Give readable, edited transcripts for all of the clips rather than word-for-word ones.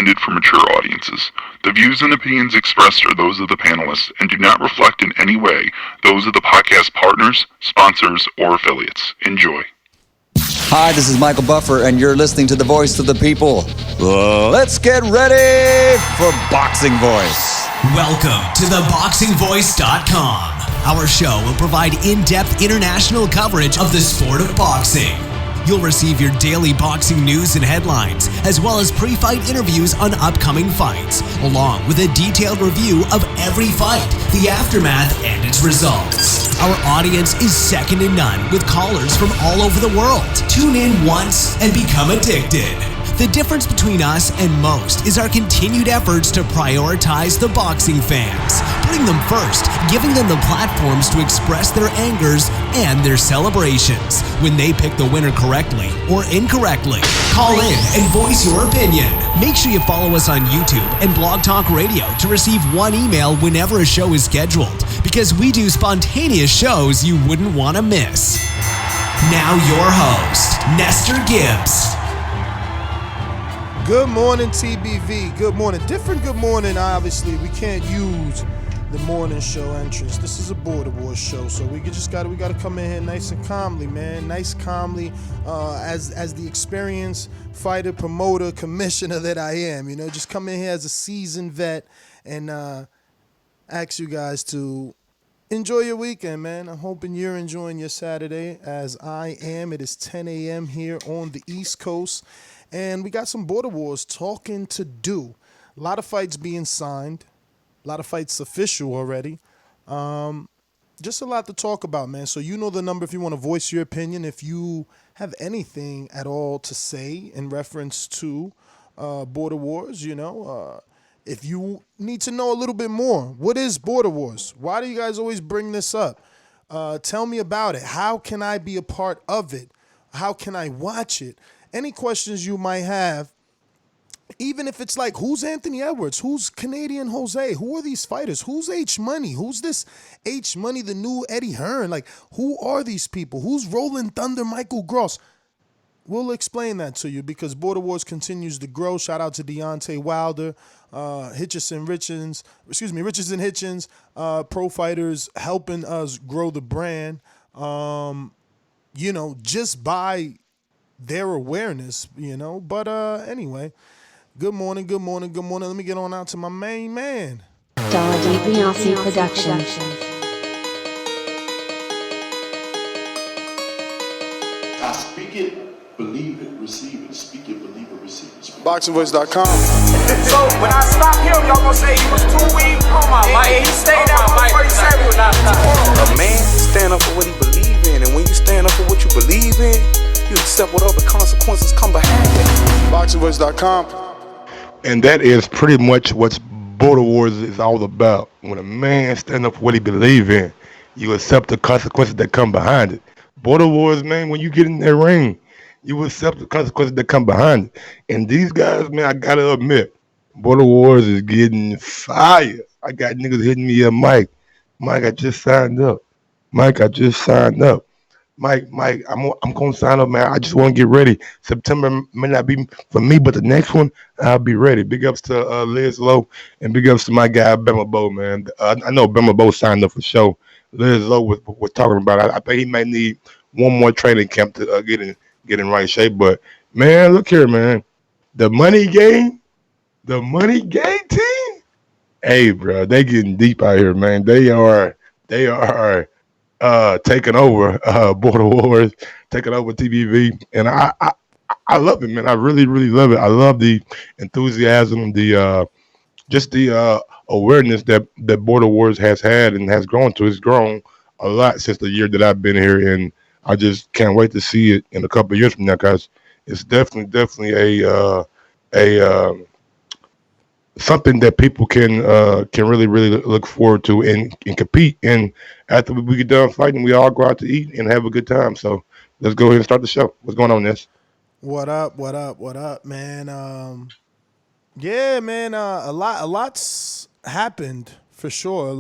intended for mature audiences. The views and opinions expressed are those of the panelists and do not reflect in any way those of the podcast partners, sponsors, or affiliates. Enjoy. Hi, this is Michael Buffer, and you're listening to the voice of the people. Let's get ready for Boxing Voice. Welcome to Thaboxingvoice.com. Our show will provide in-depth international coverage of the sport of boxing. You'll receive your daily boxing news and headlines, as well as pre-fight interviews on upcoming fights, along with a detailed review of every fight, the aftermath, and its results. Our audience is second to none, with callers from all over the world. Tune in once and become addicted. The difference between us and most is our continued efforts to prioritize the boxing fans, putting them first, giving them the platforms to express their angers and their celebrations when they pick the winner correctly or incorrectly. Call in and voice your opinion. Make sure you follow us on YouTube and Blog Talk Radio to receive one email whenever a show is scheduled, because we do spontaneous shows you wouldn't want to miss. Now your host, Nestor Gibbs. Good morning, TBV. Good morning. Different good morning, obviously. We can't use the morning show entrance. This is a Border Wars show, so we gotta come in here nice and calmly, man. Nice, calmly, as the experienced fighter, promoter, commissioner that I am. You know, just come in here as a seasoned vet and ask you guys to enjoy your weekend, man. I'm hoping you're enjoying your Saturday, as I am. It is 10 a.m. here on the East Coast. And we got some Border Wars talking to do. A lot of fights being signed. A lot of fights official already. Just a lot to talk about, man. So you know the number if you want to voice your opinion. If you have anything at all to say in reference to Border Wars, you know. If you need to know a little bit more. What is Border Wars? Why do you guys always bring this up? Tell me about it. How can I be a part of it? How can I watch it? Any questions you might have, even if it's like, who's Anthony Edwards? Who's Canadian Jose? Who are these fighters? Who's H Money? Who's this H Money, the new Eddie Hearn? Like, who are these people? Who's Rolling Thunder Michael Gross? We'll explain that to you, because Border Wars continues to grow. Shout out to Deontay Wilder, Richardson Hitchens, pro fighters helping us grow the brand, you know, just by their awareness, you know. But anyway, good morning. Let me get on out to my main man. Dazn Production. I speak it, believe it, receive it. Speak it, believe it, receive it. Boxingvoice.com. So when I stop him, y'all gonna say he was too weak. Oh my mic. He stayed out before he said he was not. A man stand up for what he believe in, and when you stand up for what you believe in, you accept whatever consequences come behind it. Boxingvoice.com. And that is pretty much what Border Wars is all about. When a man stand up for what he believe in, you accept the consequences that come behind it. Border Wars, man, when you get in that ring, you accept the consequences that come behind it. And these guys, man, I gotta admit, Border Wars is getting fire. I got niggas hitting me up, Mike, I just signed up. Mike, I'm gonna sign up, man. I just want to get ready. September may not be for me, but the next one, I'll be ready. Big ups to Liz Lowe, and big ups to my guy Bama Bo, man. I know Bama Bo signed up for sure. Liz Lowe was talking about it. I think he may need one more training camp to get in right shape. But man, look here, man. The money game team. Hey, bro, they getting deep out here, man. They are taking over Border Wars, taking over TBV, and I love it, man. I really love it. I love the enthusiasm, the awareness that Border Wars has had and has grown to. It's grown a lot since the year that I've been here, and I just can't wait to see it in a couple of years from now, because it's definitely a something that people can really look forward to and compete. And after we get done fighting, we all go out to eat and have a good time. So let's go ahead and start the show. What's going on, Ness? What up, man? Yeah, man. A lot's happened for sure.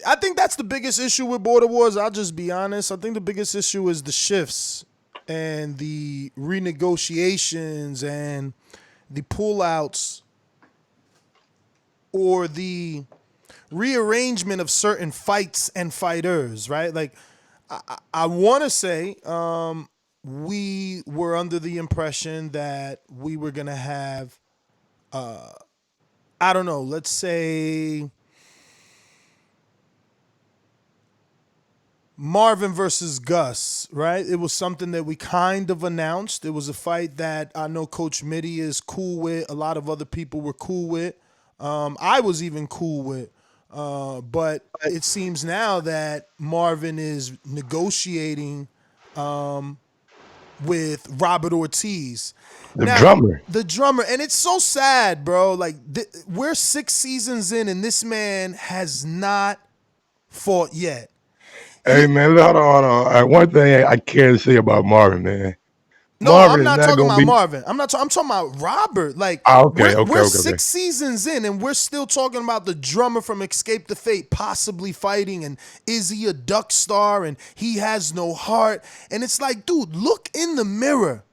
I think that's the biggest issue with Border Wars. I'll just be honest. I think the biggest issue is the shifts and the renegotiations and the pullouts or the rearrangement of certain fights and fighters, right? Like, I want to say we were under the impression that we were going to have, I don't know, let's say Marvin versus Gus, right? It was something that we kind of announced. It was a fight that I know Coach Mitty is cool with. A lot of other people were cool with. I was even cool with. But it seems now that Marvin is negotiating with Robert Ortiz. The Now, drummer. the drummer, and it's so sad, bro. Like, we're 6 seasons in, and this man has not fought yet. Hey man, hold on. One thing I can't say about Marvin, man. No, Marvin I'm is not not talking gonna about be. Marvin. I'm talking about Robert. Like, Okay. we're 6 seasons in, and we're still talking about the drummer from Escape the Fate possibly fighting, and is he a duck star, and he has no heart. And it's like, dude, look in the mirror.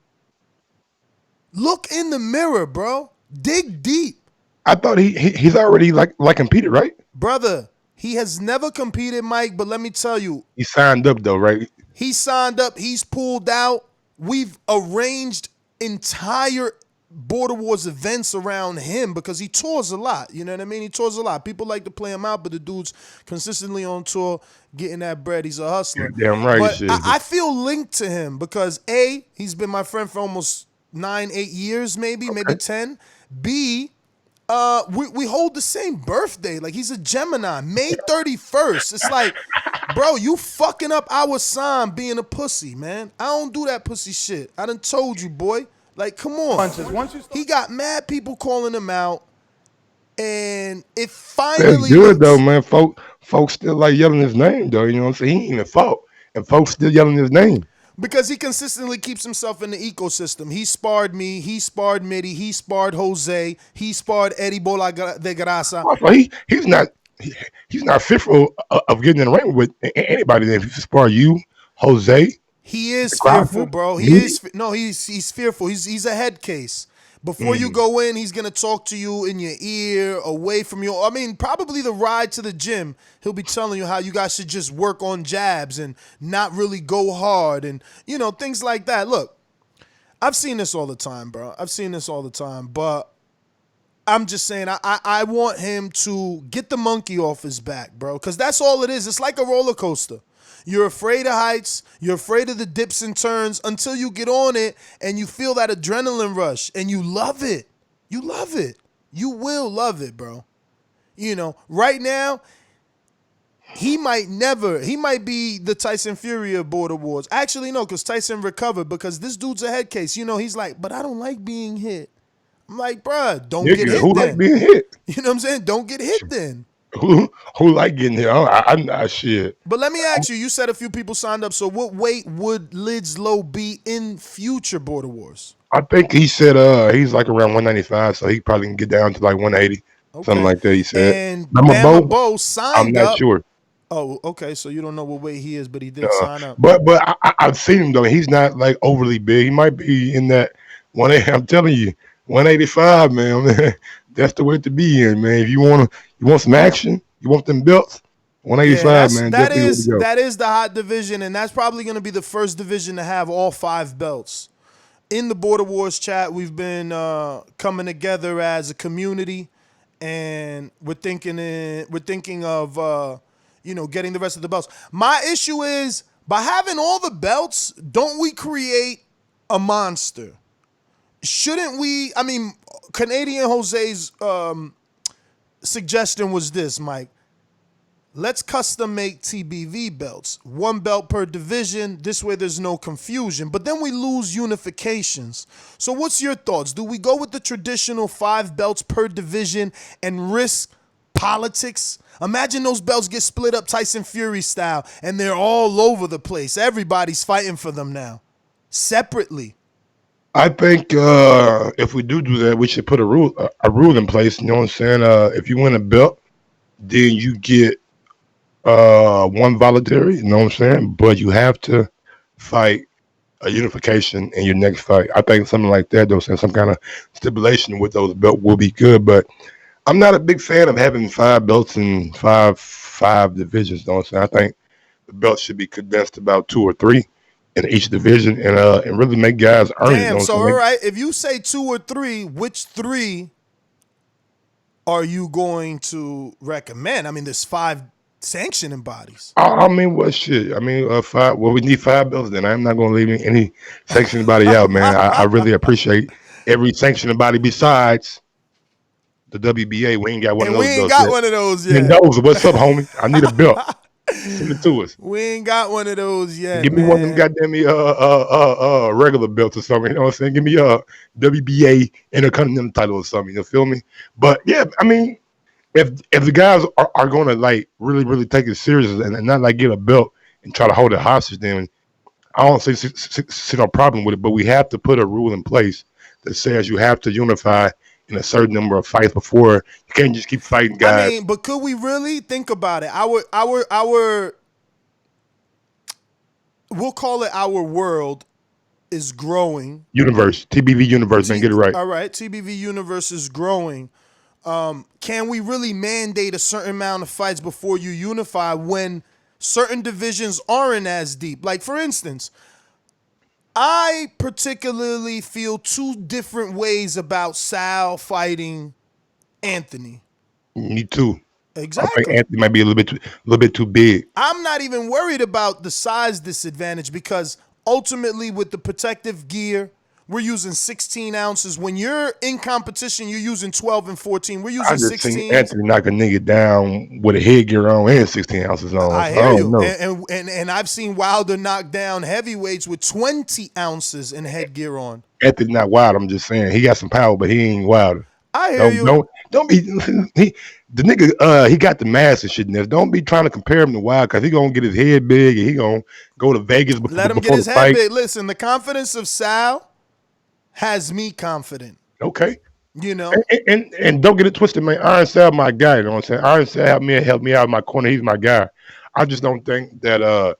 Look in the mirror, bro. Dig deep. I thought he's already like competed, right? Brother, he has never competed, Mike, but let me tell you, He signed up though, right? he signed up, he's pulled out. We've arranged entire Border Wars events around him because he tours a lot. You know what I mean? He tours a lot. People like to play him out, but the dude's consistently on tour, getting that bread. He's a hustler. Damn right. But Shit. I feel linked to him because A, he's been my friend for almost 9-8 years, maybe 10. B, we hold the same birthday. Like, he's a Gemini, May 31st. It's like, bro, you fucking up our sign being a pussy, man. I don't do that pussy shit. I done told you, boy. Like, come on. He got mad people calling him out, and it finally That's good though, man. Folks still like yelling his name though. You know what I'm saying? He ain't even fought, and folks still yelling his name. Because he consistently keeps himself in the ecosystem. He sparred me. He sparred Mitty. He sparred Jose. He sparred Eddie Bola de Grasa. Also, he's not fearful of getting in the ring with anybody. If he spar you, Jose. He is fearful, bro. He's fearful. He's a head case. Before you go in, he's gonna talk to you in your ear, away from you. I mean, probably the ride to the gym, he'll be telling you how you guys should just work on jabs and not really go hard, and things like that. Look, I've seen this all the time, bro. I've seen this all the time, but I'm just saying, I want him to get the monkey off his back, bro, because that's all it is. It's like a roller coaster. You're afraid of heights. You're afraid of the dips and turns until you get on it and you feel that adrenaline rush and you love it. You love it. You will love it, bro. Right now, he might be the Tyson Fury of Border Wars. Actually, no, because Tyson recovered because this dude's a head case. He's like, but I don't like being hit. I'm like, bruh, don't get hit who then. like being hit? You know what I'm saying? Don't get hit then. Who like getting hit? I'm not shit. But let me ask you, you said a few people signed up, so what weight would Lidslow be in future Border Wars? I think he said he's like around 195, so he probably can get down to like 180. Okay. Something like that, he said. And Bama Bo signed up. I'm not sure. Oh, okay, so you don't know what weight he is, but he did sign up. But I've seen him, though. He's not like overly big. He might be in that 180. I'm telling you, 185, man. That's the way to be in, man. If you want some action, you want them belts, 185, man. That is the hot division, and that's probably going to be the first division to have all 5 belts. In the Border Wars chat, we've been coming together as a community, and we're thinking of getting the rest of the belts. My issue is, by having all the belts, don't we create a monster? Shouldn't we? I mean, Canadian Jose's suggestion was this, Mike. Let's custom make TBV belts. 1 belt per division. This way there's no confusion. But then we lose unifications. So what's your thoughts? Do we go with the traditional 5 belts per division and risk politics? Imagine those belts get split up Tyson Fury style and they're all over the place. Everybody's fighting for them now, separately. I think if we do that, we should put a rule in place. You know what I'm saying? If you win a belt, then you get 1 voluntary. You know what I'm saying? But you have to fight a unification in your next fight. I think something like that, though, some kind of stipulation with those belts will be good. But I'm not a big fan of having 5 belts in five divisions. Though, so I think the belts should be condensed about 2 or 3 in each division, and really make guys earn it. Damn. So So all right, if you say 2 or 3, which 3 are you going to recommend? I mean, there's 5 sanctioning bodies. I mean, what shit? I mean, 5. Well, we need 5 belts. Then I'm not gonna leave any sanctioning body out, man. I really appreciate every sanctioning body besides the WBA. We ain't got one And of we those ain't belts got yet. one of those And yet. those, what's up, homie? I need a belt. Send it to us. We ain't got one of those yet, Give me one of them man. goddamn regular belts or something. You know what I'm saying? Give me a WBA Intercontinental title or something. You feel me? But yeah, I mean, if the guys are going to like really take it serious and not like get a belt and try to hold it hostage, then I don't see no problem with it. But we have to put a rule in place that says you have to unify in a certain number of fights before you can't just keep fighting I guys. mean, but could we really think about it? Our we'll call it our world is growing. Universe, TBV universe, man, get it right. All right, TBV universe is growing. Can we really mandate a certain amount of fights before you unify when certain divisions aren't as deep? Like, for instance, I particularly feel 2 different ways about Sal fighting Anthony. Me too. I think Exactly. Anthony might be a little bit too big. I'm not even worried about the size disadvantage because ultimately with the protective gear, we're using 16 ounces. When you're in competition, you're using 12 and 14. We're I using just seen 16. Anthony knock a nigga down with a headgear on and 16 ounces on. I So hear I don't you. know. And I've seen Wilder knock down heavyweights with 20 ounces in headgear on. Anthony not wild. I'm just saying he got some power, but he ain't wild. I hear you. Don't be the nigga. He got the mass and shit. In this. Don't be trying to compare him to Wild because he gonna get his head big and he gonna go to Vegas Let him get before his the head fight. big. Listen, the confidence of Sal has me confident. Okay. You know? And don't get it twisted, man. Iron Sal, my guy. You know what I'm saying? Iron Sal help me out in my corner. He's my guy. I just don't think that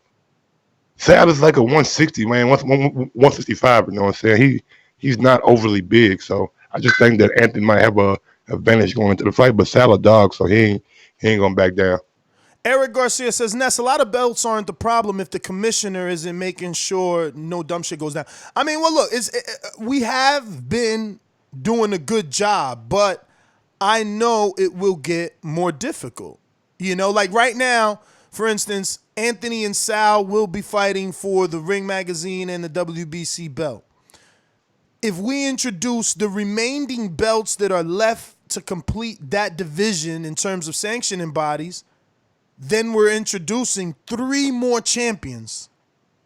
Sal is like a 160 man, 165. You know what I'm saying? He's not overly big, so I just think that Anthony might have a advantage going into the fight. But Sal a dog, so he ain't gonna back down. Eric Garcia says, Ness, a lot of belts aren't the problem if the commissioner isn't making sure no dumb shit goes down. I mean, well, look, we have been doing a good job, but I know it will get more difficult. You know, like right now, for instance, Anthony and Sal will be fighting for the Ring Magazine and the WBC belt. If we introduce the remaining belts that are left to complete that division in terms of sanctioning bodies, then we're introducing 3 more champions.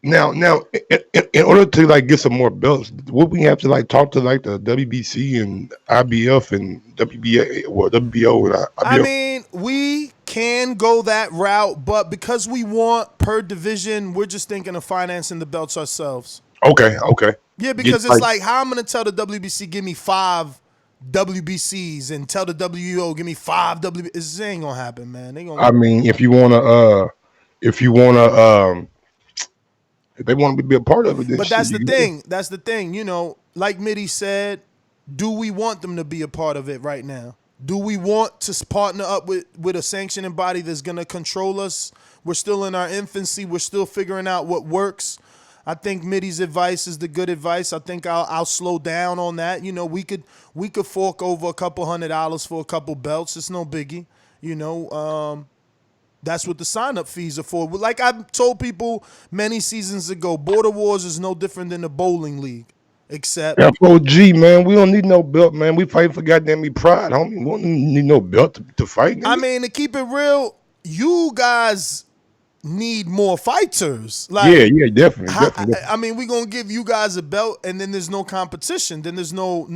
Now, in order to like get some more belts, would we have to like talk to like the WBC and IBF and WBA or WBO and IBF? I mean, we can go that route, but because we want per division, we're just thinking of financing the belts ourselves. Okay. Yeah, because it's like how I'm going to tell the WBC, give me 5 WBCs and tell the WO, give me 5 WBCs. This ain't going to happen, man. I mean, if they want to be a part of it, then but that's the shit, thing. That's the thing. You know, like Mitty said, do we want them to be a part of it right now? Do we want to partner up with a sanctioning body that's going to control us? We're still in our infancy. We're still figuring out what works. I think Mitty's advice is the good advice. I think I'll slow down on that. You know, we could fork over a couple $100 for a couple belts. It's no biggie. You know, that's what the sign-up fees are for. Like I told people many seasons ago, Border Wars is no different than the bowling league, except s.o.g, man. We don't need no belt, man. We fighting for goddamn me pride, homie. We don't need no belt to fight. I mean, to keep it real, you guys need more fighters. Like, yeah, definitely. I mean, we're gonna give you guys a belt, and then there's no competition. Then there's no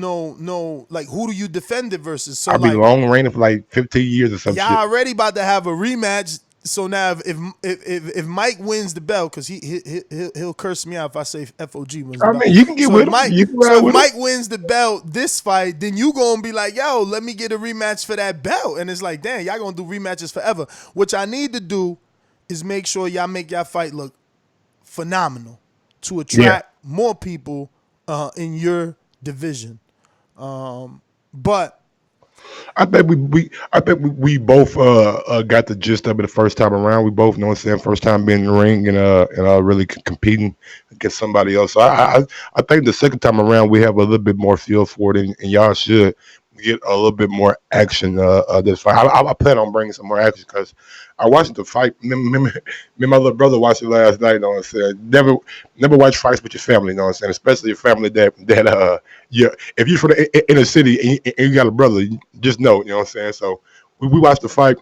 like, who do you defend it versus? So I'll be like, long reigning for like 15 years or some shit. y'all already about to have a rematch. So now, if Mike wins the belt, because he'll curse me out if I say s.o.g wins the belt. I mean, you can get with him. If Mike wins the belt this fight, then you gonna be like, yo, let me get a rematch for that belt, and it's like, damn, y'all gonna do rematches forever. Which I need to do is make sure y'all make y'all fight look phenomenal to attract more people in your division. But I think we both got the gist of it the first time around. We both know what I'm saying, first time being in the ring and really competing against somebody else. So I think the second time around we have a little bit more feel for it, and y'all should get a little bit more action this fight. I plan on bringing some more action because I watched the fight. Me and my little brother watched it last night. You know what I'm saying? Never watch fights with your family. You know what I'm saying? Especially your family that yeah. If you're from the inner city and you got a brother, just know. You know what I'm saying? So we watched the fight.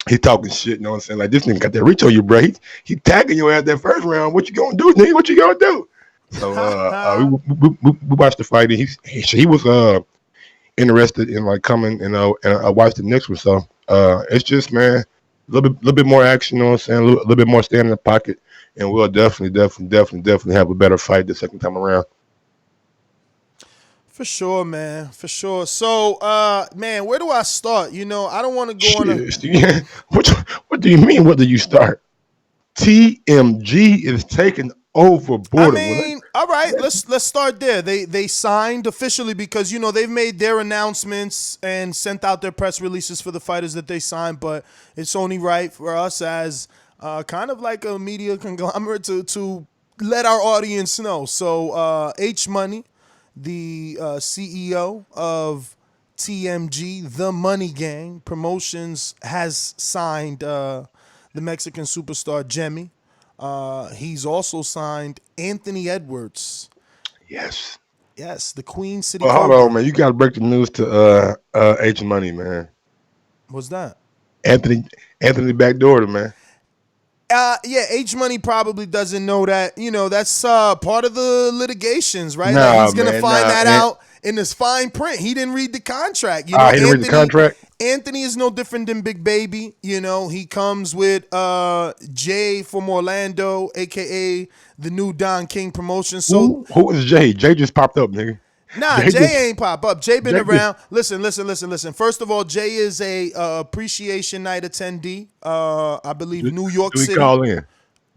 He talking shit. You know what I'm saying? Like this nigga got that reach on you, bro. He tagging you at that first round. What you gonna do, nigga? What you gonna do? So we watched the fight, and he was interested in like coming and I watched the next one. So it's just, man, a little bit more action, you know what I'm saying? A little bit more stand in the pocket, and we'll definitely have a better fight the second time around. for sure, man, for sure. So, man, where do I start? I don't want to go on a. Shit, what do you mean? What do you start? TMG is taking over I border. mean, all right, let's start there. They signed officially because they've made their announcements and sent out their press releases for the fighters that they signed, but it's only right for us as kind of like a media conglomerate to let our audience know. So H Money, the CEO of TMG, the Money Gang Promotions, has signed the Mexican superstar Jemmy. He's also signed Anthony Edwards. Yes. Yes, the Queen City Well, hold Cobra. on, man. You gotta break the news to H Money, man. What's that? Anthony backdoored him, man. Yeah, H Money probably doesn't know that. That's part of the litigations, right? Like Nah, he's gonna man. find Nah. that out in this fine print. He didn't read the contract. He didn't read the contract. Anthony is no different than Big Baby. He comes with Jay from Orlando, aka the new Don King promotion. So Who is Jay? Jay just popped up, nigga. nah, Jay ain't pop up. Jay been Jay around. Listen. First of all, Jay is a appreciation night attendee. I believe New York Do he City. call in?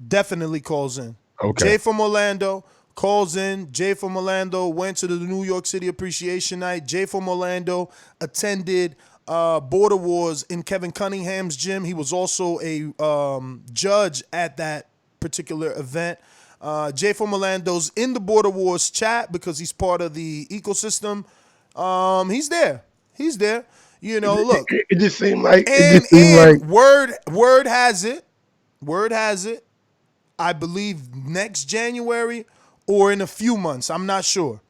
Definitely calls in. Okay. Jay from Orlando calls in. Jay from Orlando went to the New York City appreciation night. Jay from Orlando attended Border Wars in Kevin Cunningham's gym. He was also a judge at that particular event. Jay from Orlando's in the Border Wars chat because he's part of the ecosystem. He's there. Look. It just seemed like Word has it. I believe next January or in a few months. I'm not sure.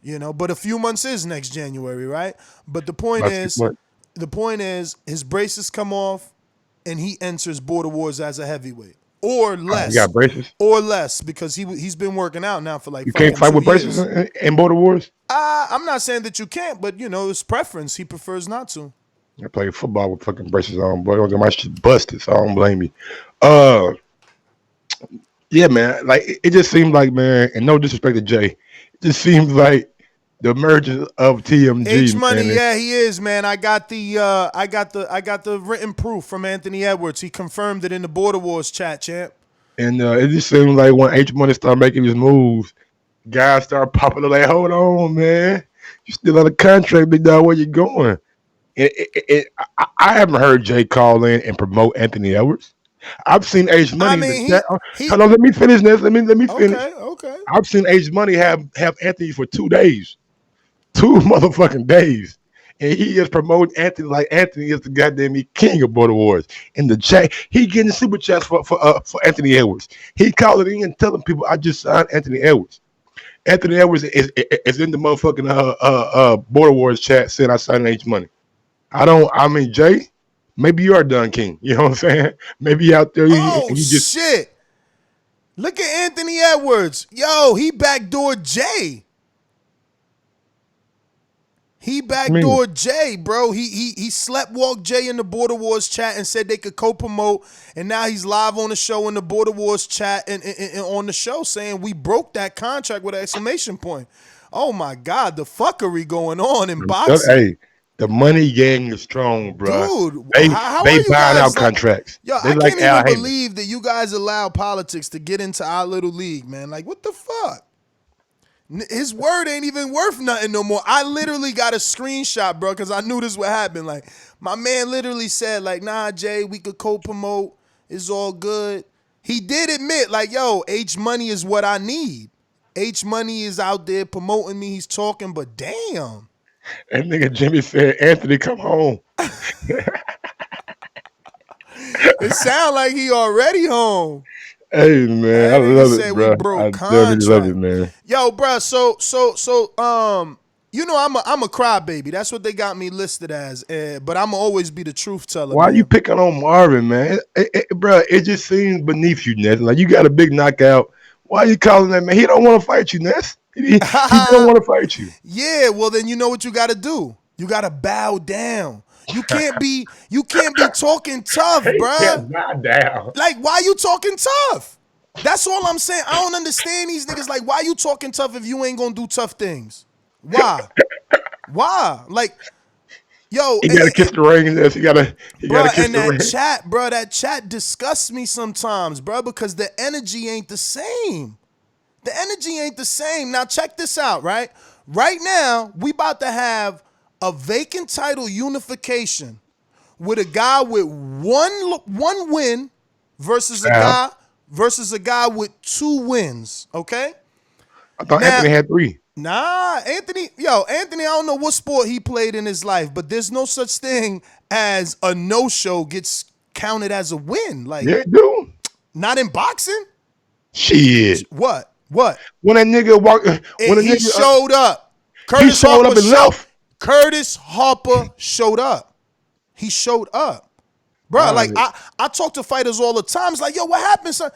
But a few months is next January, right? But the point is his braces come off and he enters Border Wars as a heavyweight. Or less. You got braces? Or less, because he's been working out now for like you can't fight with braces in Border Wars? I'm not saying that you can't, but it's preference. He prefers not to. I play football with fucking braces on, boy. My shit busted, so I don't blame you. Yeah, man. Like it just seemed like, man, and no disrespect to Jay, it just seems like the emergence of TMG. H Money, man. yeah, he is, man. I got the written proof from Anthony Edwards. He confirmed it in the Border Wars chat, champ. And it just seemed like when H Money started making his moves, guys start popping up like, hold on, man. You still on the contract, big dog, where you going? I haven't heard Jay call in and promote Anthony Edwards. I've seen H Money. Hold on, let me finish this. Let me finish. Okay. I've seen H Money have Anthony for 2 days. 2 motherfucking days. And he is promoting Anthony like Anthony is the goddamn king of Border Wars. In the chat, he getting super chats for Anthony Edwards. He calling in and telling people, I just signed Anthony Edwards. Anthony Edwards is in the motherfucking Border Wars chat saying I signed H Money. Jay, maybe you are Don King. You know what I'm saying? Maybe you out there. Shit. Look at Anthony Edwards. Yo, he backdoored Jay. He backdoored Jay, bro. He sleptwalked Jay in the Border Wars chat and said they could co-promote, and now he's live on the show in the Border Wars chat and on the show saying we broke that contract with an exclamation point. Oh my God, the fuckery going on in boxing. Hey, the Money Gang is strong, bro. Dude, they how buying out like, contracts. Yo, they I can't even believe that you guys allow politics to get into our little league, man. Like, what the fuck? His word ain't even worth nothing no more. I literally got a screenshot, bro, because I knew this would happen. Like, my man literally said, like, nah, Jay, we could co-promote. It's all good. He did admit, like, yo, H Money is what I need. H Money is out there promoting me. He's talking, but damn. That nigga Jimmy said, Anthony, come home. It sound like he already home. Hey, man, I That nigga love it, said we bro. broke I definitely love it, contract. man. Yo, bro, you know I'm a crybaby. That's what they got me listed as. But I'm always be the truth teller, Why you man. picking on Marvin, man? Bro, it just seems beneath you, Ness. Like, you got a big knockout. Why you calling that, man? He don't want to fight you, Ness. He don't want to fight you. Yeah, well then you know what you gotta do. You gotta bow down. You can't be talking tough, Hey, bruh. not down. Like, why you talking tough? That's all I'm saying. I don't understand these niggas. Like, why you talking tough if you ain't gonna do tough things? Why? Why? Like, yo, He got to kiss the ring, Ness. He got to bruh, kiss and the ring. that chat disgusts me sometimes, bruh, because the energy ain't the same. The energy ain't the same. Now check this out, right? Right now, we about to have a vacant title unification with a guy with one win versus a guy with 2 wins. Okay. I thought Now, Anthony had 3. Nah, Anthony, I don't know what sport he played in his life, but there's no such thing as a no-show gets counted as a win. Like, Yeah, dude. not in boxing. Shit. What? When a nigga walked, He showed up. He showed up and left. Curtis Harper showed up. He showed up. Bro, like, I talk to fighters all the time. It's like, yo, what happened, son?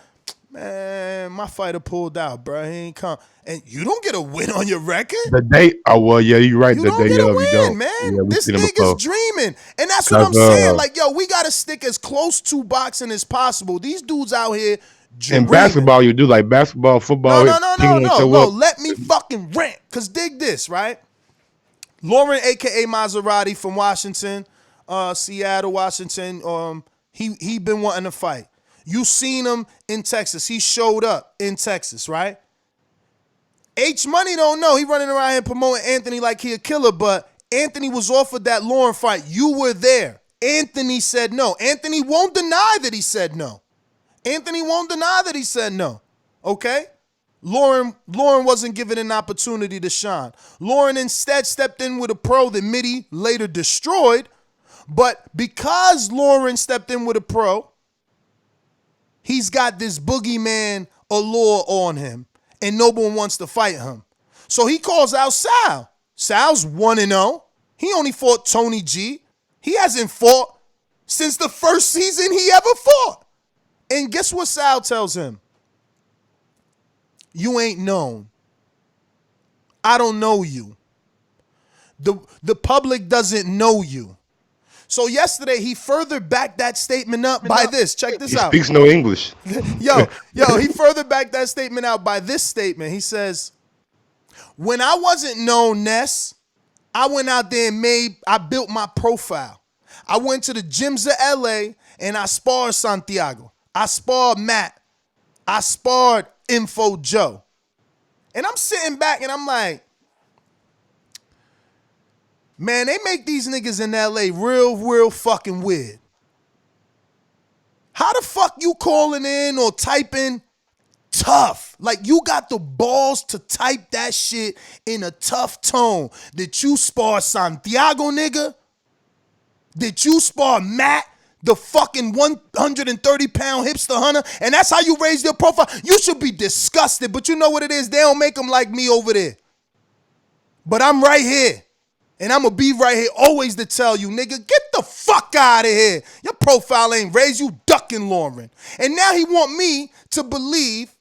Man, my fighter pulled out, bro. He ain't come. And you don't get a win on your record. The day, well, yeah, you're right. You The don't day get a of, you win, don't. man. Yeah, we This seen him nigga's before. dreaming. And that's what I'm saying. Like, yo, we got to stick as close to boxing as possible. These dudes out here dreaming. In basketball, you do like basketball, football. No. Let me fucking rant. Because dig this, right? Lauren, a.k.a. Maserati from Washington, Seattle, Washington, he been wanting to fight. You seen him in Texas. He showed up in Texas, right? H Money don't know. He running around here promoting Anthony like he a killer, but Anthony was offered that Lauren fight. You were there. Anthony said no. Anthony won't deny that he said no. Okay? Lauren wasn't given an opportunity to shine. Lauren instead stepped in with a pro that Mitty later destroyed, but because Lauren stepped in with a pro, he's got this boogeyman allure on him, and no one wants to fight him. So he calls out Sal. Sal's 1-0. He only fought Tony G. He hasn't fought since the first season he ever fought. And guess what Sal tells him? You ain't known. I don't know you. The public doesn't know you. So yesterday, he further backed that statement up by this. Check this out. He speaks no English. Yo, he further backed that statement out by this statement. He says, when I wasn't known, Ness, I went out there and I built my profile. I went to the gyms of LA and I sparred Santiago. I sparred Matt. I sparred Info Joe. And I'm sitting back and I'm like, man, they make these niggas in LA real fucking weird. How the fuck you calling in or typing tough? Like, you got the balls to type that shit in a tough tone. Did you spar Santiago, nigga? Did you spar Matt, the fucking 130-pound hipster hunter? And that's how you raise your profile? You should be disgusted, but you know what it is? They don't make them like me over there. But I'm right here. And I'm going to be right here always to tell you, nigga, get the fuck out of here. Your profile ain't raised, you ducking Lauren. And now he want me to believe,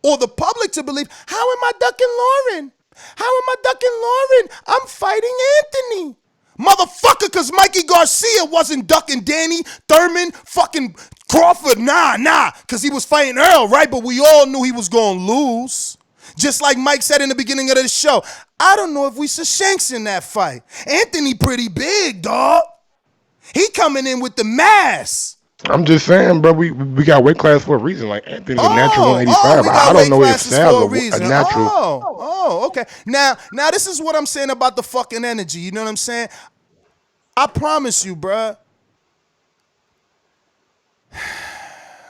or the public to believe, how am I ducking Lauren? How am I ducking Lauren? I'm fighting Anthony. Motherfucker, because Mikey Garcia wasn't ducking Danny, Thurman, fucking Crawford. Nah, because he was fighting Earl, right? But we all knew he was going to lose. Just like Mike said in the beginning of the show, I don't know if we should shanks in that fight. Anthony pretty big, dog. He coming in with the mass. I'm just saying, bro. We got weight class for a reason. Like Anthony's a natural Oh, 185. we I got don't weight know if classes for a Sal's a reason. natural. Okay. Now this is what I'm saying about the fucking energy. You know what I'm saying? I promise you, bruh.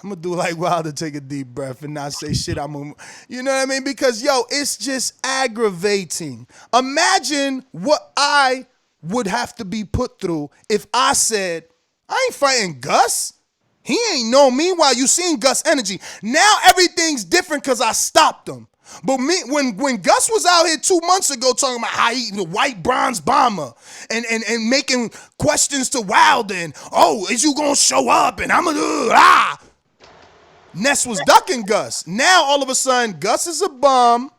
I'm gonna do like Wilder, take a deep breath and not say shit. You know what I mean? Because yo, it's just aggravating. Imagine what I would have to be put through if I said, I ain't fighting Gus. He ain't know me. While you seen Gus energy. Now everything's different because I stopped him. But when Gus was out here 2 months ago talking about how he the white bronze bomber and making questions to Wilder and is you gonna show up and I'm gonna Ness was ducking Gus. Now all of a sudden Gus is a bum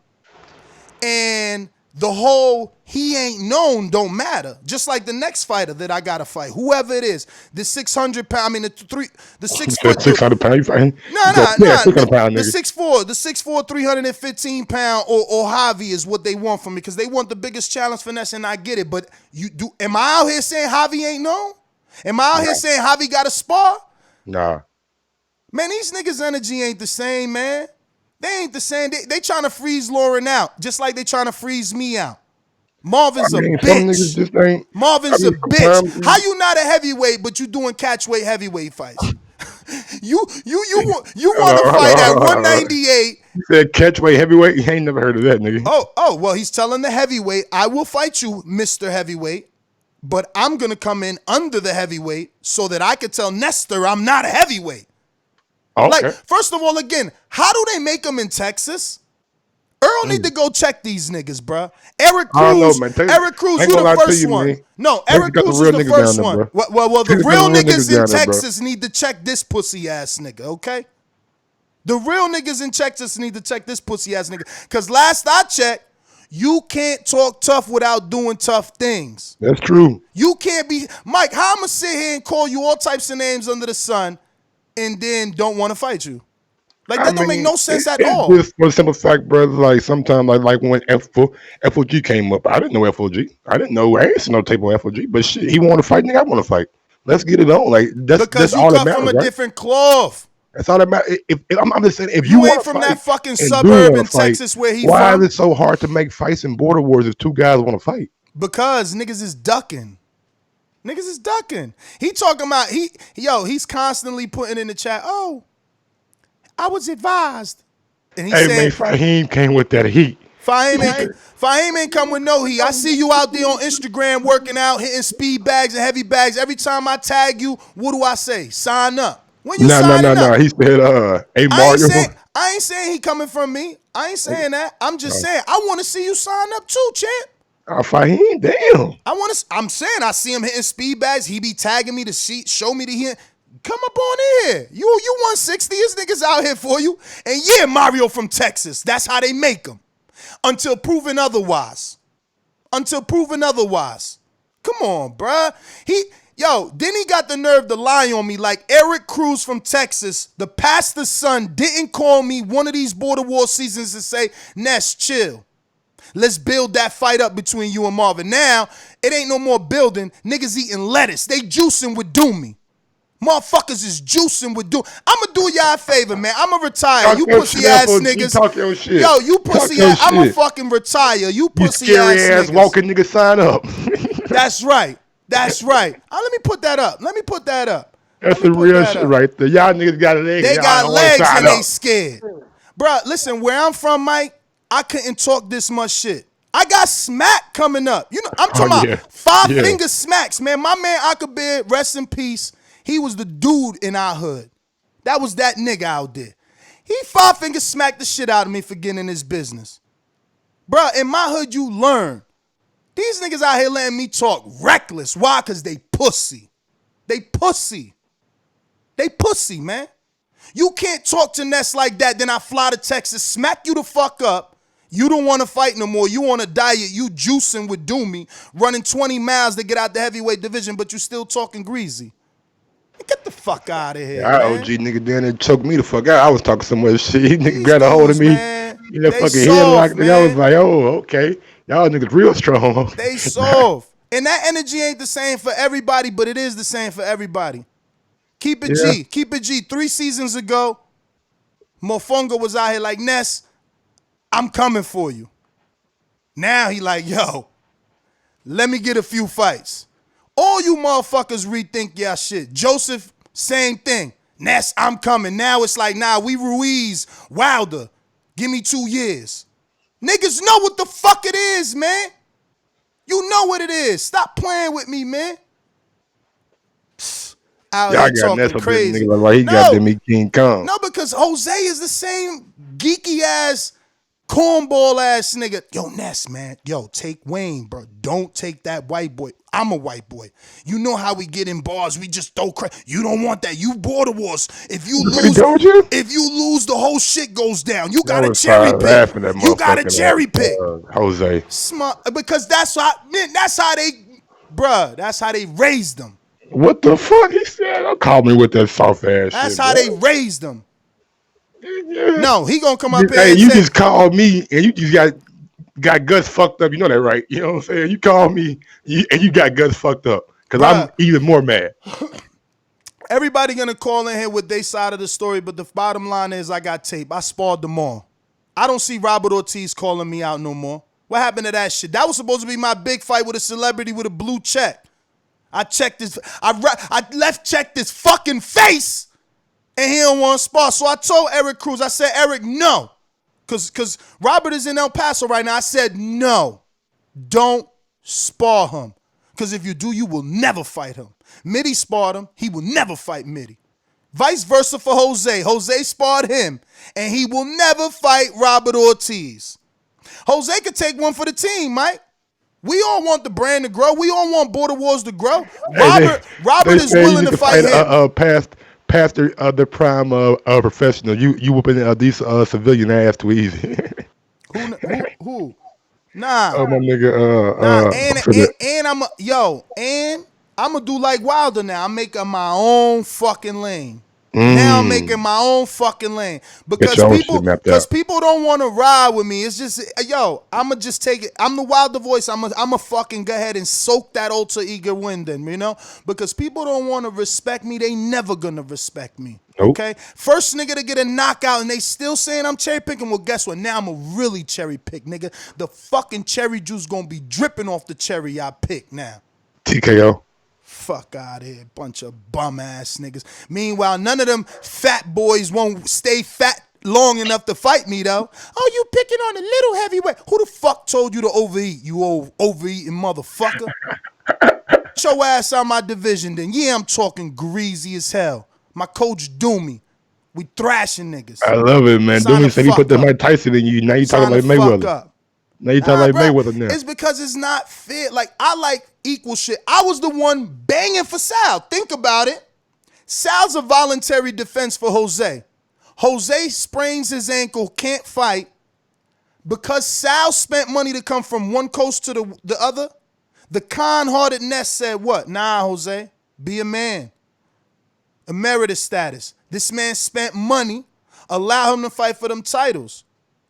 and the whole he ain't known don't matter. Just like the next fighter that I gotta fight, whoever it is, the 600 pound, I mean the 6 foot, 600 pounds. You fighting? nah, 600 pound the nigga. 6'4", 315 pound or Javi is what they want from me because they want the biggest challenge for Ness, and I get it. But am I out here saying Javi ain't known? Am I out here saying Javi got a spar? Nah. Man, these niggas' energy ain't the same, man. They ain't the same. They trying to freeze Lauren out, just like they trying to freeze me out. Marvin's a Some bitch. niggas just ain't. Marvin's a bitch. How you not a heavyweight, but you doing catchweight heavyweight fights? you want to fight at 198. You said catchweight heavyweight? You ain't never heard of that, nigga. Well, he's telling the heavyweight, I will fight you, Mr. Heavyweight, but I'm going to come in under the heavyweight so that I could tell Nestor I'm not a heavyweight. Okay. Like, first of all, again, how do they make them in Texas? Earl need to go check these niggas, bruh. Eric Cruz, I don't know, man. Eric Cruz, you the first one. Man. No, Eric Cruz is the first one. Well, the real niggas in Texas need to check this pussy ass nigga, okay? The real niggas in Texas need to check this pussy ass nigga. Because last I checked, you can't talk tough without doing tough things. That's true. You can't be, Mike, how I'm going to sit here and call you all types of names under the sun and then don't want to fight you? Like, that don't make no sense at all. Just for the simple fact, brother, like sometimes, like when FOG came up, I didn't know FOG. I didn't know, I ain't seen no tape on FOG, but shit, he want to fight, nigga, I want to fight. Let's get it on. Like, that's all that matters, from a right? different cloth. That's all that matters. I'm just saying, if you you ain't from that fucking suburb in Texas where he why from. Is it so hard to make fights in border wars if two guys want to fight? Because niggas is ducking. Niggas is ducking. He talking about, he's constantly putting in the chat, I was advised. And he said, man, Fahim came with that heat. Fahim ain't come with no heat. I see you out there on Instagram working out, hitting speed bags and heavy bags. Every time I tag you, what do I say? Sign up. When you signing up? No. He said, hey, Mario. I ain't saying he coming from me. I ain't saying that. I'm just saying I want to see you sign up too, champ. Fahim, damn. I'm saying I see him hitting speed bags. He be tagging me to show me the hit. Come up on here. You 160. His niggas out here for you. And yeah, Mario from Texas. That's how they make them. Until proven otherwise. Come on, bruh. Then he got the nerve to lie on me like Eric Cruz from Texas, the pastor's son, didn't call me one of these border war seasons to say, Ness, chill. Let's build that fight up between you and Marvin. Now, it ain't no more building. Niggas eating lettuce. They juicing with Doomy. Motherfuckers is juicing with Doomy. I'ma do y'all a favor, man. I'ma retire. You pussy ass niggas. Talk your shit. Yo, you pussy ass. I'ma fucking retire. You pussy ass niggas. Scary ass walking niggas, sign up. That's right. Let me put that up. That's the real shit right there. Y'all niggas got legs. They got legs and they scared. Bruh, listen, where I'm from, Mike, I couldn't talk this much shit. I got smack coming up. You know, I'm talking about five-finger smacks, man. My man Akabir, rest in peace. He was the dude in our hood. That was that nigga out there. He five-finger smacked the shit out of me for getting in his business. Bruh, in my hood, you learn. These niggas out here letting me talk reckless. Why? Because they pussy. They pussy, man. You can't talk to Ness like that, then I fly to Texas, smack you the fuck up. You don't want to fight no more. You on a diet. You juicing with Doomy, running 20 miles to get out the heavyweight division, but you still talking greasy. Get the fuck out of here, man. OG nigga down there choked me the fuck out. I was talking so much shit. He nigga grabbed a hold of me. You know, fucking headlock. I was like, okay. Y'all niggas real strong. They soft. And that energy ain't the same for everybody, but it is the same for everybody. Keep it G. Keep it G. 3 seasons ago, Mofongo was out here like, Ness, I'm coming for you. Now he like, yo, let me get a few fights. All you motherfuckers rethink y'all shit. Joseph, same thing. Ness, I'm coming. Now it's like, nah, we Ruiz, Wilder. Give me 2 years. Niggas know what the fuck it is, man. You know what it is. Stop playing with me, man. Out Y'all here got Ness talking up this crazy. nigga like he got them King Kong. No, because Jose is the same geeky ass, cornball ass nigga. Yo, Ness, man. Yo, take Wayne, bro. Don't take that white boy. I'm a white boy. You know how we get in bars. We just throw crap. You don't want that. You border wars. If you lose, the whole shit goes down. You got to cherry pick. You got to cherry pick. Jose. Smart, because that's how they raised them. What the fuck he said? Don't call me with that soft ass shit. That's how they raised them. Yeah. No, he gonna come up here and say, you just called me and you just got guts fucked up. You know that, right? You know what I'm saying? You called me and you got guts fucked up because I'm even more mad. Everybody gonna call in here with their side of the story, but the bottom line is I got tape. I sparred them all. I don't see Robert Ortiz calling me out no more. What happened to that shit? That was supposed to be my big fight with a celebrity with a blue check. I checked his, I left checked his fucking face, and he don't want to spar. So I told Eric Cruz, I said, Eric, no. Because Robert is in El Paso right now. I said, no, don't spar him. Because if you do, you will never fight him. Mitty sparred him. He will never fight Mitty. Vice versa for Jose. Jose sparred him, and he will never fight Robert Ortiz. Jose could take one for the team, Mike. We all want the brand to grow. We all want Border Wars to grow. Robert is willing to fight him. Past the prime professional. You whooping these civilian ass too easy. Who? Nah. Oh, my nigga. And I'm gonna do like Wilder now. I'm making my own fucking lane. Now I'm making my own fucking lane because people don't want to ride with me. It's just, I'ma just take it. I'm the Wilder voice. I'ma fucking go ahead and soak that alter ego wind in, because people don't want to respect me. They never gonna respect me. Nope. Okay, first nigga to get a knockout and they still saying I'm cherry picking. Well, guess what? Now I'ma really cherry pick, nigga. The fucking cherry juice gonna be dripping off the cherry I pick now. TKO. Fuck out here, bunch of bum ass niggas. Meanwhile, none of them fat boys won't stay fat long enough to fight me though. Oh, you picking on a little heavyweight? Who the fuck told you to overeat? You old overeating motherfucker. Get your ass out my division then. Yeah, I'm talking greasy as hell. My coach Doomy. We thrashing niggas. I love it, man. Doomy said he put the Mike Tyson in you. Now you talking like Mayweather. Now you talking like Mayweather now. It's because it's not fair. Like, I like equal shit. I was the one banging for Sal. Think about it. Sal's a voluntary defense for Jose. Jose sprains his ankle, can't fight. Because Sal spent money to come from one coast to the other, the con-hearted Ness said what? Nah, Jose, be a man. Emeritus status. This man spent money, allow him to fight for them titles.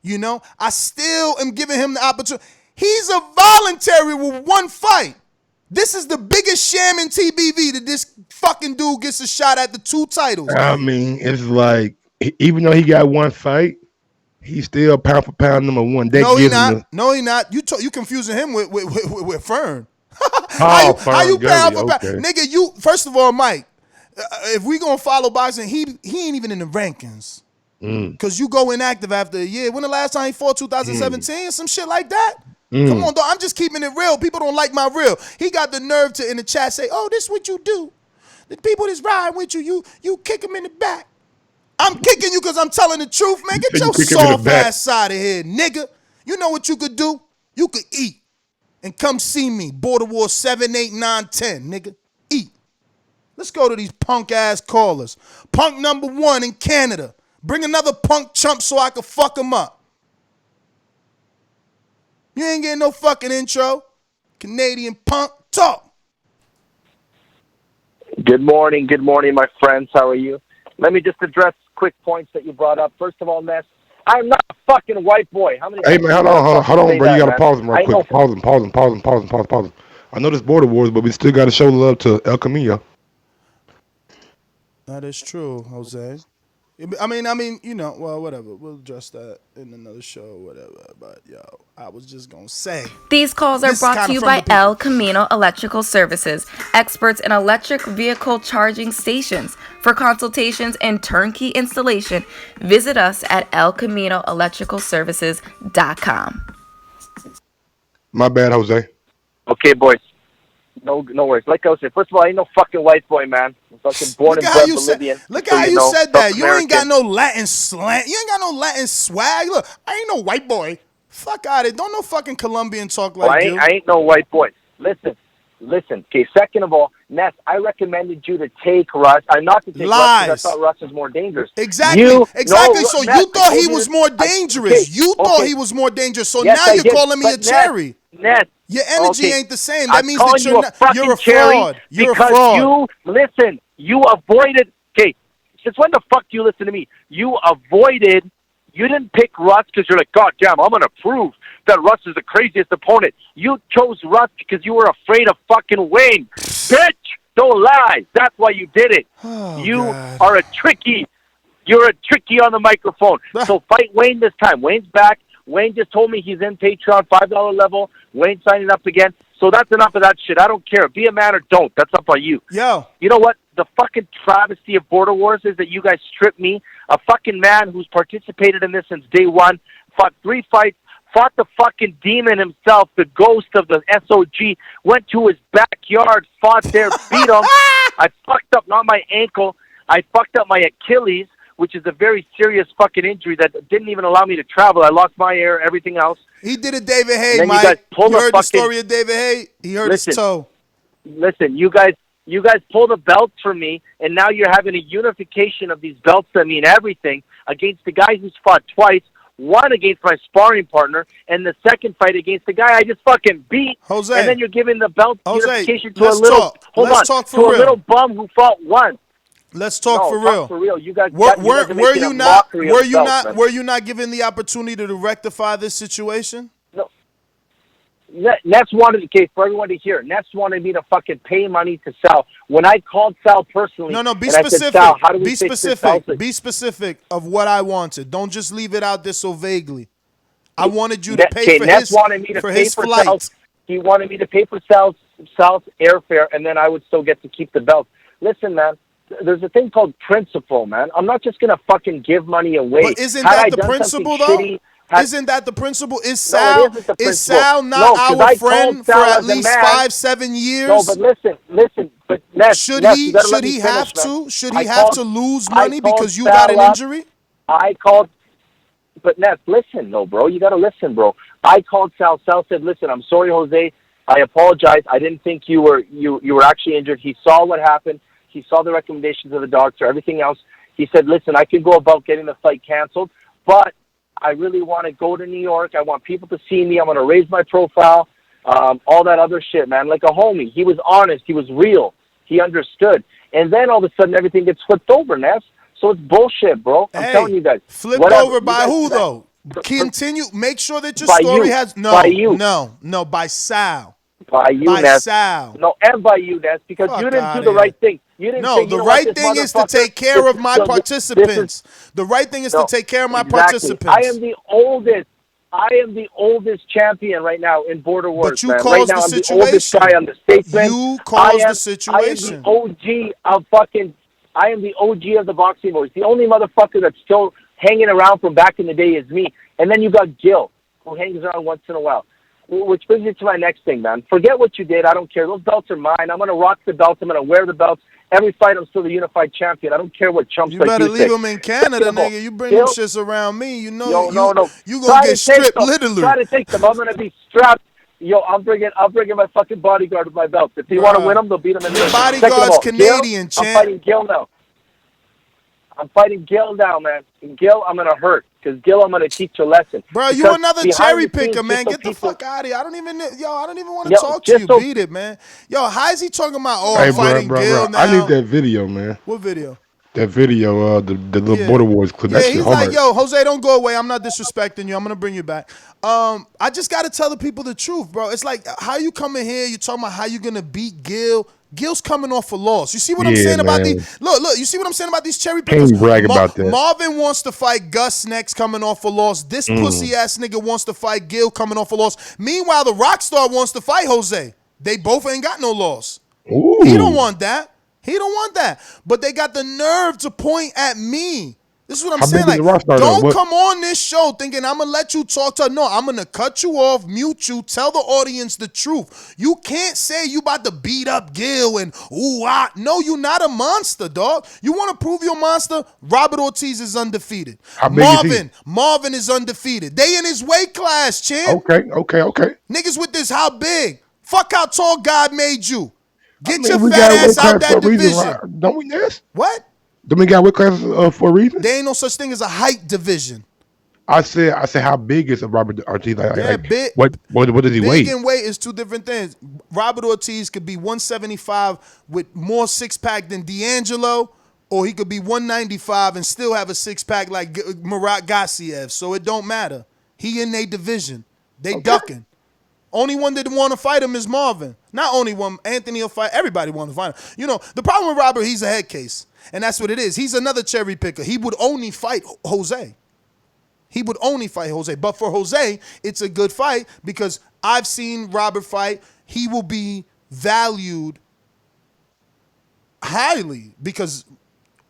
I still am giving him the opportunity. He's a voluntary with one fight. This is the biggest sham in TBV that this fucking dude gets a shot at the 2 titles. I mean, it's like, even though he got one fight, he's still pound for pound number one. No, he not. You confusing him with Fern. How you pound for pound? Nigga, you, first of all, Mike, if we gonna follow boxing, he ain't even in the rankings. Because you go inactive after a year. When the last time he fought? 2017? Some shit like that? Come on, dog. I'm just keeping it real. People don't like my real. He got the nerve to, in the chat, say, oh, this what you do. The people that's riding with you kick them in the back. I'm kicking you because I'm telling the truth, man. Get your soft ass side of here, nigga. You know what you could do? You could eat and come see me. Border War 7, 8, 9, 10, nigga. Eat. Let's go to these punk ass callers. Punk number 1 in Canada. Bring another punk chump so I can fuck him up. You ain't getting no fucking intro. Canadian punk, talk. Good morning, my friends. How are you? Let me just address quick points that you brought up. First of all, Ness, I'm not a fucking white boy. How many? Hey, man, hold on, bro. You got to pause him real quick. Pause him. I know this Border Wars, but we still got to show love to El Camino. That is true, Jose. I mean, you know, well, whatever. We'll address that in another show or whatever. But, yo, I was just going to say. These calls are brought to you by El Camino Electrical Services, experts in electric vehicle charging stations. For consultations and turnkey installation, visit us at elcaminoelectricalservices.com. My bad, Jose. Okay, boys. No worries. Like I was saying, first of all, I ain't no fucking white boy, man. I'm fucking born and bred Bolivian. Look how you said that. You ain't got no Latin slang. You ain't got no Latin swag. Look, I ain't no white boy. Fuck out of it. Don't no fucking Colombian talk like you. I ain't no white boy. Listen. Okay, second of all, Ness, I recommended you to take Russ. Not to take Russ because I thought Russ is more dangerous. Exactly. So Ness, you thought he was more dangerous. You thought he was more dangerous. So yes, now you're calling me a cherry. Ness. Your energy ain't the same. That means that you're a fraud. You're a fraud. You avoided. Okay, since when the fuck do you listen to me? You didn't pick Russ because you're like, God damn, I'm going to prove that Russ is the craziest opponent. You chose Russ because you were afraid of fucking Wayne. Bitch, don't lie. That's why you did it. Are a tricky. You're a tricky on the microphone. So fight Wayne this time. Wayne's back. Wayne just told me he's in Patreon, $5 level. Wayne signing up again. So that's enough of that shit. I don't care. Be a man or don't. That's up on you. Yo. You know what? The fucking travesty of Border Wars is that you guys stripped me, a fucking man who's participated in this since day one, fought 3 fights, fought the fucking demon himself, the ghost of the s.o.g, went to his backyard, fought there, beat him. I fucked up, not my ankle, I fucked up my Achilles, which is a very serious fucking injury that didn't even allow me to travel. I lost my air, everything else. He did it, David Hay, Mike. You heard the story of David Hay? He hurt his toe. Listen, you guys pull the belts from me, and now you're having a unification of these belts that mean everything against the guy who's fought twice, one against my sparring partner, and the second fight against the guy I just fucking beat. Jose. And then you're giving the belt unification to a little bum who fought once. Let's talk for real. For real. You guys were you not given the opportunity to rectify this situation? No. Nets wanted, for everyone to hear, Nets wanted me to fucking pay money to Sal. When I called Sal personally, No, be specific. Said, Sal, how do we be specific. Be specific of what I wanted. Don't just leave it out there so vaguely. I wanted you to pay for his flight. Sal's, he wanted me to pay for Sal's airfare, and then I would still get to keep the belt. Listen, man. There's a thing called principle, man. I'm not just gonna fucking give money away. But isn't that the principle, though? Isn't that the principle? Is Sal not our friend for at least 5-7 years? No, but listen. But Ness, should he have to lose money because you got an injury? But Ness, listen, no, bro. You gotta listen, bro. I called Sal. Sal said, "Listen, I'm sorry, Jose. I apologize. I didn't think you were actually injured." He saw what happened. He saw the recommendations of the doctor, everything else. He said, listen, I can go about getting the fight canceled, but I really want to go to New York. I want people to see me. I'm going to raise my profile, all that other shit, man. Like a homie. He was honest. He was real. He understood. And then all of a sudden, everything gets flipped over, Ness. So it's bullshit, bro. I'm telling you guys. Flipped over by who, though? Continue. Make sure that your story has... No, by Sal. By you, Ness. Sal. No, and by you, Ness, because you didn't do the right thing. The right thing is to take care of my participants. The right thing is to take care of my participants. I am the oldest champion right now in Border Wars. But you caused the situation. I'm the oldest guy on the statesman. You caused the situation. I am the OG of the boxing voice. The only motherfucker that's still hanging around from back in the day is me. And then you got Gil, who hangs around once in a while. Which brings me to my next thing, man. Forget what you did. I don't care. Those belts are mine. I'm going to rock the belts. I'm going to wear the belts. Every fight, I'm still the unified champion. I don't care what chumps like you say. You better leave them in Canada, nigga. You bring them shits around me. You know no. You going to get stripped, literally. Try to take them. I'm going to be strapped. I'm bringing my fucking bodyguard with my belts. If they want to win them, they'll beat them in there. Your bodyguard's Canadian, champ. I'm fighting Gil now. I'm fighting Gil now, man. And Gil, I'm going to hurt. Because Gil, I'm going to teach you a lesson. Bro, you another cherry picker, man. Get the fuck out of here. I don't even want to talk to you. Beat it, man. Yo, how is he talking about, I'm fighting Gil now? I need that video, man. What video? That video, the little Border Wars clip. Yeah, he's like, yo, Jose, don't go away. I'm not disrespecting you. I'm going to bring you back. I just got to tell the people the truth, bro. It's like, how you coming here, you talking about how you going to beat Gil. Gil's coming off a loss. You see what I'm Yeah, saying about man. these? Look. You see what I'm saying about these cherry Can't pickers? brag about that. Marvin wants to fight Gus next, coming off a loss. This pussy ass nigga wants to fight Gil, coming off a loss. Meanwhile, the Rockstar wants to fight Jose. They both ain't got no loss. Ooh. He don't want that. But they got the nerve to point at me. This is what I'm saying. Like, don't come on this show thinking I'm going to let you talk to her. No, I'm going to cut you off, mute you, tell the audience the truth. You can't say you about to beat up Gil and No, you're not a monster, dog. You want to prove you're a monster? Robert Ortiz is undefeated. Marvin is undefeated. They in his weight class, champ. Okay. Niggas with this how big? Fuck how tall God made you. Get your fat ass out that division. Don't we this? What? Don't we got weight classes for a reason? There ain't no such thing as a height division. I said, how big is Robert Ortiz? Big. What does he weigh? Big and weight is two different things. Robert Ortiz could be 175 with more six-pack than D'Angelo, or he could be 195 and still have a six-pack like Murat Gassiev. So it don't matter. He in their division. They ducking. Only one that want to fight him is Marvin. Not only one. Anthony will fight. Everybody want to fight him. You know, the problem with Robert, he's a head case. And that's what it is. He's another cherry picker. He would only fight Jose. But for Jose, it's a good fight because I've seen Robert fight. He will be valued highly because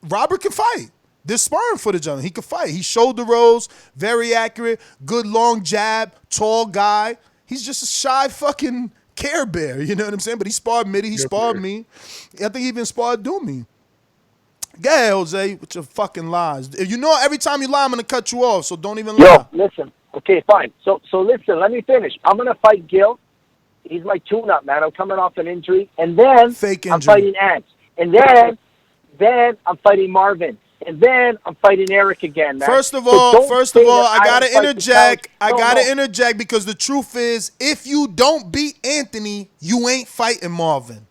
Robert can fight. There's sparring footage on him. He can fight. He shoulder rolls, very accurate, good long jab, tall guy. He's just a shy fucking Care Bear, you know what I'm saying? But he sparred Mitty, he sparred me. I think he even sparred Doomy. Go ahead, Jose, with your fucking lies. You know every time you lie, I'm going to cut you off, so don't even lie. Yo, listen. Okay, fine. So listen, let me finish. I'm going to fight Gil. He's my tune-up, man. I'm coming off an injury. And then I'm fighting Ant. And then I'm fighting Marvin. And then I'm fighting Eric again, man. First of all, I gotta interject. I gotta interject because the truth is, if you don't beat Anthony, you ain't fighting Marvin.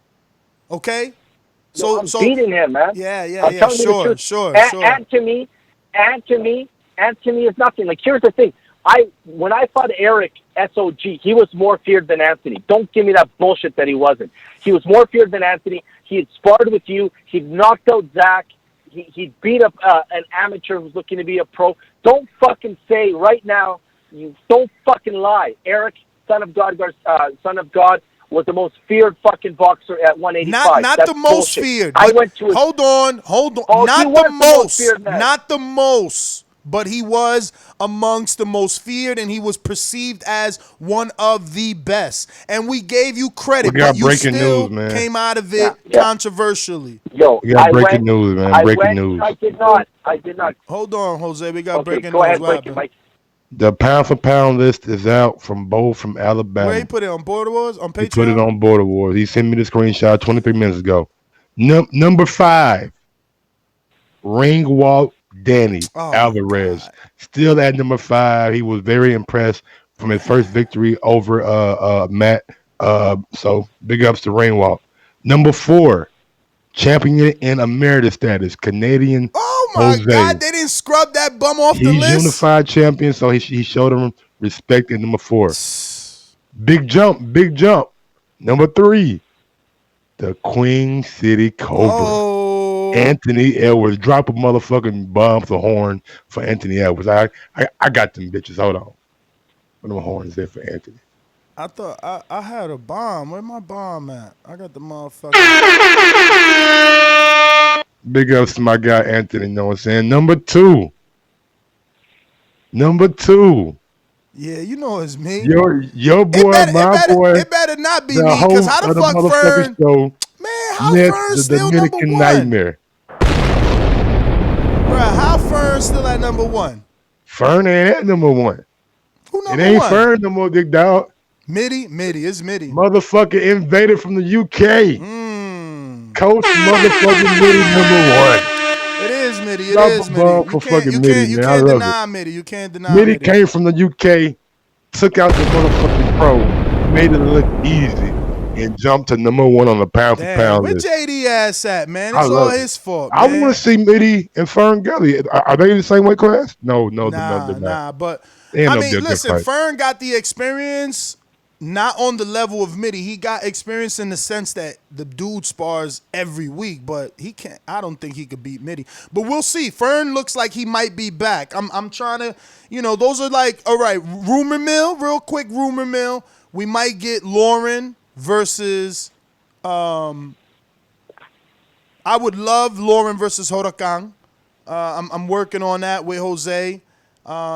Okay? I'm beating him, man. Yeah. Sure. And to me is nothing. Like, here's the thing. When I fought Eric, s.o.g, he was more feared than Anthony. Don't give me that bullshit that he wasn't. He was more feared than Anthony. He had sparred with you. He knocked out Zach. He beat up an amateur who's looking to be a pro. Don't fucking say right now. You don't fucking lie. Eric, son of God, was the most feared fucking boxer at 185. Not the most feared. I went to hold on. Oh, not the most. But he was amongst the most feared, and he was perceived as one of the best. And we gave you credit, but you still came out of it controversially. Yo, we got breaking news, man. Breaking news. I did not. Hold on, Jose. We got breaking news. Go ahead, break it, Mike. The pound for pound list is out from Alabama. Where he put it on Border Wars? On Patreon? He put it on Border Wars. He sent me the screenshot 23 minutes ago. Number 5, Ringwalk Danny Alvarez. Still at number 5. He was very impressed from his first victory over Matt. So big ups to Ringwalk. Number 4, champion in emeritus status, Canadian. Oh my Jose. God, they didn't scrub that bum off the list. He's unified champion, so he showed him respect at number 4. Big jump. Number 3, the Queen City Cobra. Anthony Edwards. Drop a motherfucking bomb for horn for Anthony Edwards. I got them bitches. Hold on. What are the horns there for Anthony? I thought I had a bomb. Where my bomb at? I got the motherfucker. Big ups to my guy Anthony, you know what I'm saying? Number 2. Yeah, you know it's me. Your boy, my boy. It better not be me, because how the fuck Fern? Show, man, how Fern's still number 1? Nightmare. Bruh, how Fern's still at number 1? Fern ain't at number 1. Who number 1? It ain't Fern no more, big dog. Mitty, it's Mitty. Motherfucker invaded from the UK. Coach motherfucking Mitty number 1. It is Mitty. You can't deny Mitty. Mitty came from the UK, took out the motherfucking pro, made it look easy, and jumped to number 1 on the pound for pound list. Where JD ass at, man? It's all his fault, man. I want to see Mitty and Fern Gully. Are they in the same weight class? No, nah. But I mean, listen, Fern got the experience. not on the level of Mitty. He got experience in the sense that the dude spars every week, but he can't. I don't think he could beat Mitty. But we'll see. Fern looks like he might be back. I'm trying to, those are like, all right, rumor mill, real quick rumor mill. We might get Lauren versus. I would love Lauren versus Huracan. I'm working on that with Jose.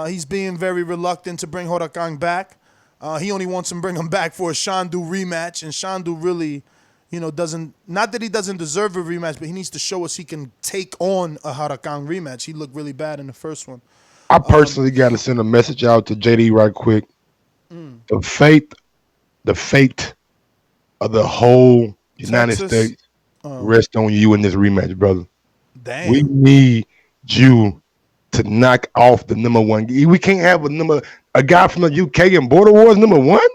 He's being very reluctant to bring Huracan back. He only wants to bring him back for a Shandu rematch, and Shandu really, doesn't. Not that he doesn't deserve a rematch, but he needs to show us he can take on a Huracan rematch. He looked really bad in the first one. I personally got to send a message out to JD right quick. The fate of the whole United States rest on you in this rematch, brother. Damn. We need you to knock off the number one. We can't have a guy from the UK in Border Wars number one.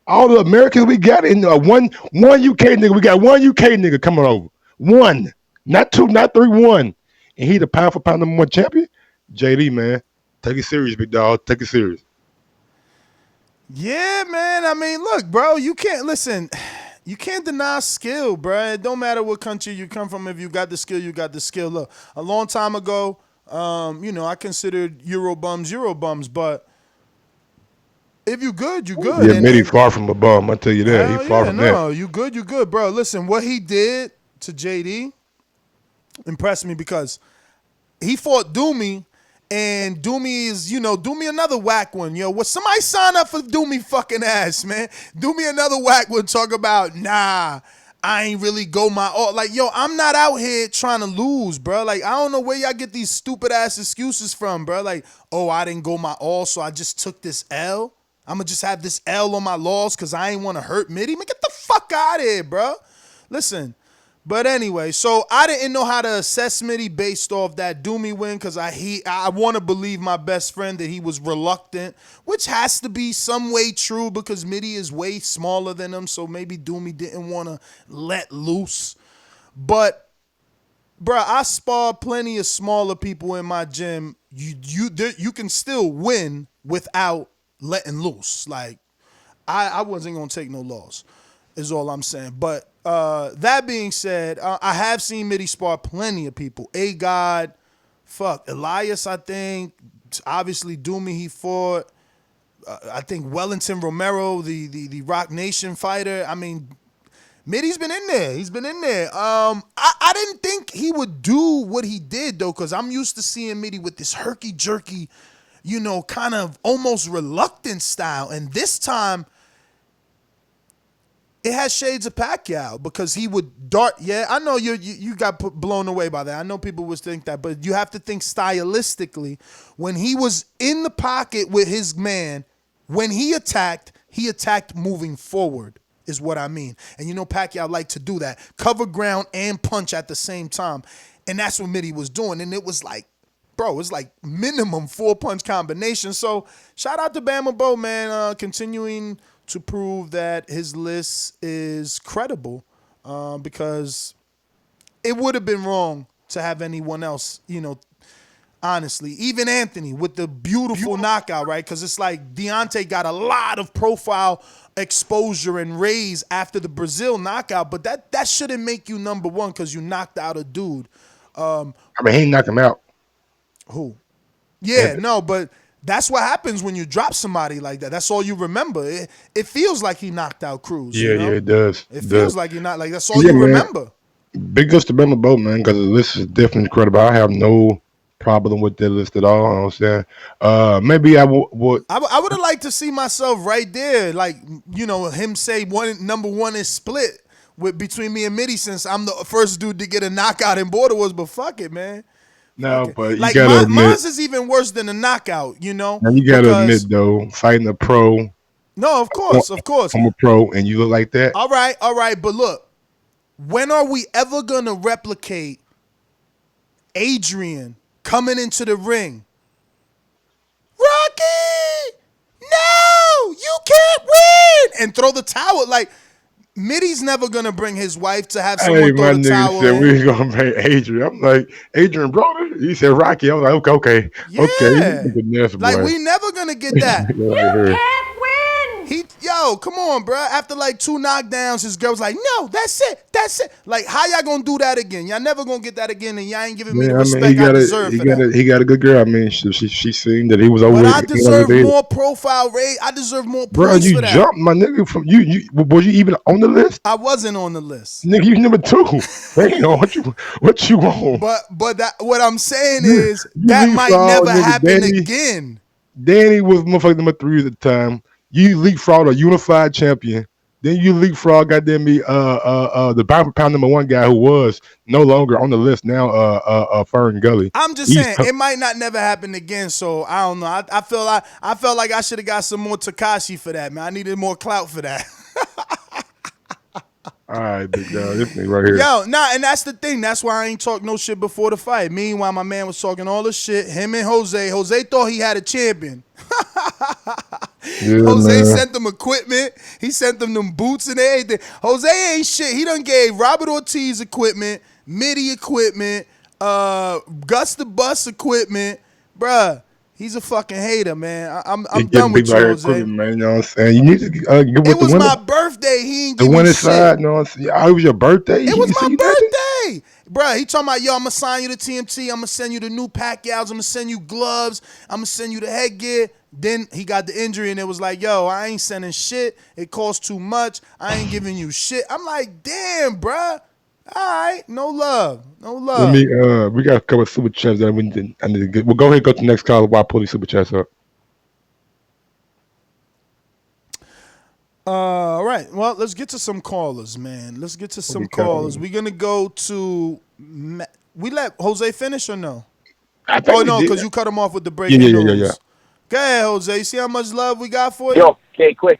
All the Americans we got in one UK nigga. We got one UK nigga coming over. One, not two, not three, one. And he the pound for pound number one champion. JD, man, take it serious, big dog. Take it serious. Yeah, man. I mean, look, bro, you can't listen. You can't deny skill, bro. It don't matter what country you come from. If you got the skill, you got the skill. Look, a long time ago, I considered Euro bums, but if you good, you good. Yeah, Mitty far from a bum. I tell you that. He far from that. No, you good, bro. Listen, what he did to JD impressed me because he fought Doomy, and Doomy is, Doomy another whack one. What somebody sign up for Doomy fucking ass, man. Doomy another whack one talk about, nah, I ain't really go my all. Like, I'm not out here trying to lose, bro. Like, I don't know where y'all get these stupid ass excuses from, bro. Like, oh, I didn't go my all, so I just took this L. I'm going to just have this L on my loss because I ain't want to hurt Mitty. Man, get the fuck out of here, bro. Listen. But anyway, so I didn't know how to assess Mitty based off that Doomy win because I want to believe my best friend that he was reluctant, which has to be some way true because Mitty is way smaller than him, so maybe Doomy didn't want to let loose. But, bro, I spar plenty of smaller people in my gym. You can still win without letting loose. Like, I wasn't going to take no loss, is all I'm saying. But that being said, I have seen Mitty spar plenty of people. A-God, Elias, I think. Obviously, Doomy, he fought. I think Wellington Romero, the Rock Nation fighter. I mean, Mitty's been in there. He's been in there. I didn't think he would do what he did, though, because I'm used to seeing Mitty with this herky-jerky, kind of almost reluctant style. And this time, it has shades of Pacquiao because he would dart. Yeah, I know you got blown away by that. I know people would think that, but you have to think stylistically. When he was in the pocket with his man, when he attacked moving forward is what I mean. And Pacquiao liked to do that. Cover ground and punch at the same time. And that's what Mitty was doing. And it was like, bro, it's like minimum 4-punch combination. So shout out to Bama Bo, man, continuing to prove that his list is credible because it would have been wrong to have anyone else, honestly. Even Anthony with the beautiful knockout, right? Because it's like Deontay got a lot of profile exposure and raise after the Brazil knockout, but that shouldn't make you number one because you knocked out a dude. I mean, he didn't knock him out. Who? Yeah, no, but that's what happens when you drop somebody like that. That's all you remember. It feels like he knocked out Cruz. Yeah, it does. It feels like that's all you remember. Big ups to Bama Bo, man, because the list is definitely incredible. I have no problem with that list at all. You know what I'm saying? Maybe I would. I would have liked to see myself right there, like him say number one is split between me and Mitty since I'm the first dude to get a knockout in Border Wars. But fuck it, man. No, but like you gotta admit, mine is even worse than a knockout, Now you gotta admit though, fighting a pro. No, of course. I'm a pro, and you look like that. All right. But look, when are we ever gonna replicate Adrian coming into the ring? Rocky, no, you can't win, and throw the towel like. Mitty's never gonna bring his wife to have someone throw the towel said in. we was gonna bring Adrian. I'm like, Adrian brother. He said Rocky. I was like, okay. Yeah. Okay. Like we never gonna get that. You can't win. Come on, bro. After like 2 knockdowns, his girl was like, no, that's it. Like, how y'all gonna do that again? Y'all never gonna get that again, and y'all ain't giving me the respect I deserve for that. He got a good girl. I mean, she seen that he was over. But I deserve more profile rate. I deserve more points for that. Bro, you jumped, my nigga. From you, was you even on the list? I wasn't on the list. Nigga, you number 2. Damn, what you want? But what I'm saying is that might never happen again. Danny was motherfucker number 3 at the time. You leapfrog a unified champion. Then you leapfrog goddamn me the pound number 1 guy who was no longer on the list now Fern Gully. I'm just saying it might not never happen again. So I don't know. I felt like I should have got some more Takashi for that, man. I needed more clout for that. All right, big dog. This nigga right here. And that's the thing. That's why I ain't talk no shit before the fight. Meanwhile, my man was talking all the shit. Him and Jose. Jose thought he had a champion. Jose sent them equipment. He sent them boots and everything. Jose ain't shit. He done gave Robert Ortiz equipment, MIDI equipment, Gus the Bus equipment. Bruh, he's a fucking hater, man. I'm done with you, Jose. Man, you know what I'm saying? You need to get with it was my birthday. He ain't give me shit. Side, you know what I'm saying? Oh, it was your birthday? It was my birthday. Bruh, he talking about, yo, I'm going to sign you to TMT. I'm going to send you the new Pacquiaos. I'm going to send you gloves. I'm going to send you the headgear. Then he got the injury, and it was like, yo, I ain't sending shit. It costs too much. I ain't giving you shit. I'm like, damn, bruh. All right, no love. Let me, we got a couple of super chats that I need to get. Well, go ahead and go to the next call while I pull these super chats up. All right. Well, let's get to some callers, man. Let's get to some callers. We're going to go to... We let Jose finish or no? Oh, no, because you cut him off with the breaking news. Yeah. Go ahead, Jose. You see how much love we got for you? Yo, okay, quick.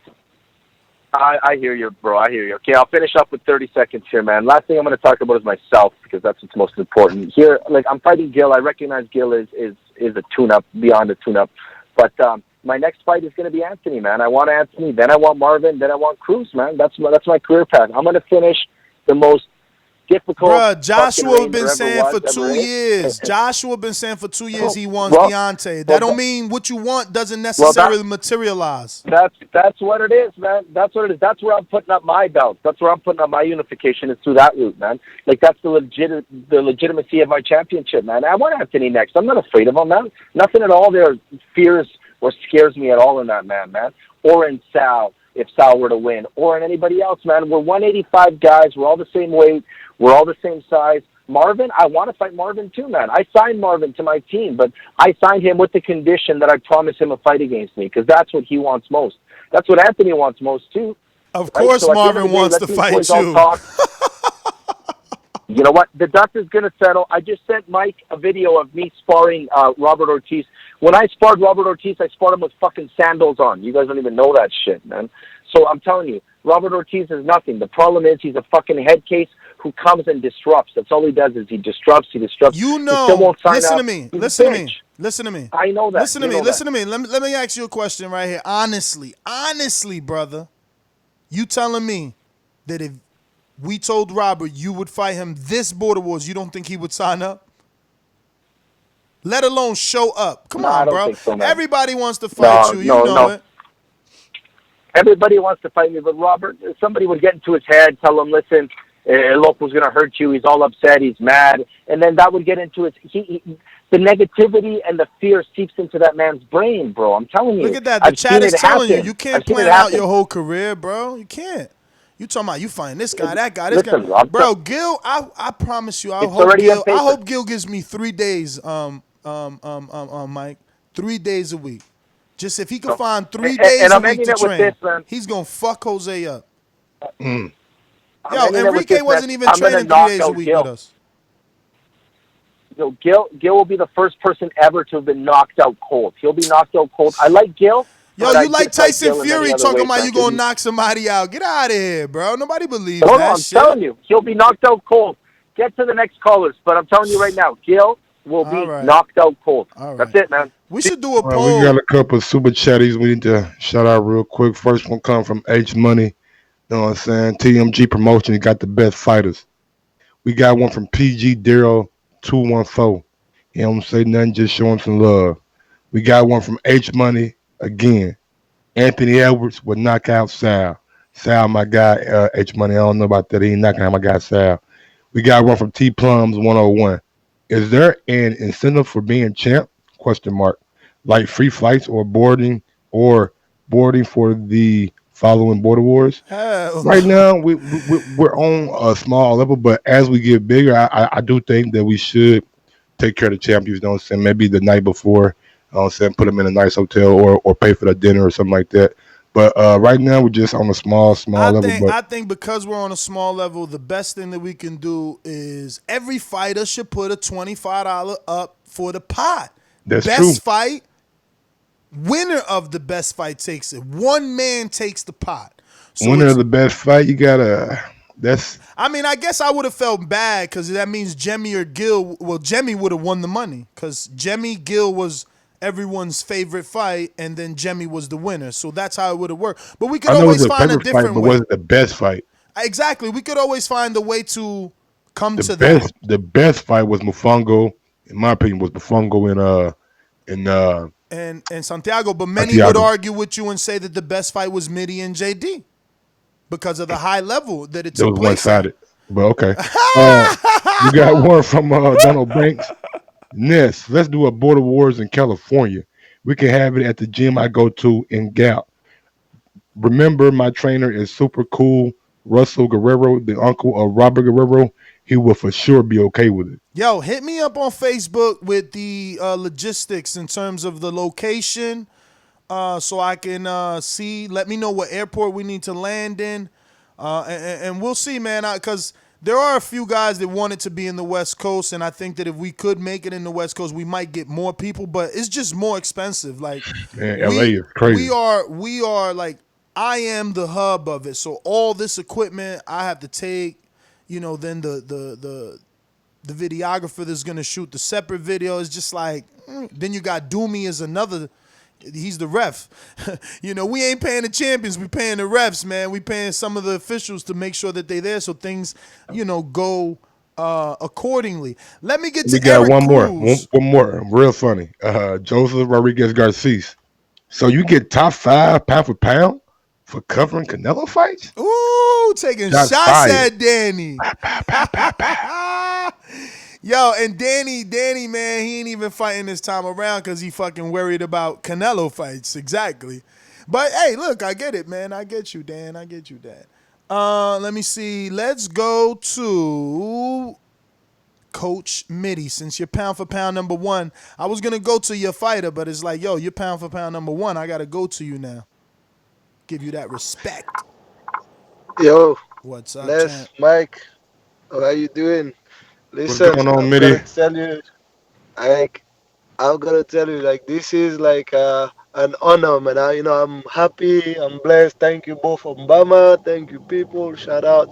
I hear you, bro. I hear you. Okay, I'll finish up with 30 seconds here, man. Last thing I'm going to talk about is myself, because that's what's most important. Here, like, I'm fighting Gil. I recognize Gil is a tune-up, beyond a tune-up. But my next fight is going to be Anthony, man. I want Anthony, then I want Marvin, then I want Cruz, man. That's my career path. I'm going to finish the most difficult. Bruh, Joshua been saying for 2 years. Joshua been saying for 2 years he wants Deontay. That don't mean what you want doesn't necessarily materialize. That's what it is, man. That's what it is. That's where I'm putting up my belt. That's where I'm putting up my unification, is through that route, man. Like, that's the legitimacy of my championship, man. I want Anthony next. I'm not afraid of him, man. Nothing at all there fears or scares me at all in that man. Or in Sal, if Sal were to win, or in anybody else, man. We're 185 guys. We're all the same weight. We're all the same size. Marvin, I want to fight Marvin too, man. I signed Marvin to my team, but I signed him with the condition that I promise him a fight against me, because that's what he wants most. That's what Anthony wants most too. Of course, so Marvin wants to fight you. You know what? The dust is going to settle. I just sent Mike a video of me sparring Robert Ortiz. When I sparred Robert Ortiz, I sparred him with fucking sandals on. You guys don't even know that shit, man. So I'm telling you, Robert Ortiz is nothing. The problem is he's a fucking head case who comes and disrupts. That's all he does, is he disrupts. You know, he still won't sign listen up. to me. Listen to me. I know that. Listen to me. Let me ask you a question right here. Honestly, brother, you telling me that if we told Robert you would fight him this Border Wars, you don't think he would sign up? Let alone show up. Come on, bro. So, everybody wants to fight you. You know it. Everybody wants to fight me, but Robert, somebody would get into his head, tell him, listen, Loco's going to hurt you. He's all upset. He's mad. And then that would get into his... the negativity and the fear seeps into that man's brain, bro. I'm telling you. Look at that. The chat is telling you. You can't plan out your whole career, bro. You can't. You talking about you find this guy, that guy, this guy. Bro, Gil, I promise you, I hope Gil gives me 3 days, Mike. 3 days a week. Just if he can find 3 days a week to train, he's going to fuck Jose up. Yo, Enrique wasn't even training 3 days a week with us. Yo, Gil will be the first person ever to have been knocked out cold. He'll be knocked out cold. I like Gil. Yo, you like Tyson Fury talking about you going to knock somebody out. Get out of here, bro. Nobody believes that shit. I'm telling you. He'll be knocked out cold. Get to the next callers. But I'm telling you right now, Gil will be knocked out cold. That's it, man. We should do a poll. We got a couple of super chatties we need to shout out real quick. First one come from H Money. You know what I'm saying? TMG Promotion, he got the best fighters. We got one from PG Daryl 214. He don't say nothing, just show him some love. We got one from H Money again. Anthony Edwards would knock out Sal. Sal, my guy, H Money. I don't know about that. He ain't knocking out my guy Sal. We got one from T Plums 101. Is there an incentive for being champ? Question mark. Like free flights or boarding for the following border wars. Hell Right no. now, we're on a small level, but as we get bigger, I do think that we should take care of the champions. You know what I'm saying? Maybe the night before, you know what I'm saying, put them in a nice hotel or pay for the dinner or something like that. But right now, we're just on a small I level. think But I think because we're on a small level, the best thing that we can do is every fighter should put a $25 up for the pot. that's true. Best fight, winner of the best fight takes it. One man takes the pot. So Winner of it's the best fight, you gotta. That's I mean, I guess I would have felt bad because that means Jemmy or Gil. Well, Jemmy would have won the money because Jemmy Gil was everyone's favorite fight, and then Jemmy was the winner. So that's how it would have worked. But we could I know it's always a find a favorite fight, different but was way. it the best fight? Exactly, we could always find a way to come The to that. best fight was Mufongo. In my opinion, was Mufongo in And Santiago, but many would Santiago. argue with you and say that the best fight was Mitty and JD because of the high level that it That took was one place at. sided. But okay. Uh, we got one from Donald Banks. Ness, let's do a border wars in California. We can have it at the gym I go to in Gap. Remember, my trainer is super cool. Russell Guerrero, the uncle of Robert Guerrero. He will for sure be okay with it. Yo, hit me up on Facebook with the logistics in terms of the location, so I can see. Let me know what airport we need to land in, and we'll see, man. Because there are a few guys that want it to be in the West Coast, and I think that if we could make it in the West Coast, we might get more people. But it's just more expensive. Like Man, LA we is crazy. we are like I am the hub of it. So all this equipment I have to take. Then the videographer that's gonna shoot the separate video is just like. Then you got Doomy as another. He's the ref. We ain't paying the champions. We paying the refs, man. We paying some of the officials to make sure that they there so things, go accordingly. Let me get We to got Eric one more. One, Cruz. one more. Real funny. Joseph Rodriguez Garcia. So you get top five pound for pound for covering Canelo fights? Ooh, taking Shots shots fired. at Danny. Pow, pow, pow, pow. Yo, and Danny, man, he ain't even fighting this time around because he fucking worried about Canelo fights. Exactly. But hey, look, I get it, man. I get you, Dan. I get you, Dan. Let me see. Let's go to Coach Mitty. Since you're pound for pound number one, I was gonna go to your fighter, but it's like, yo, you're pound for pound number one. I gotta go to you now. Give you that respect. Yo, What's up, Ness, champ? Mike, how are you doing? What's Listen, going on, I'm gonna Mitty? tell you, like, I'm gonna tell you, like, this is like an honor, man. I'm happy, I'm blessed. Thank you both from Bama. Thank you, people. Shout out,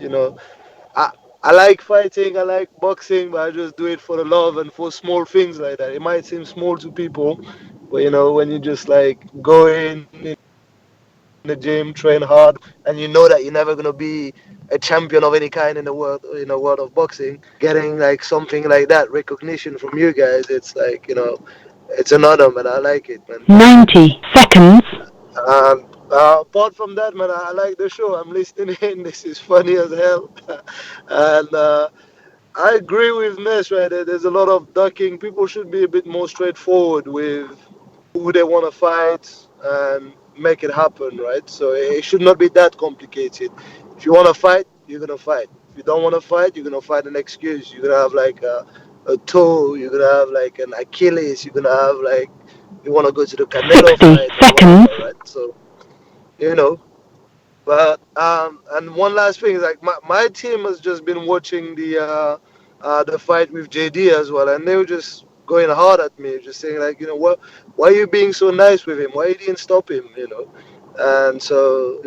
I I like fighting, I like boxing, but I just do it for the love and for small things like that. It might seem small to people, but when you just like go in the gym, train hard, and you know that you're never gonna be a champion of any kind in the world of boxing, getting like something like that recognition from you guys, it's like it's an honor, man. I like it, man. 90 seconds. And apart from that, man, I like the show. I'm listening in. This is funny as hell, and I agree with Ness, right? There's a lot of ducking. People should be a bit more straightforward with who they want to fight and make it happen, right? So it should not be that complicated. If you want to fight, you're going to fight. If you don't want to fight, you're going to find an excuse. You're going to have like a toe, you're going to have like an Achilles, you're going to have like, you want to go to the Canelo 60 fight or seconds. whatever, right? So, you know, but and one last thing is like my team has just been watching the fight with JD as well, and they were just going hard at me, just saying like, what, why are you being so nice with him? Why you didn't stop him? And so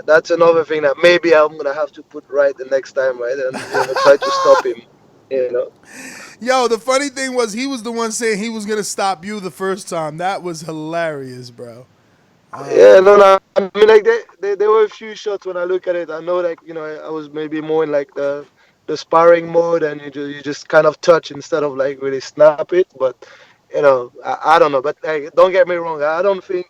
that's another thing that maybe I'm gonna have to put right the next time, right, and try to stop him. You know. Yo, the funny thing was he was the one saying he was gonna stop you the first time. That was hilarious, bro. Yeah, no. I mean, like there were a few shots when I look at it. I know, like I was maybe more in like the sparring mode, and you just kind of touch instead of like really snap it. But I don't know. But like, don't get me wrong. I don't think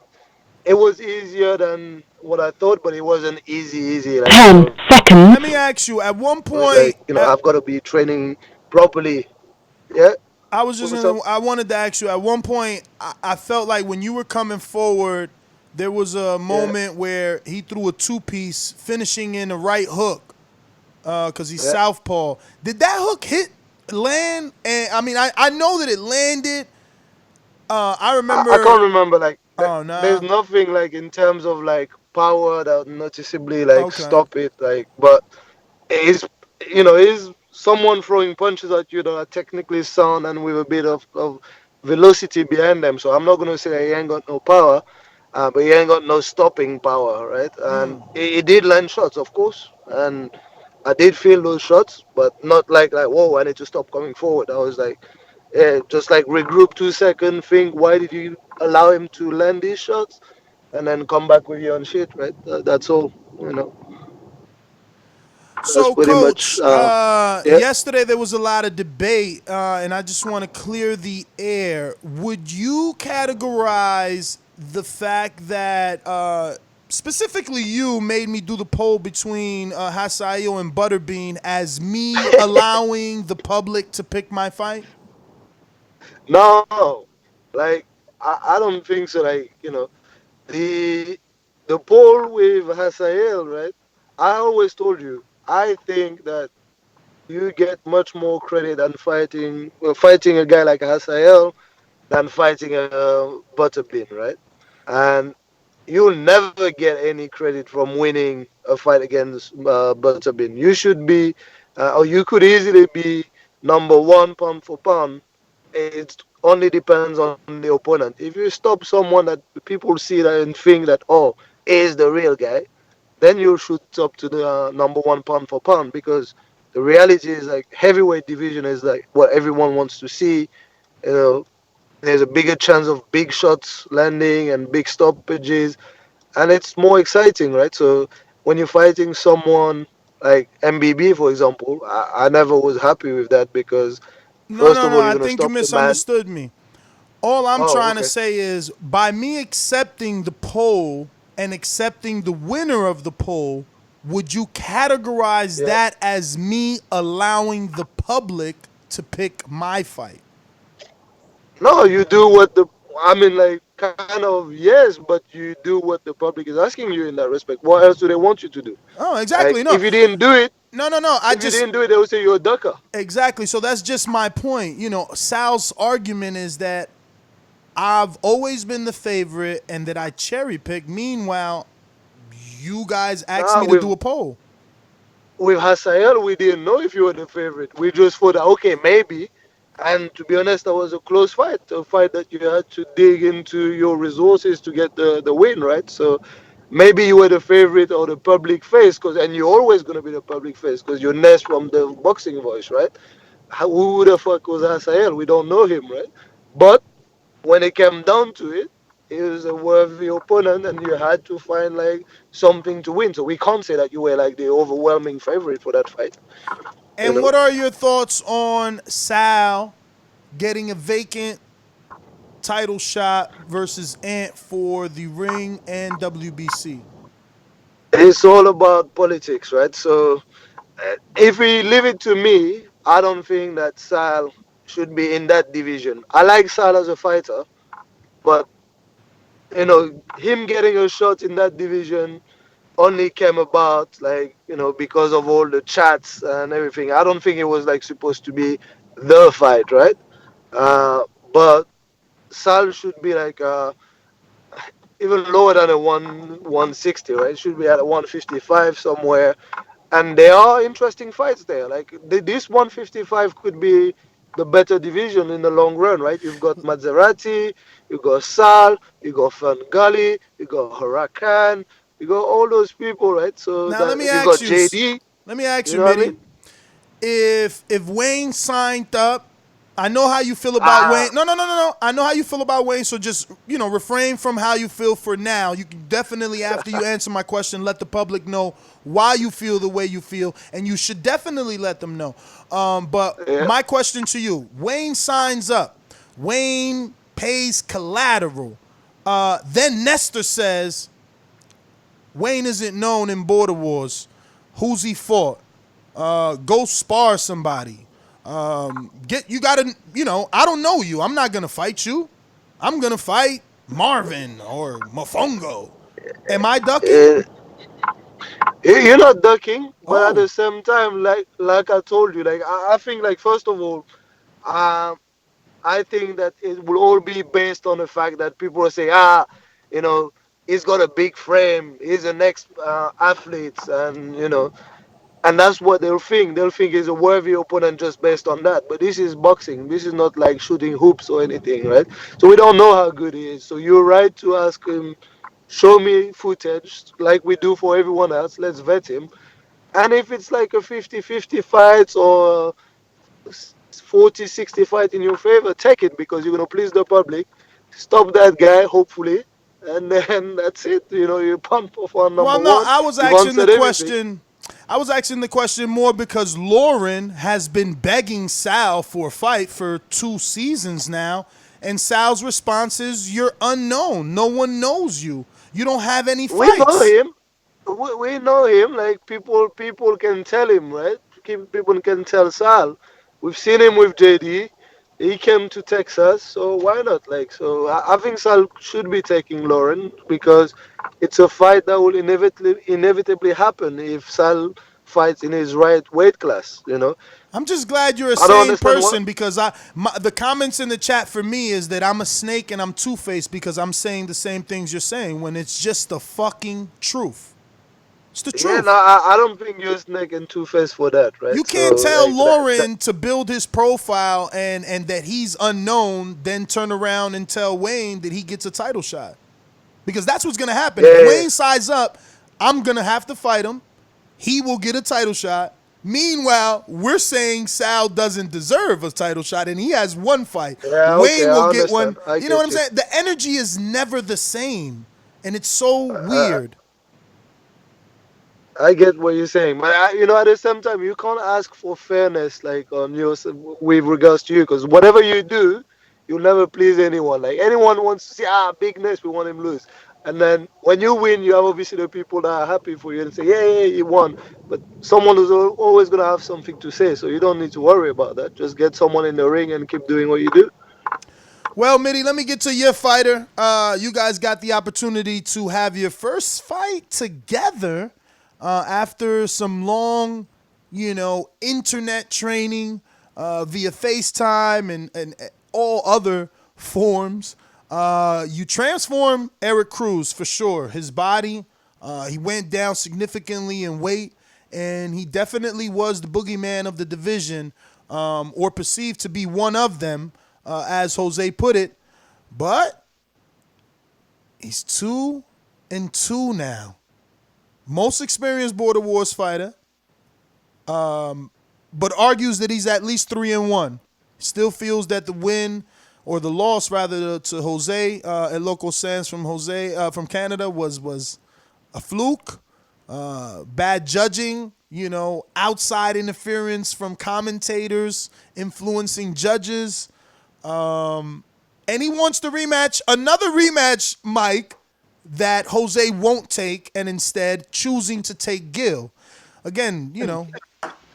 it was easier than what I thought, but it wasn't easy. Like, 10 seconds. Let me ask you. At one point, like I've got to be training properly. Yeah. I was just What's gonna. up? I wanted to ask you. At one point, I felt like when you were coming forward, there was a Yeah. moment where he threw a two-piece, finishing in a right hook, because he's Yeah. southpaw. Did that hook land? And I mean, I know that it landed. I I remember. can't remember like Oh there's nah. nothing like in terms of like power that noticeably like Okay. stop it like, but is is someone throwing punches at you that are technically sound and with a bit of velocity behind them. So I'm not gonna say that he ain't got no power, but he ain't got no stopping power, right? And he did land shots, of course, and I did feel those shots, but not like whoa, I need to stop coming forward. I was like, yeah, just like regroup 2 seconds, think why did you allow him to land these shots, and then come back with your own shit, right? That's all, you know. That's So, pretty much, Coach, yeah. yesterday there was a lot of debate, and I just want to clear the air. Would you categorize the fact that specifically you made me do the poll between Hasayo and Butterbean as me allowing the public to pick my fight? No, like I don't think so. Like the the poll with Hasael, right? I always told you. I think that you get much more credit than fighting a guy like Hasael than fighting a Butterbean, right? And you'll never get any credit from winning a fight against Butterbean. You should be, or you could easily be number one pound for pound. It only depends on the opponent. If you stop someone that people see that and think that, oh, is the real guy, then you'll shoot up to the number one pound for pound, because the reality is like heavyweight division is like what everyone wants to see. You know, there's a bigger chance of big shots landing and big stoppages, and it's more exciting, right? So when you're fighting someone like MBB, for example, I never was happy with that because No, first no, of no. all, you're I gonna think you stop the man. misunderstood me. All I'm Oh, trying to okay. say is by me accepting the poll and accepting the winner of the poll, would you categorize Yeah. that as me allowing the public to pick my fight? No, you do what the. I mean, like, kind of yes, but you do what the public is asking you in that respect. What else do they want you to do? Oh, Like, exactly. No, if you didn't do it, no, no, no. I if you just didn't do it, they will say you're a ducker. exactly. So that's just my point. Sal's argument is that I've always been the favorite and that I cherry pick. Meanwhile, you guys asked Nah, me to do a poll. with Hasael, we didn't know if you were the favorite. We just thought, that, okay, maybe. And to be honest, that was a close fight, a fight that you had to dig into your resources to get the win, right? So maybe you were the favorite or the public face, and you're always going to be the public face because you're Ness from the boxing voice, right? Who the fuck was Hasael? We don't know him, right? But when it came down to it, he was a worthy opponent, and you had to find like something to win. So we can't say that you were like the overwhelming favorite for that fight. You And know, what are your thoughts on Sal getting a vacant title shot versus Ant for the ring and WBC? it's all about politics, right? So if we leave it to me, I don't think that Sal should be in that division. I like Sal as a fighter, but him getting a shot in that division only came about like because of all the chats and everything. I don't think it was like supposed to be the fight, right? But Sal should be like even lower than a 160, right? It should be at a 155 somewhere. And there are interesting fights there. Like this 155 could be the better division in the long run, right? You've got Maserati, you got Sal, you got Fangali, you got Huracan, you got all those people, right? So Now let that me you ask got you, JD, you know what I Mitty. mean? If Wayne signed up, I know how you feel about Ah, Wayne. No, no, no, no, no. I know how you feel about Wayne. So just refrain from how you feel for now. You can definitely, after you answer my question, let the public know why you feel the way you feel, and you should definitely let them know. But yeah. my question to you: Wayne signs up. Wayne pays collateral. Then Nestor says, Wayne isn't known in Border Wars. Who's he fought? Go spar somebody. You gotta, I don't know you. I'm not gonna fight you. I'm gonna fight Marvin or Mofongo. Am I ducking? Uh, you're not ducking, but at Oh, the same time, like I told you, like I think, like first of all, um, I think that it will all be based on the fact that people will say, you know, he's got a big frame, he's the next athlete, and that's what they'll think. They'll think he's a worthy opponent just based on that. But this is boxing. This is not like shooting hoops or anything, right? So we don't know how good he is. So you're right to ask him, show me footage like we do for everyone else. Let's vet him. And if it's like a 50-50 fight or 40-60 fight in your favor, take it because you're going to please the public. Stop that guy, hopefully. And then that's it. You punt for well, number no. one. You've answered everything. I was asking the question more because Lauren has been begging Sal for a fight for 2 seasons now, and Sal's response is, "You're unknown. No one knows you. You don't have any We know fights." him. We know him. Like people can tell him, right? People can tell Sal. We've seen him with JD. He came to Texas, so why not? Like, so I think Sal should be taking Lauren because it's a fight that will inevitably happen if Sal fights in his right weight class. I'm just glad you're a I don't sane understand what. person because the comments in the chat for me is that I'm a snake and I'm two-faced because I'm saying the same things you're saying when it's just the fucking truth. It's the Yeah, no, truth. I don't think you're snake and two face for that, You right? can't So tell like that. Lauren to build his profile and that he's unknown, then turn around and tell Wayne that he gets a title shot. Because that's what's gonna happen. If Yeah. Wayne sides up, I'm gonna have to fight him. He will get a title shot. Meanwhile, we're saying Sal doesn't deserve a title shot and he has one fight. Yeah, okay, Wayne will I get one. understand. I You know what I'm get you. saying? The energy is never the same. And it's so weird. I get what you're saying, but at the same time, you can't ask for fairness, like on with regards to you, because whatever you do, you'll never please anyone. Like anyone wants to say, bigness, we want him lose, and then when you win, you have obviously the people that are happy for you and say, yeah, you won. But someone is always gonna have something to say, so you don't need to worry about that. Just get someone in the ring and keep doing what you do. Well, Mitty, let me get to your fighter. You guys got the opportunity to have your first fight together after some long, internet training via FaceTime and all other forms. You transform Eric Cruz for sure. His body, he went down significantly in weight, and he definitely was the boogeyman of the division, or perceived to be one of them, as Jose put it. But he's 2-2 now. Most experienced Border Wars fighter, but argues that he's at least 3-1. Still feels that the win or the loss rather to Jose at Local Sands from Jose from Canada was a fluke, bad judging, outside interference from commentators influencing judges. And he wants to rematch, another rematch, Mike, that Jose won't take and instead choosing to take Gil. Again,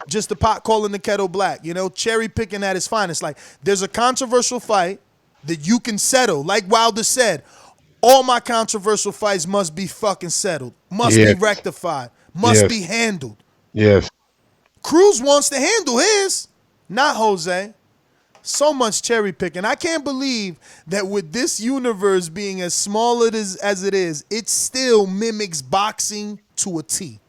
just the pot calling the kettle black, cherry picking at its finest. Like, there's a controversial fight that you can settle. Like Wilder said, all my controversial fights must be fucking settled, must be Yes, rectified, must yes, be handled. yes. Cruz wants to handle his, not Jose. So much cherry picking. I can't believe that with this universe being as small as it is, it still mimics boxing to a T.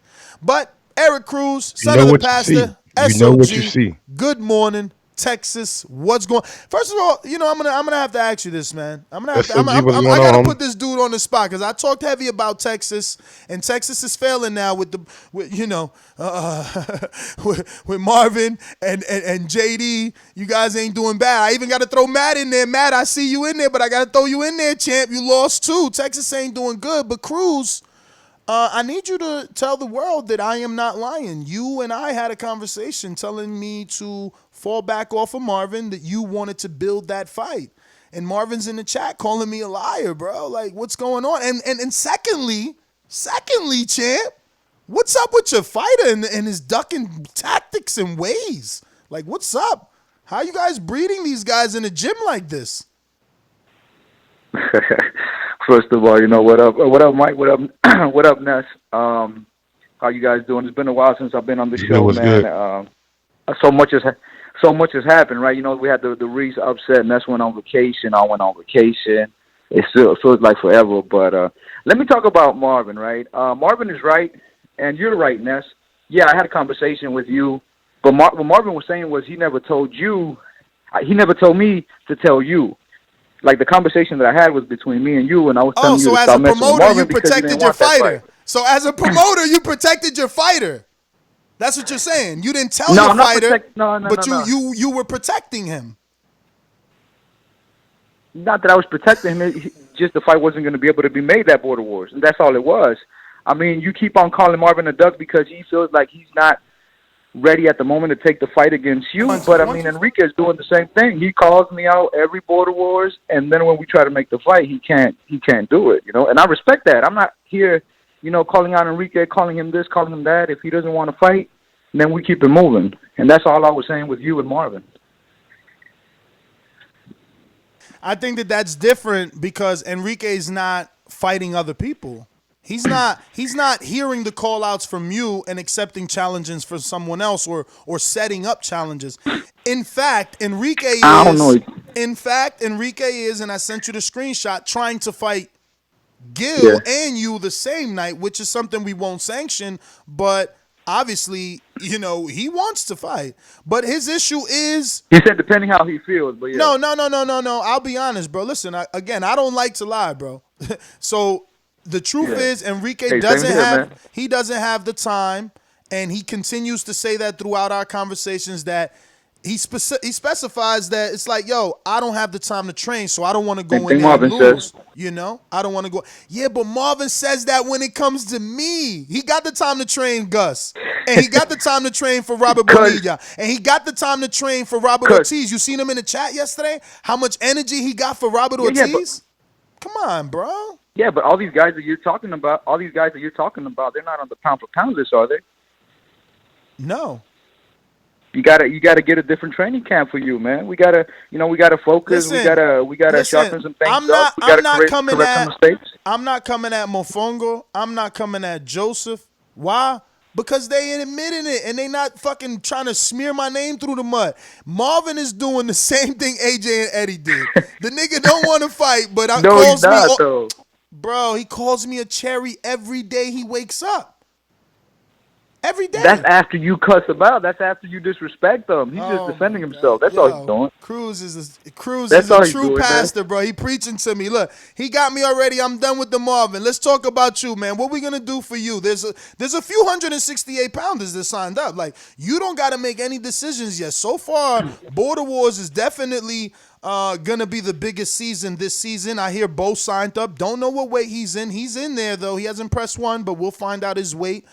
But Eric Cruz, You son know of the what you see. pastor, You know what you s.o.g, see. good morning, Texas. What's going? First of all, I'm gonna have to ask you this, man. I'm gonna have to. S.o.g. What's I going gotta on, put homie? this dude on the spot because I talked heavy about Texas, and Texas is failing now with Marvin and JD. You guys ain't doing bad. I even got to throw Matt in there. Matt, I see you in there, but I got to throw you in there, champ. You lost too. Texas ain't doing good, but Cruz. I need you to tell the world that I am not lying. You and I had a conversation telling me to fall back off of Marvin, that you wanted to build that fight. and Marvin's in the chat calling me a liar, bro. Like, what's going on? And secondly, champ, what's up with your fighter and his ducking tactics and ways? Like, what's up? How you guys breeding these guys in the gym like this? First of all, what up? What up, Mike? What up? What up, Ness? How you guys doing? It's been a while since I've been on the show, man. So much has happened, right? We had the Reese upset. Ness went on vacation. I went on vacation. It still feels like forever. But let me talk about Marvin, right? Marvin is right, and you're right, Ness. Yeah, I had a conversation with you, but what Marvin was saying was he never told you. He never told me to tell you. Like, the conversation that I had was between me and you, and I was telling you to stop messing with Marvin because you didn't want that fight. So as a promoter, you protected your fighter. That's what you're saying. You didn't tell your fighter, but you were protecting him. Not that I was protecting him. Just the fight wasn't going to be able to be made at Border Wars, and that's all it was. I mean, you keep on calling Marvin a duck because he feels like he's not ready at the moment to take the fight against you. But, I mean, Enrique is doing the same thing. He calls me out every Border Wars, and then when we try to make the fight, he can't do it, And I respect that. I'm not here, calling out Enrique, calling him this, calling him that. If he doesn't want to fight, then we keep it moving. And that's all I was saying with you and Marvin. I think that's different because Enrique's not fighting other people. He's not hearing the call outs from you and accepting challenges from someone else or setting up challenges. In fact, Enrique is, and I sent you the screenshot, trying to fight Gil and you the same night, which is something we won't sanction, but obviously, he wants to fight. But his issue is... He said depending how he feels, but yeah. No. I'll be honest, bro. Listen, I don't like to lie, bro. So... The truth is, Enrique doesn't have the time, and he continues to say that throughout our conversations that he specifies that it's like, yo, I don't have the time to train, so I don't want to go in there and lose. I don't want to go. Yeah, but Marvin says that when it comes to me. He got the time to train Gus, and he got the time to train for Robert Bonilla, and he got the time to train for Robert Ortiz. You seen him in the chat yesterday? How much energy he got for Robert Ortiz? Come on, bro. Yeah, but all these guys that you're talking about, they're not on the pound for pound list, are they? No. You gotta get a different training camp for you, man. We gotta focus. Listen, we gotta sharpen some things up. We gotta correct some mistakes. I'm not coming at Mofongo. I'm not coming at Joseph. Why? Because they ain't admitting it, and they not fucking trying to smear my name through the mud. Marvin is doing the same thing AJ and Eddie did. The nigga don't want to fight, but he's not, though. Bro, he calls me a cherry every day he wakes up. Every day. That's after you cuss him out. That's after you disrespect him. He's just defending himself. That's all he's doing. Cruz is a true pastor, bro. He preaching to me. Look, he got me already. I'm done with the Marvin. Let's talk about you, man. What we gonna do for you? There's a few 168 pounders that signed up. Like, you don't gotta make any decisions yet. So far, Border Wars is definitely gonna be the biggest season this season. I hear Bo signed up. Don't know what weight he's in. He's in there though. He hasn't pressed one, but we'll find out his weight.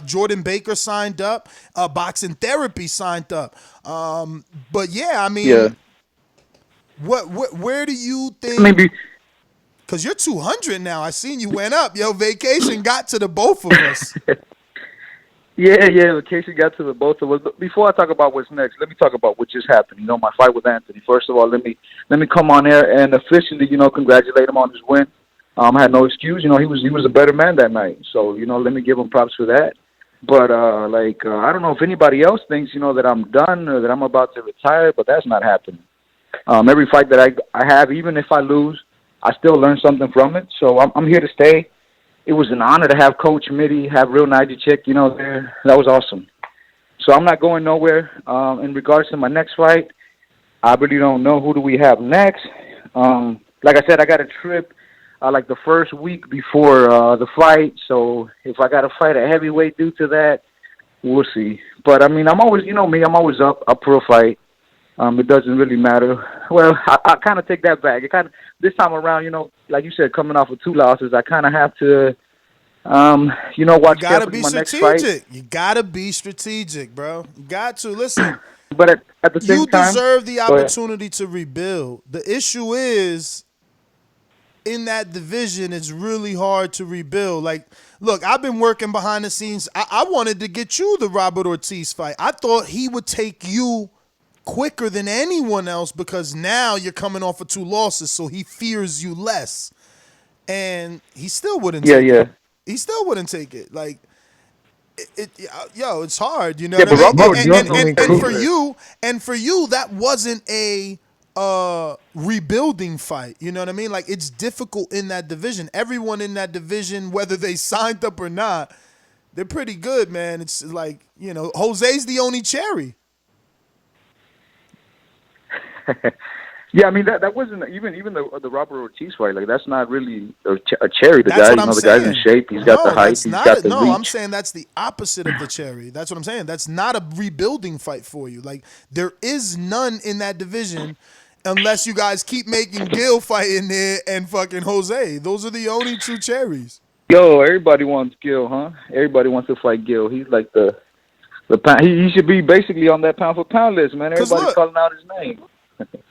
Jordan Baker signed up. Boxing Therapy signed up. But yeah, I mean, where do you think? Maybe because you're 200 now. I seen you went up. Yo, vacation got to the both of us. Yeah, vacation got to the both of us. But before I talk about what's next, let me talk about what just happened. My fight with Anthony. First of all, let me come on there and officially, congratulate him on his win. I had no excuse. He was a better man that night. So, let me give him props for that. But, I don't know if anybody else thinks, that I'm done or that I'm about to retire, but that's not happening. Every fight that I have, even if I lose, I still learn something from it. So I'm here to stay. It was an honor to have Coach Mitty, have Real Nijacic, there. That was awesome. So I'm not going nowhere. In regards to my next fight, I really don't know who do we have next. Like I said, I got a trip like the first week before the fight. So if I got to fight a heavyweight due to that, we'll see. But, I mean, I'm always, me, I'm always up for a fight. It doesn't really matter. Well, I kind of take that back. This time around, like you said, coming off of 2 losses, I kind of have to, watch carefully my next fight. You got to be strategic, bro. You got to. Listen, But at the same You time, deserve the go ahead. opportunity to rebuild. The issue is in that division, it's really hard to rebuild. Like, look, I've been working behind the scenes. I wanted to get you the Robert Ortiz fight. I thought he would take you quicker than anyone else because now you're coming off of 2 losses, so he fears you less. And he still wouldn't Yeah, take yeah, it. He still wouldn't take it. Like, it's hard. You know yeah. what I But mean? Robert No, Ortiz And, don't and, definitely and, take and cool. for it. you, that wasn't a rebuilding fight. You know what I mean? Like, it's difficult in that division. Everyone in that division, whether they signed up or not, they're pretty good, man. It's like, Jose's the only cherry. Yeah, I mean that wasn't even the Robert Ortiz fight. Like that's not really a cherry. The That's guy, what I'm the guy's in saying. shape. He's got the No, height. that's He's not got it. the No, I'm reach. saying that's the opposite of the cherry. That's what I'm saying. That's not a rebuilding fight for you. Like, there is none in that division unless you guys keep making Gil fight in there and fucking Jose. Those are the only 2 cherries. Yo, everybody wants Gil, huh? Everybody wants to fight Gil. He's like the pound. He should be basically on that pound for pound list, man. Because Everybody's look, calling out his name.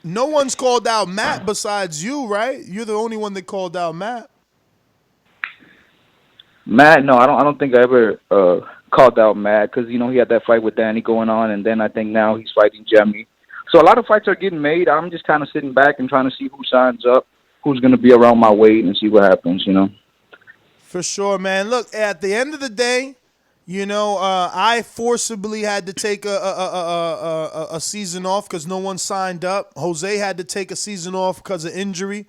no one's called out Matt besides you, right? You're the only one that called out Matt. Matt, no, I don't think I ever called out Matt because he had that fight with Danny going on, and then I think now he's fighting Jemmy. So a lot of fights are getting made. I'm just kind of sitting back and trying to see who signs up, who's going to be around my weight, and see what happens. For sure, man. Look, at the end of the day, I forcibly had to take a season off because no one signed up. Jose had to take a season off because of injury.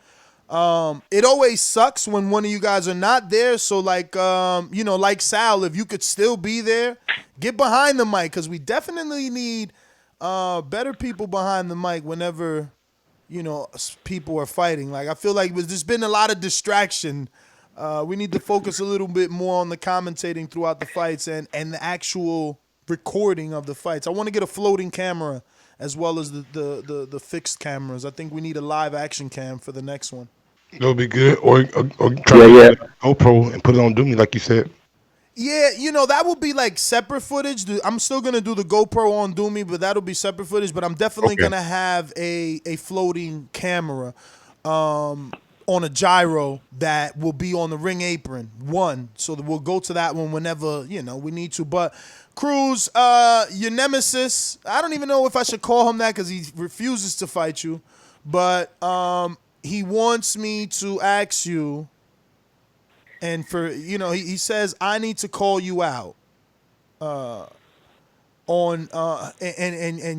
It always sucks when one of you guys are not there. So, like, like Sal, if you could still be there, get behind the mic because we definitely need better people behind the mic whenever, people are fighting. Like, I feel like there's been a lot of distraction. We need to focus a little bit more on the commentating throughout the fights and the actual recording of the fights. I want to get a floating camera as well as the fixed cameras. I think we need a live action cam for the next one. That would be good. Or try to get a GoPro and put it on Doomy, like you said. Yeah, that would be like separate footage. I'm still gonna do the GoPro on Doomy, but that'll be separate footage. But I'm definitely gonna have a floating camera on a gyro that will be on the ring apron so that we'll go to that one whenever we need to. But Cruz, your nemesis, I don't even know if I should call him that because he refuses to fight you, but he wants me to ask you. And he says I need to call you out and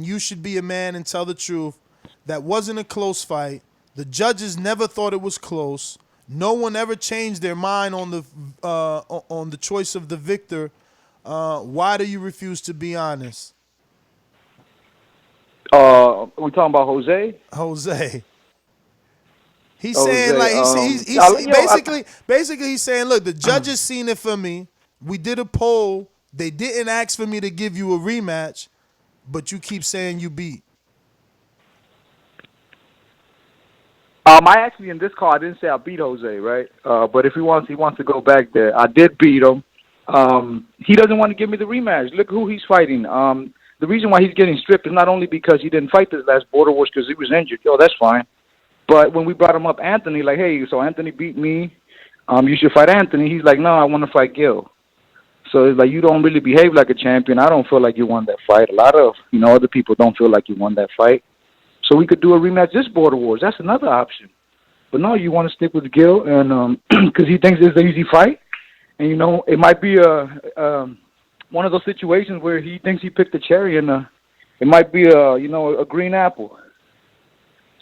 you should be a man and tell the truth. That wasn't a close fight. The judges never thought it was close. No one ever changed their mind on the choice of the victor. Why do you refuse to be honest? We talking about Jose? Jose. He's Jose, saying like basically he's saying, look, the judges seen it for me. We did a poll. They didn't ask for me to give you a rematch, but you keep saying you beat. I actually in this call I didn't say I beat Jose, right? But if he wants to go back there. I did beat him. He doesn't want to give me the rematch. Look who he's fighting. The reason why he's getting stripped is not only because he didn't fight this last Border Wars because he was injured. Yo, that's fine. But when we brought him up, Anthony, like, hey, so Anthony beat me. You should fight Anthony. He's like, no, I want to fight Gil. So it's like you don't really behave like a champion. I don't feel like you won that fight. A lot of other people don't feel like you won that fight. So we could do a rematch this Border Wars. That's another option. But no, you want to stick with Gil, and because he thinks it's an easy fight, and it might be one of those situations where he thinks he picked a cherry, and it might be a green apple.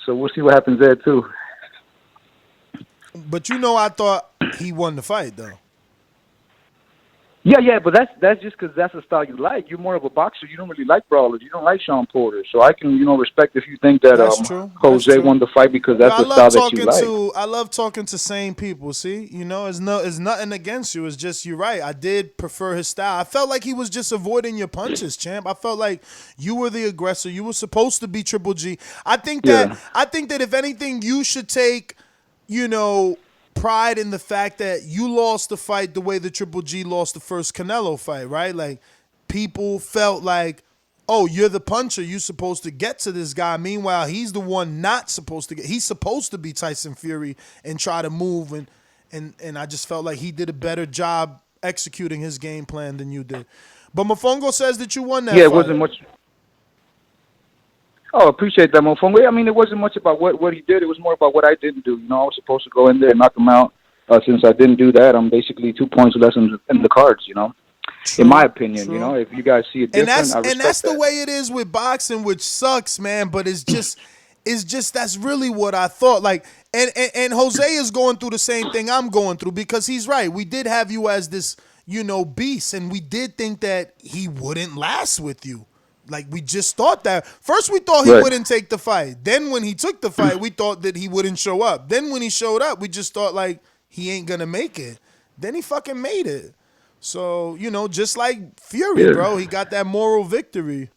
So we'll see what happens there too. But I thought he won the fight though. Yeah, but that's just because that's the style you like. You're more of a boxer. You don't really like brawlers. You don't like Sean Porter. So I can, respect if you think that Jose won the fight because that's the style that you like. I love talking to sane people. See, it's nothing against you. It's just you're right. I did prefer his style. I felt like he was just avoiding your punches, champ. I felt like you were the aggressor. You were supposed to be Triple G. I think that if anything, you should take, pride in the fact that you lost the fight the way the Triple G lost the first Canelo fight, right? Like, people felt like oh, you're the puncher. You're supposed to get to this guy. Meanwhile, he's the one not supposed to get. He's supposed to be Tyson Fury and try to move. And I just felt like he did a better job executing his game plan than you did. But Mofongo says that you won that fight. Yeah, it wasn't much. Oh, appreciate that, Mofongo. I mean, it wasn't much about what he did. It was more about what I didn't do. You know, I was supposed to go in there and knock him out. Since I didn't do that, I'm basically 2 points less in the cards, you know. True, in my opinion, you know, if you guys see it different, and that's the way it is with boxing, which sucks, man. But it's just that's really what I thought. Like, and Jose is going through the same thing I'm going through, because he's right. We did have you as this, you know, beast, and we did think that he wouldn't last with you. Like, we just thought that. First, we thought he wouldn't take the fight. Then, when he took the fight, we thought that he wouldn't show up. Then, when he showed up, we just thought like he ain't gonna make it. Then he fucking made it. So, you know, just like Fury, bro, he got that moral victory.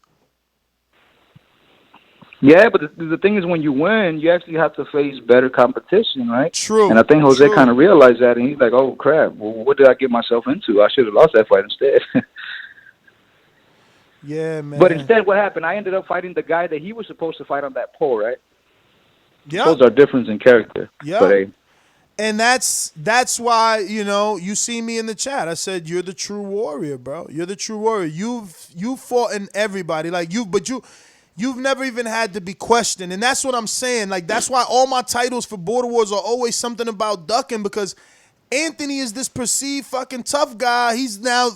Yeah, but the thing is, when you win, you actually have to face better competition, right? True. And I think Jose kind of realized that, and he's like, oh, crap, well, what did I get myself into? I should have lost that fight instead. Yeah, man. But instead, what happened? I ended up fighting the guy that he was supposed to fight on that pole, right? Yeah. Those are difference in character. Yeah. But, hey, and that's why, you know, you see me in the chat. I said you're the true warrior, bro. You're the true warrior. You've fought in everybody, like you've never even had to be questioned, and that's what I'm saying. Like, that's why all my titles for Border Wars are always something about ducking, because Anthony is this perceived fucking tough guy. He's now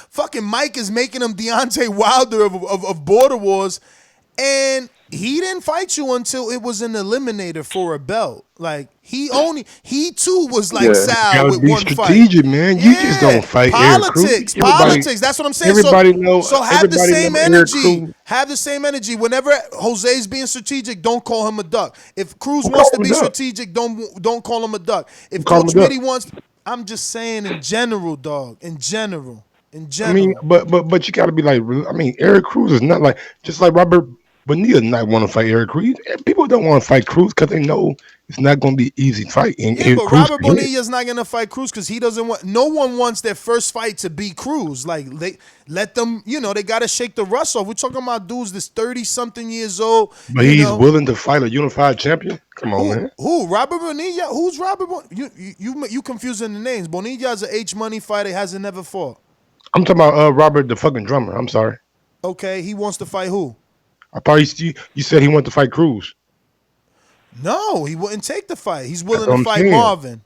fucking Mike is making him Deontay Wilder of Border Wars, and he didn't fight you until it was an eliminator for a belt. Like, he too was like Sal with one strategic, fight. Man. You just don't fight politics. That's what I'm saying. So have the same energy. Have the same energy. Whenever Jose's being strategic, don't call him a duck. If Cruz wants to be strategic, don't call him a duck. If Coach Mitty wants, I'm just saying in general, dog. In general. I mean, but you got to be like, I mean, Eric Cruz is not like, just like Robert Bonilla not want to fight Eric Cruz. People don't want to fight Cruz because they know it's not going to be easy fight. And but Robert Bonilla's not going to fight Cruz because he doesn't want. No one wants their first fight to be Cruz. Like, they let them. You know, they got to shake the rust off. We're talking about dudes that's 30-something years old. But he's willing to fight a unified champion. Come on, man. Who? Robert Bonilla? Who's Robert? You confusing the names. Bonilla's an H Money fighter. Hasn't never fought. I'm talking about Robert, the fucking drummer. I'm sorry. Okay, he wants to fight who? I thought you said he wanted to fight Cruz. No, he wouldn't take the fight. He's willing to fight Marvin.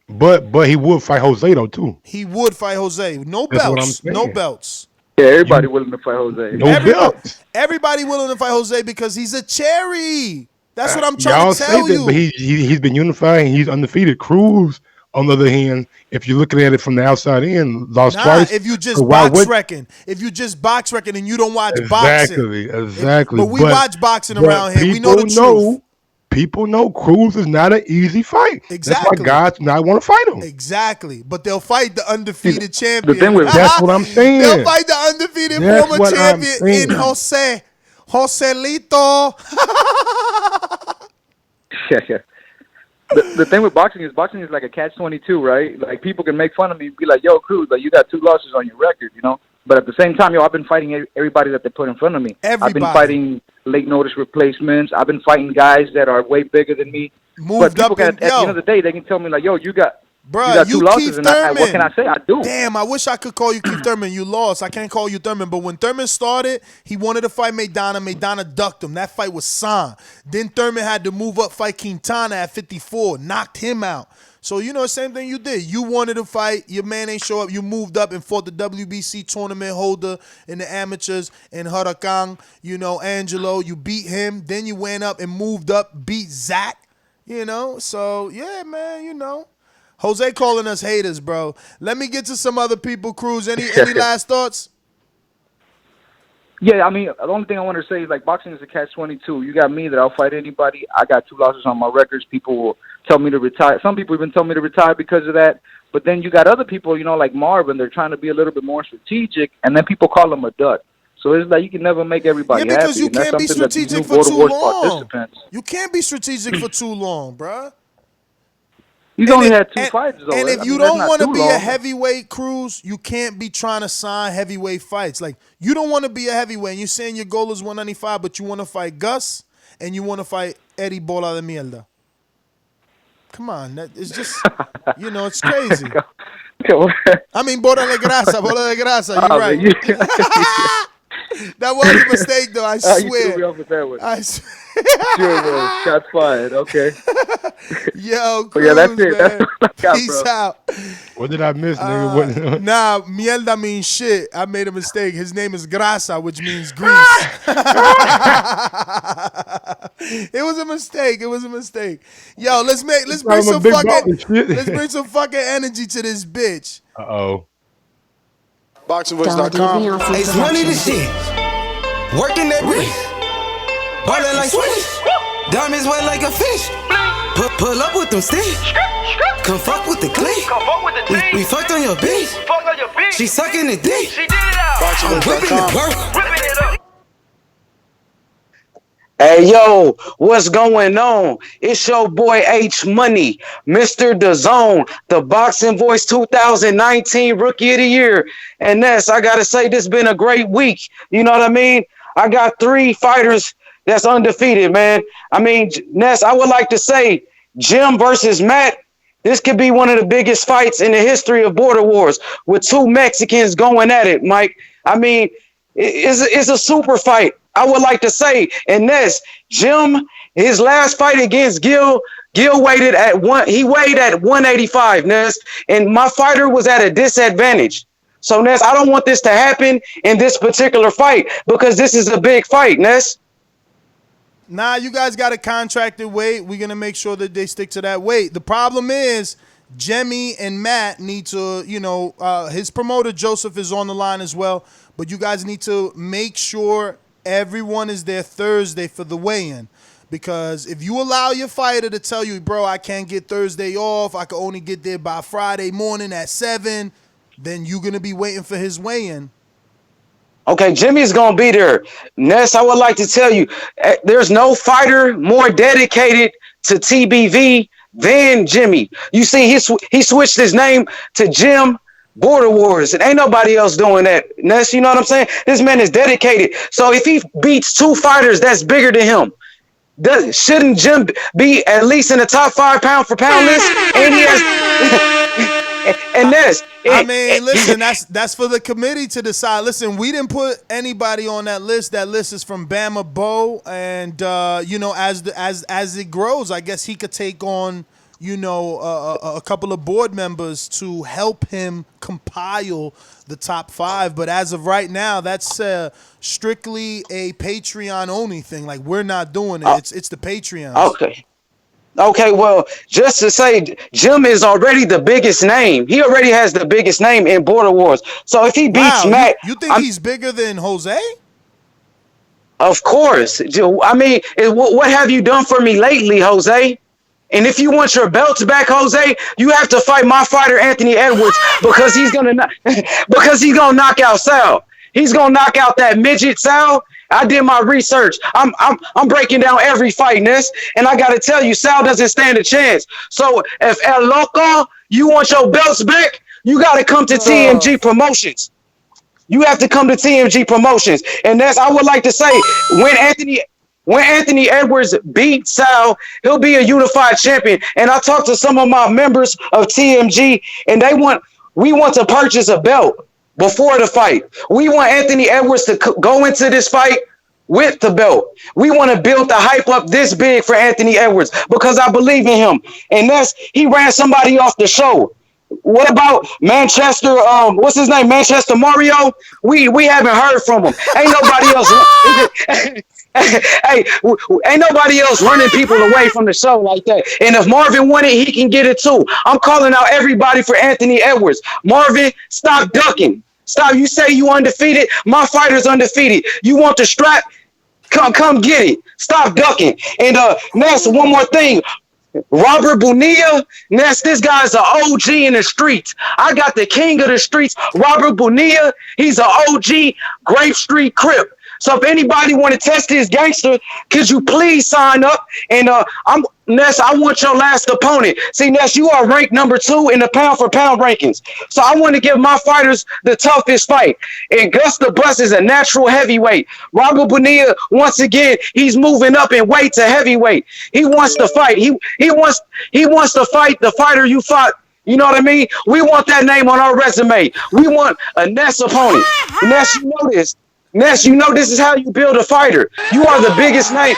But he would fight Jose though too. He would fight Jose. No belts. No belts. Yeah, everybody willing to fight Jose. No belts. Everybody willing to fight Jose because he's a cherry. That's what I'm trying to tell you. But he's been unified and he's undefeated. Cruz, on the other hand, if you're looking at it from the outside in, lost twice. If you just box reckon and you don't watch boxing. Exactly. But we watch boxing around here. We know the truth. People know Cruz is not an easy fight. Exactly. That's why guys do not want to fight him. Exactly. But they'll fight the undefeated champion. That's what I'm saying. They'll fight the undefeated former champion in Joselito. Yeah. The thing with boxing is like a catch-22, right? Like, people can make fun of me and be like, yo, Cruz, like, you got 2 losses on your record, you know? But at the same time, I've been fighting everybody that they put in front of me. I've been fighting late notice replacements. I've been fighting guys that are way bigger than me. But people at the end of the day, they can tell me like, yo, you got 2 losses, and what can I say? I do. Damn, I wish I could call you Keith Thurman. You lost. I can't call you Thurman. But when Thurman started, he wanted to fight Maidana. Maidana ducked him. That fight was signed. Then Thurman had to move up, fight Quintana at 54. Knocked him out. So, you know, the same thing you did. You wanted to fight. Your man ain't show up. You moved up and fought the WBC tournament holder in the amateurs in Huracan. You know, Angelo. You beat him. Then you went up and moved up, beat Zach. You know, so, yeah, man, you know. Jose calling us haters, bro. Let me get to some other people, Cruz. Any last thoughts? Yeah, I mean, the only thing I want to say is, like, boxing is a catch-22. You got me that I'll fight anybody. I got 2 losses on my records. People will tell me to retire. Some people even tell me to retire because of that. But then you got other people, you know, like Marvin. They're trying to be a little bit more strategic, and then people call them a duck. So it's like you can never make everybody happy. Yeah, because you can't be strategic for too long. You can't be strategic for too long, bruh. He's only had 2 fights though. And if you that's don't not want to too be long. a heavyweight, Cruz, you can't be trying to sign heavyweight fights. Like, you don't want to be a heavyweight. And you're saying your goal is 195, but you want to fight Gus and you want to fight Eddie Bola de Mierda. Come on, that it's just, it's crazy. I mean, Bola de Grasa, you're right. That was a mistake, though, I swear. You threw me off with that one. I swear. Sure was. Shots fired. Okay. Yo, Cruz, but yeah, that's it. Man. That's what I got, Peace bro. out. What did I miss, nigga? Nah, mierda means shit. I made a mistake. His name is Grasa, which means grease. It was a mistake. Yo, let's bring some fucking energy to this bitch. Uh-oh. Boxingvoice.com. It's money to shit. Working that wrist. Ballin' like Swish. Diamonds wet like a fish. Pull up with them sticks. Come fuck with the clique. We fucked on your bitch. She sucking the dick. I'm whipping the work. Hey yo, what's going on? It's your boy H Money, Mr. Dazn, the Boxing Voice 2019 Rookie of the Year. And Ness, I gotta say, this has been a great week. You know what I mean? I got 3 fighters that's undefeated, man. I mean, Ness, I would like to say Jim versus Matt. This could be one of the biggest fights in the history of Border Wars, with 2 Mexicans going at it, Mike. I mean, it's a super fight, I would like to say. And Ness, Jim, his last fight against Gil weighed at 185, Ness, and my fighter was at a disadvantage. So, Ness, I don't want this to happen in this particular fight because this is a big fight, Ness. Nah, you guys got a contracted weight. We're going to make sure that they stick to that weight. The problem is Jemmy and Matt need to, his promoter, Joseph, is on the line as well. But you guys need to make sure everyone is there Thursday for the weigh-in. Because if you allow your fighter to tell you, bro, I can't get Thursday off, I can only get there by Friday morning at 7, then you're going to be waiting for his weigh-in. Okay, Jimmy's going to be there. Ness, I would like to tell you, there's no fighter more dedicated to TBV than Jimmy. You see, he switched his name to Jim Border Wars, and ain't nobody else doing that. Ness, you know what I'm saying? This man is dedicated. So if he beats 2 fighters that's bigger than him, shouldn't Jim be at least in the top 5 pound for pound list? And he has... And Ness, I mean, listen, that's for the committee to decide. Listen, we didn't put anybody on that list. That list is from Bama Bo, and as it grows, I guess he could take on a couple of board members to help him compile the top 5. But as of right now, that's strictly a Patreon only thing. Like, we're not doing it. It's the Patreons. Okay, well, just to say, Jim is already the biggest name. He already has the biggest name in Border Wars. So if he beats Matt... You think he's bigger than Jose? Of course. I mean, what have you done for me lately, Jose? And if you want your belts back, Jose, you have to fight my fighter, Anthony Edwards, because he's gonna knock out Sal. He's gonna knock out that midget Sal. I did my research. I'm breaking down every fight, Ness, and I gotta tell you, Sal doesn't stand a chance. So if El Loco, you want your belts back, you gotta come to TMG Promotions. You have to come to TMG Promotions, and that's I would like to say when Anthony Edwards beats Sal, he'll be a unified champion. And I talked to some of my members of TMG, and we want to purchase a belt before the fight. We want Anthony Edwards to go into this fight with the belt. We want to build the hype up this big for Anthony Edwards because I believe in him. And he ran somebody off the show. What about Manchester? What's his name? Manchester Mario? We haven't heard from him. Ain't nobody else. Ain't nobody else running people away from the show like that. And if Marvin won it, he can get it too. I'm calling out everybody for Anthony Edwards. Marvin, stop ducking. Stop. You say you undefeated. My fighter's undefeated. You want the strap? Come get it. Stop ducking. And Ness, one more thing. Robert Bonilla, Ness, this guy's an OG in the streets. I got the king of the streets, Robert Bonilla. He's an OG Grape Street Crip. So if anybody want to test this gangster, could you please sign up? And Ness, I want your last opponent. See, Ness, you are ranked number 2 in the pound for pound rankings. So I want to give my fighters the toughest fight. And Gus the Bus is a natural heavyweight. Robert Bonilla, once again, he's moving up in weight to heavyweight. He wants to fight. He wants to fight the fighter you fought. You know what I mean? We want that name on our resume. We want a Ness opponent. Ness, you know this. Ness, you know this is how you build a fighter. You are the biggest name.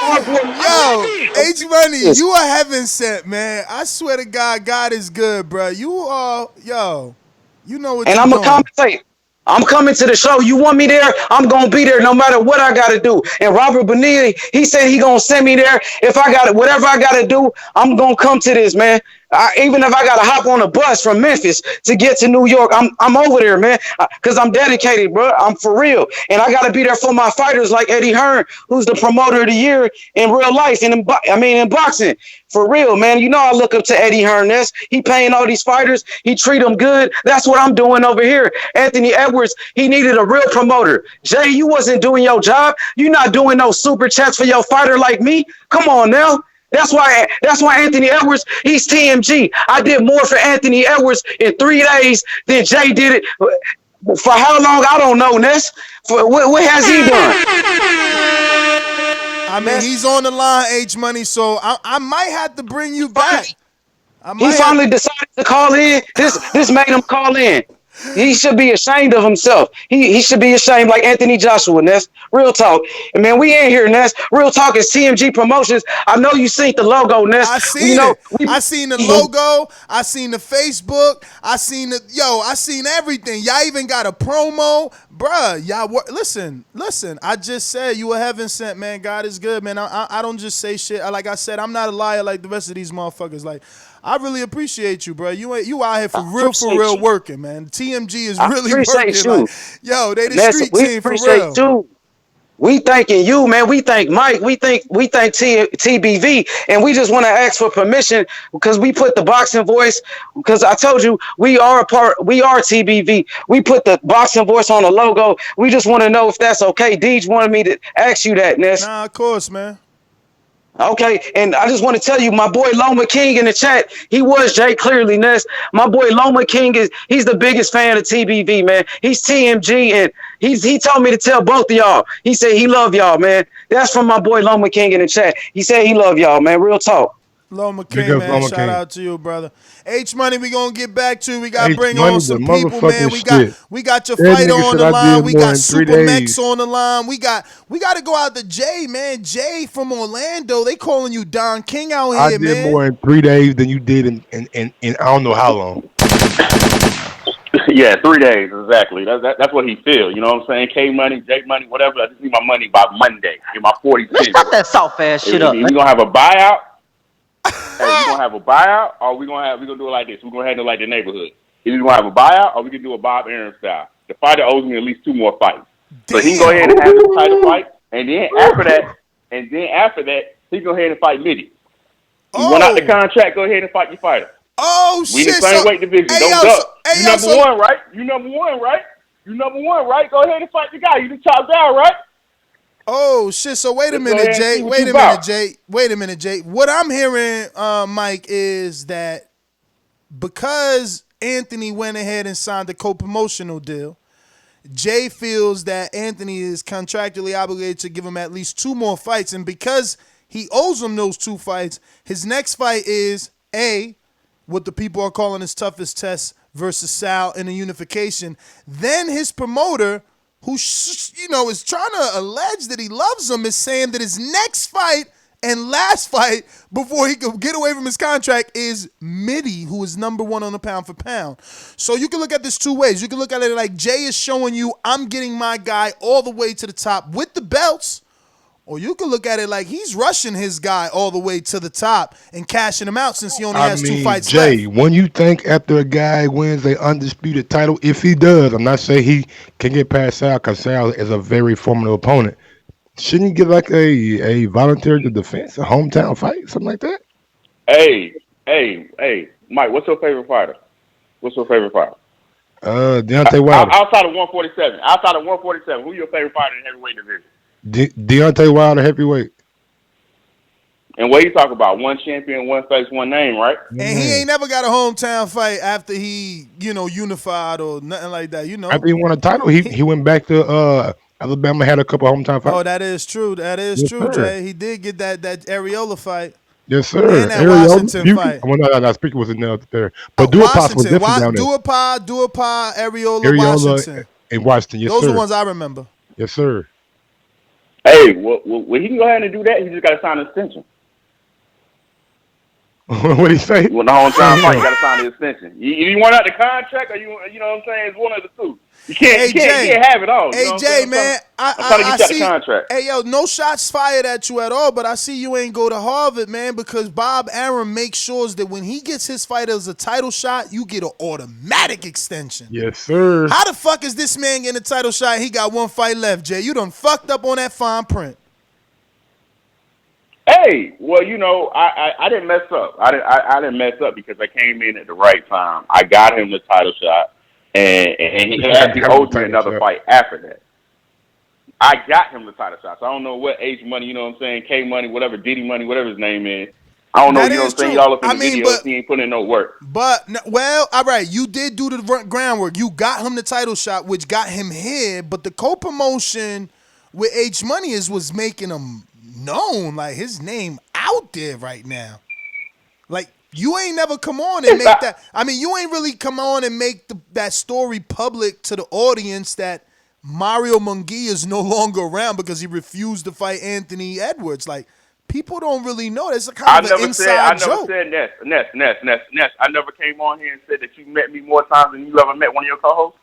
Yo, H Money, you are heaven sent, man. I swear to God, God is good, bro. You are, yo, you know what And you're I'm doing. gonna commentate. I'm coming to the show. You want me there? I'm gonna be there no matter what I gotta do. And Robert Bonilla, he said he gonna send me there. If I got whatever I gotta do, I'm gonna come to this, man. Even if I gotta hop on a bus from Memphis to get to New York, I'm over there, man. Cause I'm dedicated, bro. I'm for real, and I gotta be there for my fighters like Eddie Hearn, who's the promoter of the year in real life, and in boxing. For real, man. You know I look up to Eddie Hearness. He paying all these fighters. He treat them good. That's what I'm doing over here. Anthony Edwards, he needed a real promoter. Jay, you wasn't doing your job. You not doing no super chats for your fighter like me. Come on now. That's why Anthony Edwards, he's TMG. I did more for Anthony Edwards in 3 days than Jay did it. For how long? I don't know, Ness. What has he done? I mean, he's on the line, H Money, so I might have to bring you back. He finally decided to call in. This made him call in. He should be ashamed of himself. He should be ashamed like Anthony Joshua, Ness. Real talk. And man, we ain't here, Ness. Real talk is TMG Promotions. I know you seen the logo, Ness. I seen it. I seen the logo. I seen the Facebook. I seen everything. Y'all even got a promo. Bruh, y'all listen. I just said you were heaven sent, man. God is good, man. I don't just say shit. Like I said, I'm not a liar like the rest of these motherfuckers. Like, I really appreciate you, bro. You out here for real working, man. TMG is really working. You. Like, yo, they the street team for real. Appreciate you. We thanking you, man. We thank Mike. We thank TBV, and we just want to ask for permission because we put the boxing voice. Because I told you we are TBV. We put the boxing voice on the logo. We just want to know if that's okay. Deej wanted me to ask you that, Ness. Nah, of course, man. Okay, and I just want to tell you, my boy Loma King in the chat, he was Jay clearly, Ness. My boy Loma King he's the biggest fan of TBV, man. He's TMG, and he told me to tell both of y'all. He said he love y'all, man. That's from my boy Loma King in the chat. He said he love y'all, man. Real talk. Loma King, man. Shout out to you, brother. H Money, we gonna get back to. We gotta bring on some people, man. We got your fighter on the line. We got Super Mex on the line. We got to go out to Jay, man. Jay from Orlando. They calling you Don King out here, man. I did more in 3 days than you did in I don't know how long. Yeah, 3 days exactly. That's what he feels. You know what I'm saying? K Money, J Money, whatever. I just need my money by Monday. Get my 40 cents. Let's stop that soft ass shit up. We gonna have a buyout. Hey, we gonna have a buyout, or we gonna do it like this. We're gonna handle it like the neighborhood. Either we gonna have a buyout, or we can do a Bob Aaron style. The fighter owes me at least 2 more fights, so he can go ahead and have the title fight, and then after that, he go ahead and fight Mitty. You went out the contract. Go ahead and fight your fighter. Oh shit! We in the same weight division. Don't duck. You number one, right? You number one, right? Go ahead and fight the guy. You the top guy, right? Oh shit! So wait a minute, Jay. Wait a minute, Jay. What I'm hearing, Mike, is that because Anthony went ahead and signed a co-promotional deal, Jay feels that Anthony is contractually obligated to give him at least 2 more fights, and because he owes him those 2 fights, his next fight is what the people are calling his toughest test versus Sal in a unification. Then his promoter, who is trying to allege that he loves him, is saying that his next fight and last fight before he could get away from his contract is Mitty, who is number 1 on the pound for pound. So you can look at this 2 ways. You can look at it like Jay is showing you, I'm getting my guy all the way to the top with the belts, or you can look at it like he's rushing his guy all the way to the top and cashing him out since he only has 2 fights left. Jay, when you think after a guy wins the undisputed title, if he does, I'm not saying he can get past Sal because Sal is a very formidable opponent. Shouldn't he get like a voluntary defense, a hometown fight, something like that? Hey, Mike, what's your favorite fighter? Deontay Wilder. Outside of 147. Who's your favorite fighter in heavyweight division? Deontay Wilder heavyweight. And what you talk about? One champion, one face, one name, right? And he ain't never got a hometown fight after he, unified or nothing like that, After he won a title, he went back to Alabama, had a couple hometown fights. Oh, that is true. That is Yes, true, sir. Jay. He did get that Areola fight. Yes, sir. And that Washington fight. Well, no, speaker was in there. But Duapas was definitely down there. Duapas, Areola, Washington. And Washington, yes, Those sir. are the ones I remember. Yes, sir. Hey, well, he can go ahead and do that. He just got to sign an extension. What did he say? When the whole time fight, you got to sign the extension. You want out the contract, or you know what I'm saying? It's one of the two. You can't have it all. Hey, Jay, man, I'm trying to get you out the contract. Hey, yo, no shots fired at you at all, but I see you ain't go to Harvard, man, because Bob Arum makes sure that when he gets his fight as a title shot, you get an automatic extension. Yes, sir. How the fuck is this man getting a title shot? He got one fight left, Jay. You done fucked up on that fine print. Hey, well, I didn't mess up. I didn't mess up because I came in at the right time. I got him the title shot, and he actually owed me another fight after that. I got him the title shot. So I don't know what H Money, you know what I'm saying, K Money, whatever, Diddy Money, whatever his name is. I don't know, you know what I'm saying? Y'all up in the videos, he ain't putting in no work. But, well, all right, you did do the groundwork. You got him the title shot, which got him here, but the co-promotion with H Money was making him known, like his name out there right now. Like, you ain't never come on and make that. I mean, you ain't really come on and make that story public to the audience that Mario Munguia is no longer around because he refused to fight Anthony Edwards. Like, people don't really know. That's a kind of an inside joke. I never said Ness. I never came on here and said that you met me more times than you ever met one of your co-hosts.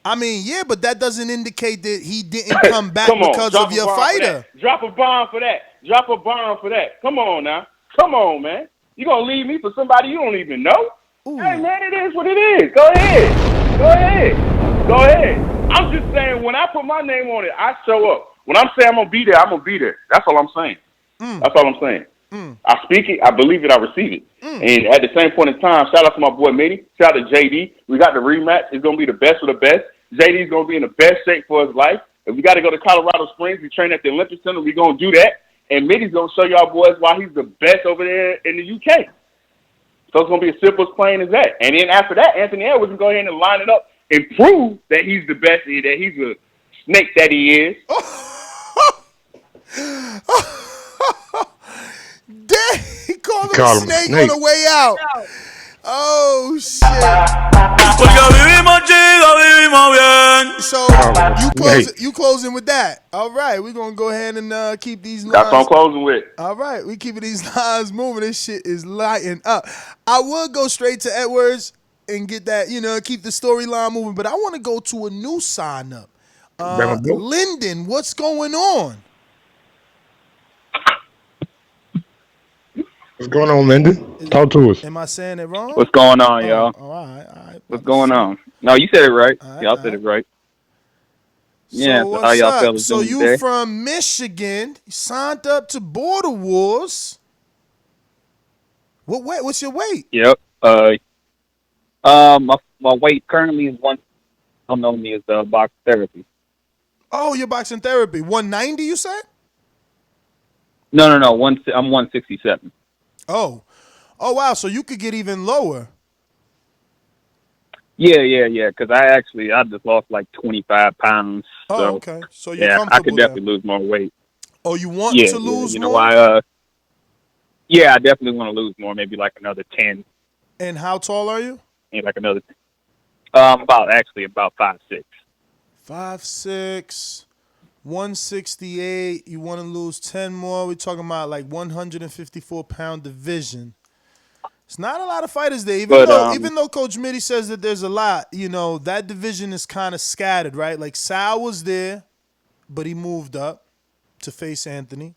I mean, yeah, but that doesn't indicate that he didn't come back because of your fighter. Drop a bomb for that. Come on now. Come on, man. You gonna leave me for somebody you don't even know? Ooh. Hey, man, it is what it is. Go ahead. I'm just saying, when I put my name on it, I show up. When I'm saying I'm gonna be there, I'm gonna be there. That's all I'm saying. That's all I'm saying. I speak it, I believe it, I receive it. And at the same point in time, shout out to my boy Mitty, shout out to JD. We got the rematch. It's going to be the best of the best. JD's going to be in the best shape for his life. If we got to go to Colorado Springs, we train at the Olympic Center, we're going to do that. And Mitty's going to show y'all boys why he's the best over there in the UK. So it's going to be as simple as plain as that. And then after that, Anthony Edwards can go ahead and line it up and prove that he's the best, that he's a snake that he is. He called him a snake on the way out. Oh, shit. So, you closing with that. All right, we're going to go ahead and keep these lines. That's what I'm closing with. All right, we keeping these lines moving. This shit is lighting up. I would go straight to Edwards and get that, keep the storyline moving, but I want to go to a new sign up. Lyndon, what's going on? What's going on, Lyndon? Talk to us. Am I saying it wrong? What's going on, y'all? All right. What's going on? No, you said it right. Y'all said it right. Yeah, so how y'all fellas doing today? You from Michigan, you signed up to Border Wars. What's your weight? Yep. My weight currently is one. Don't know me as box therapy. Oh, you're boxing therapy. 190, you said? No. I'm 167. Oh, wow. So you could get even lower. Yeah. Because I just lost like 25 pounds. Oh, okay. So you're comfortable. I could definitely lose more weight. Oh, you want to lose more? I definitely want to lose more. Maybe like another 10. And how tall are you? Maybe like another. About 5'6". 5'6", 168. You want to lose 10 more? We're talking about like 154-pound division. It's not a lot of fighters there. Even though Coach Mitty says that there's a lot, that division is kind of scattered, right? Like Sal was there, but he moved up to face Anthony.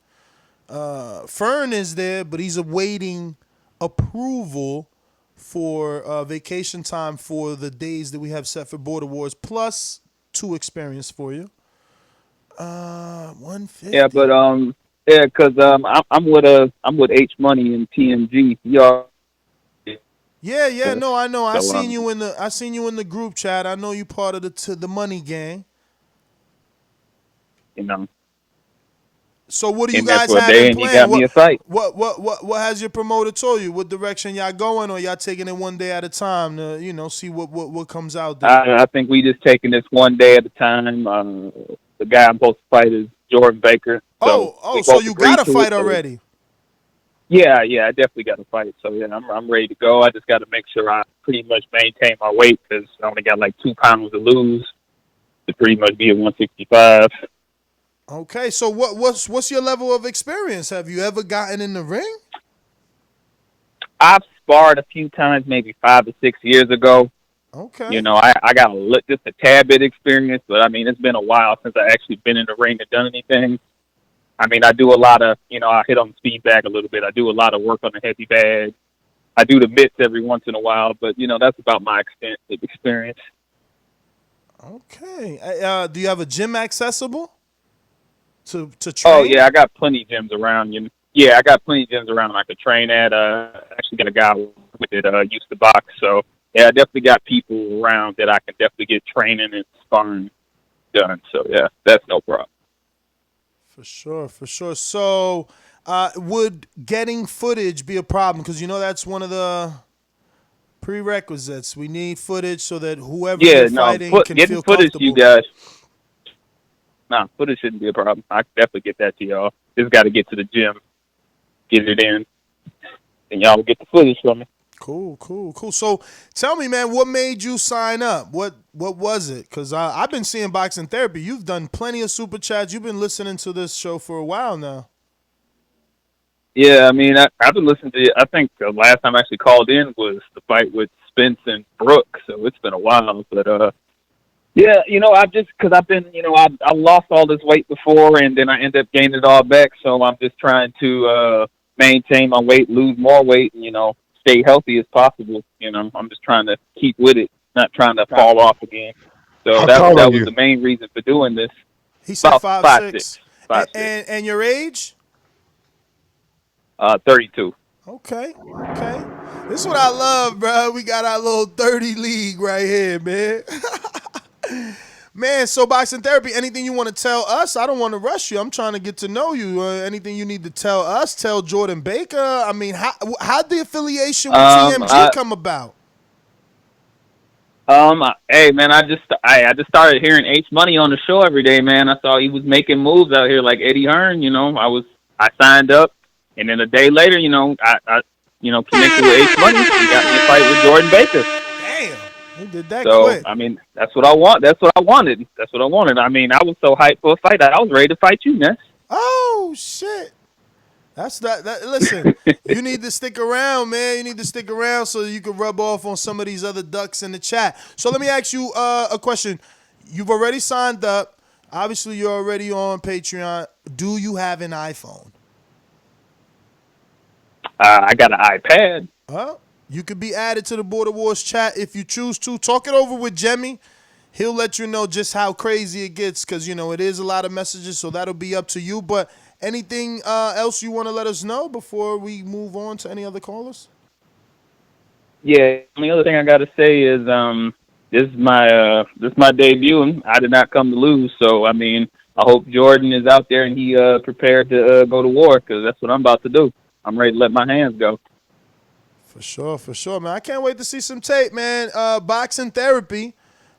Fern is there, but he's awaiting approval for vacation time for the days that we have set for Border Wars, plus 2 experience for you. 150. Yeah, but because I'm with H Money and TMG. Y'all. Yeah. No, I know. I So seen you in the group chat. I know you part of the money gang. you know, So what do you in there guys for a have day, in and he plan? got me a fight. What has your promoter told you? What direction y'all going, or y'all taking it one day at a time to see what comes out there? I think we just taking this one day at a time. The guy I'm supposed to fight is Jordan Baker. So we So both you agreed got a to it. fight So already? yeah, I definitely got to fight. So yeah, I'm ready to go. I just got to make sure I pretty much maintain my weight because I only got like 2 pounds to lose to pretty much be at 165. Okay, so what's your level of experience? Have you ever gotten in the ring? I've sparred a few times, maybe 5 or 6 years ago. Okay. You know, I got just a tad bit experience, but I mean, it's been a while since I actually been in the ring and done anything. I mean, I do a lot of, I hit on the speed bag a little bit. I do a lot of work on the heavy bag. I do the mitts every once in a while, but, that's about my extent of experience. Okay. Do you have a gym accessible to train? Oh, yeah, I got plenty of gyms around. Yeah, I got plenty of gyms around I could train at. Actually got a guy with it used to box, so yeah, I definitely got people around that I can definitely get training and sparring done. So yeah, that's no problem. For sure. So, would getting footage be a problem? Because that's one of the prerequisites. We need footage so that whoever you're fighting can getting feel footage, comfortable. you guys. Nah, footage shouldn't be a problem. I can definitely get that to y'all. Just got to get to the gym, get it in, and y'all will get the footage from me. Cool. So tell me, man, what made you sign up? What was it? Because I've been seeing Boxing Therapy. You've done plenty of super chats. You've been listening to this show for a while now. Yeah, I mean, I've been listening to it. I think the last time I actually called in was the fight with Spence and Brooke, so it's been a while. But, yeah, because I've been, I lost all this weight before, and then I ended up gaining it all back, so I'm just trying to maintain my weight, lose more weight, and, stay healthy as possible. I'm just trying to keep with it, not trying to fall off again. So that was the main reason for doing this. He said about 5'6". 5'6". And your age? 32. Okay. This is what I love, bro. We got our little 30 league right here, man. Man, so Boxing Therapy, anything you want to tell us? I don't want to rush you. I'm trying to get to know you. Anything you need to tell us? Tell Jordan Baker. I mean, how'd the affiliation with TMG come about? Hey man, I just started hearing H Money on the show every day, man. I saw he was making moves out here like Eddie Hearn. I signed up, and then a day later, I connected with H Money. He got me a fight with Jordan Baker. Damn. He did that quick. I mean, that's what I want. That's what I wanted. I mean, I was so hyped for a fight. I was ready to fight you, man. Oh shit. That's that. Listen, you need to stick around, man. You need to stick around so you can rub off on some of these other ducks in the chat. So let me ask you a question. You've already signed up. Obviously, you're already on Patreon. Do you have an iPhone? I got an iPad. You could be added to the Border Wars chat if you choose to. Talk it over with Jemmy. He'll let you know just how crazy it gets because, it is a lot of messages, so that'll be up to you. But anything else you want to let us know before we move on to any other callers? Yeah, the other thing I got to say is this is my debut, and I did not come to lose. So, I mean, I hope Jordan is out there and he prepared to go to war because that's what I'm about to do. I'm ready to let my hands go. For sure, man. I can't wait to see some tape, man. Boxing Therapy.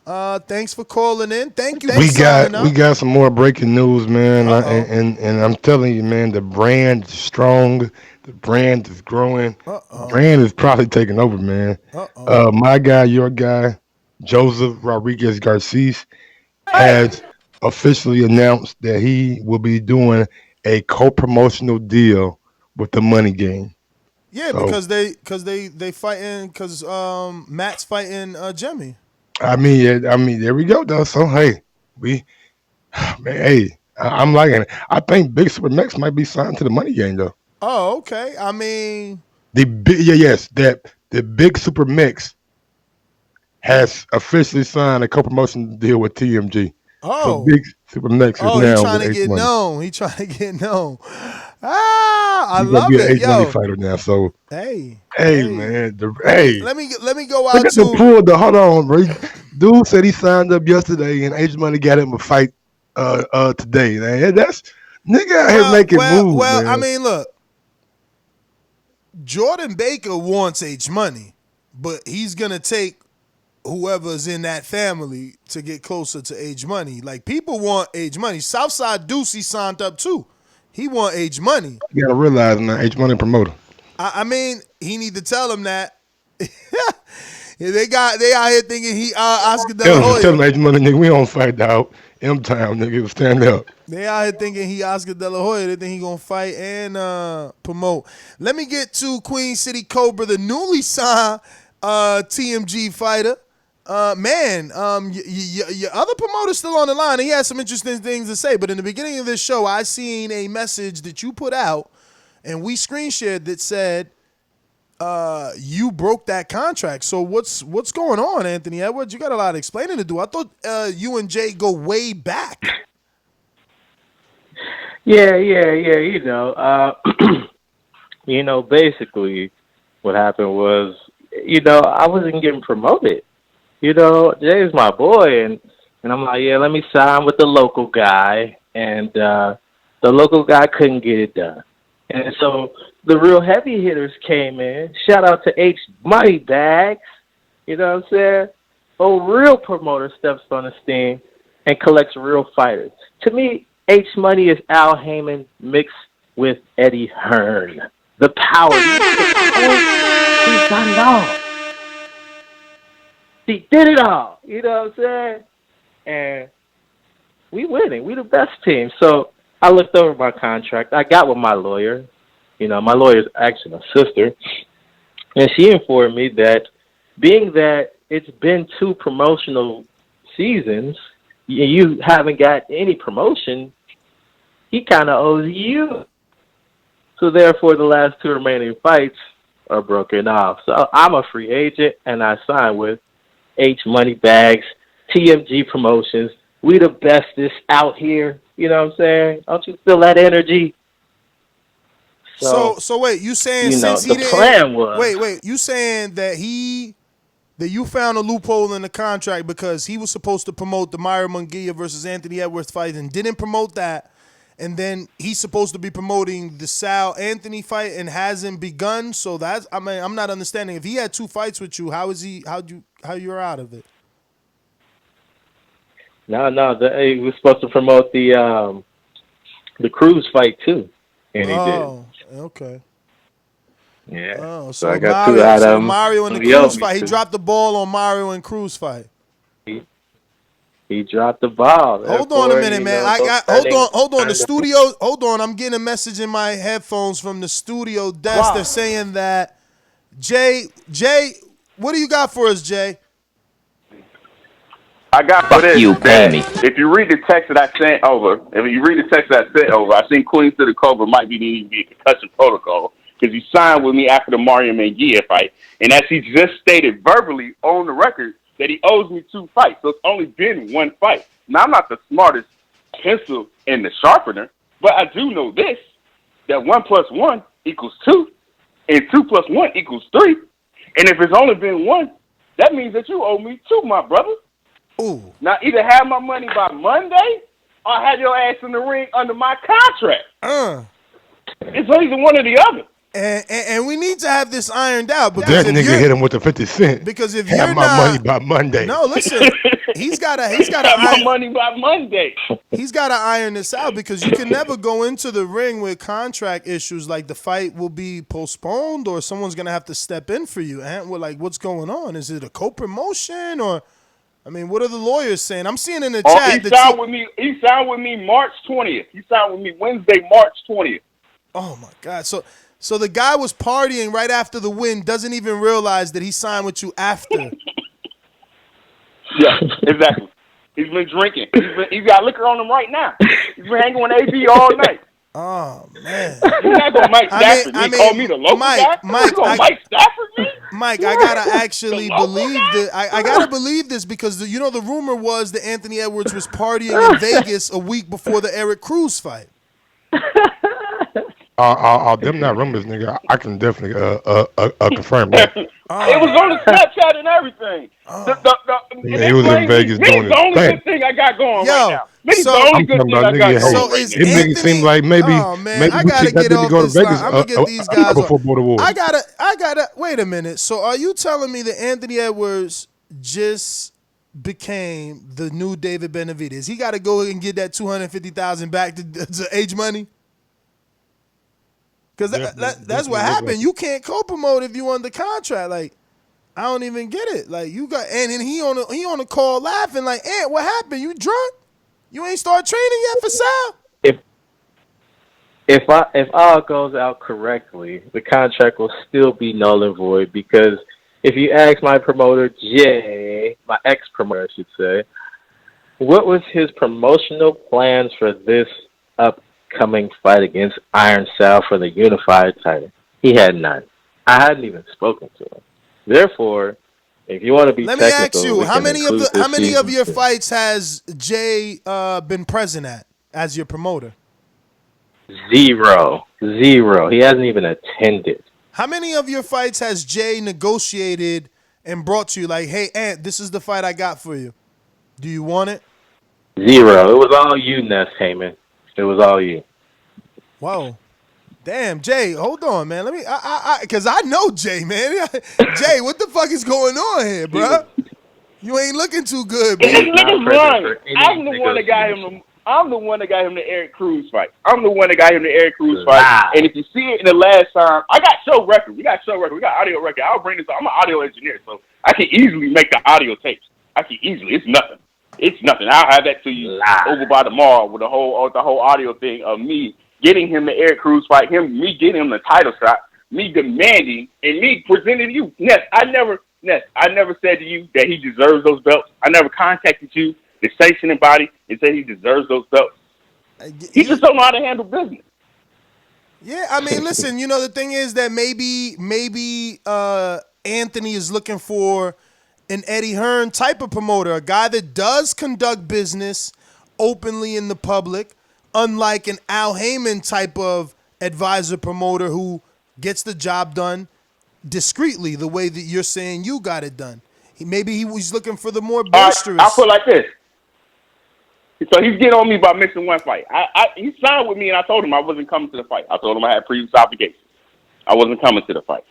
Thanks for calling in. Thank you for signing up. We got some more breaking news, man. And I'm telling you, man, the brand is strong. The brand is growing. The brand is probably taking over, man. My guy, your guy, Joseph Rodriguez Garces, has officially announced that he will be doing a co-promotional deal with the Money Game. Yeah, so, because they fighting because Matt's fighting Jemmy. I mean, there we go though. So hey, I'm liking it. I think Big Super Mex might be signed to the Money Game though. Oh, okay. I mean, the Big Super Mex has officially signed a co-promotion deal with TMG. So Big Super Mex is now he's trying to get known. He's trying to get known. I He's gonna love be an it, H Money yo. fighter now. So Hey, man, let me go look out at the to. pool. Hold on, bro. Dude said he signed up yesterday, and H Money got him a fight today. Man, that's nigga out here making moves, Well. I man. mean, look, Jordan Baker wants H Money, but he's gonna take whoever's in that family to get closer to H Money. Like people want H Money. Southside Deucey signed up too. He want H Money. You gotta realize now, H Money promoter. I mean, he need to tell him that. they out here thinking he Oscar De La Tell him Hoya. H Money, nigga, we don't fight dog. M Town, nigga, stand up. They out here thinking he Oscar De La Hoya. They think he gonna fight and promote. Let me get to Queen City Cobra, the newly signed TMG fighter. Your other promoter's still on the line. He has some interesting things to say. But in the beginning of this show, I seen a message that you put out, and we screen shared that said you broke that contract. So what's going on, Anthony Edwards? You got a lot of explaining to do. I thought you and Jay go way back. Yeah. Basically what happened was, I wasn't getting promoted. Jay's my boy, and I'm like, yeah, let me sign with the local guy, and the local guy couldn't get it done. And so the real heavy hitters came in. Shout out to H Money Bags. You know what I'm saying? Real promoter steps on the scene and collects real fighters. To me, H Money is Al Heyman mixed with Eddie Hearn. The power. He's got it all. He did it all. You know what I'm saying? And we winning. We the best team. So I looked over my contract. I got with my lawyer. My lawyer's actually my sister. And she informed me that being that it's been 2 promotional seasons, you haven't got any promotion, he kind of owes you. So therefore, the last 2 remaining fights are broken off. So I'm a free agent, and I signed with H Money Bags, TMG Promotions. We the bestest out here. You know what I'm saying? Don't you feel that energy? So wait, you saying since he the didn't? plan was Wait, you saying that you found a loophole in the contract because he was supposed to promote the Myra Munguia versus Anthony Edwards fight and didn't promote that, and then he's supposed to be promoting the Sal Anthony fight and hasn't begun. So that's I'm not understanding. If he had 2 fights with you, how you're out of it? No, he was supposed to promote the Cruz fight too, and he did. Okay. Yeah. Oh, so I got 2 out of him. Mario and the Cruz fight. He dropped the ball on Mario and Cruz fight. He dropped the ball. Hold on a minute, man. Hold on. The studio. Hold on. I'm getting a message in my headphones from the studio desk. Wow. They're saying that Jay, what do you got for us, Jay? I got for this. If you read the text that I sent over, I seen Queens to the Cobra might need to be a concussion protocol because he signed with me after the Mario Munguia fight, and as he just stated verbally on the record that he owes me 2 fights, so it's only been 1 fight. Now I'm not the smartest pencil in the sharpener, but I do know this: that 1 + 1 = 2, and 2 + 1 = 3, and if it's only been 1, that means that you owe me 2, my brother. Ooh. Now, either have my money by Monday or have your ass in the ring under my contract. It's either one or the other. And we need to have this ironed out because that nigga hit him with the 50 cent. Because if have you're my not, money by Monday. No, listen, he's got to have my money by Monday. He's got to iron this out because you can never go into the ring with contract issues like the fight will be postponed or someone's gonna have to step in for you. And we're like, what's going on? Is it a co-promotion or? I mean, what are the lawyers saying? I'm seeing in the chat. He signed with me. He signed with me March 20th. He signed with me Wednesday, March 20th. Oh my God! So the guy was partying right after the win. Doesn't even realize that he signed with you after. Yeah, exactly. He's been drinking. He's got liquor on him right now. He's been hanging with AB all night. Oh man! You're not gonna Mike Stafford me. Call me the local guy. Mike, Mike Stafford me? Mike, I gotta actually believe that. I gotta believe this because the rumor was that Anthony Edwards was partying in Vegas a week before the Eric Cruz fight. Them not rumors, nigga. I can definitely confirm that. It was on the Snapchat and everything. And Man, he they was in blame me. Vegas Minnie's doing the his only thing. good thing I got going right Yo, now. Minnie's the so only I'm good talking thing about I got nigga. Hey, going so right is now. it make it seem Anthony? like maybe Oh man, maybe I we gotta kicked that get nigga to off go to this line. Vegas I'm gonna get these guys off. before Border Wars. I gotta. Wait a minute. So are you telling me that Anthony Edwards just became the new David Benavidez? He got to go and get that $250,000 back to H Money? Because that's what happened. You can't co-promote if you under contract. Like, I don't even get it. Like, you got and he on the call laughing like, Ant, what happened? You drunk? You ain't start training yet for Sal? If all goes out correctly, the contract will still be null and void because if you ask my promoter Jay, my ex-promoter I should say, what was his promotional plans for this upcoming fight against Iron Sal for the unified title? He had none. I hadn't even spoken to him. Therefore, if you want to be Let me technical, ask you, we how can many include this of season your too. fights has Jay been present at as your promoter? Zero. He hasn't even attended. How many of your fights has Jay negotiated and brought to you like, hey, Ant, this is the fight I got for you. Do you want it? Zero. It was all you, Ness Heyman. It was all you. Whoa. Damn, Jay, hold on, man. Let me, because I know Jay, man. Jay, what the fuck is going on here, bro? You ain't looking too good, This man. nigga's lying. I'm the one that got him. I'm the one that got him the Eric Cruz fight. I'm the one that got him the Eric Cruz fight. And if you see it in the last time, I got show record. We got show record. We got audio record. I'll bring this up. I'm an audio engineer, so I can easily make the audio tapes. I can easily. It's nothing. It's nothing. I'll have that to you over by tomorrow with the whole audio thing of me getting him the Eric Cruz fight, me getting him the title shot, me demanding, and me presenting to you. Ness, I never said to you that he deserves those belts. I never contacted you, the sanctioning body, and said he deserves those belts. He just don't know how to handle business. Yeah, I mean, listen, you know, the thing is that maybe Anthony is looking for an Eddie Hearn type of promoter, a guy that does conduct business openly in the public, unlike an Al Heyman type of advisor promoter who gets the job done discreetly, the way that you're saying you got it done. Maybe he was looking for the more boisterous. I'll put it like this. So he's getting on me by missing one fight. He signed with me, and I told him I wasn't coming to the fight. I told him I had previous obligations. I wasn't coming to the fight.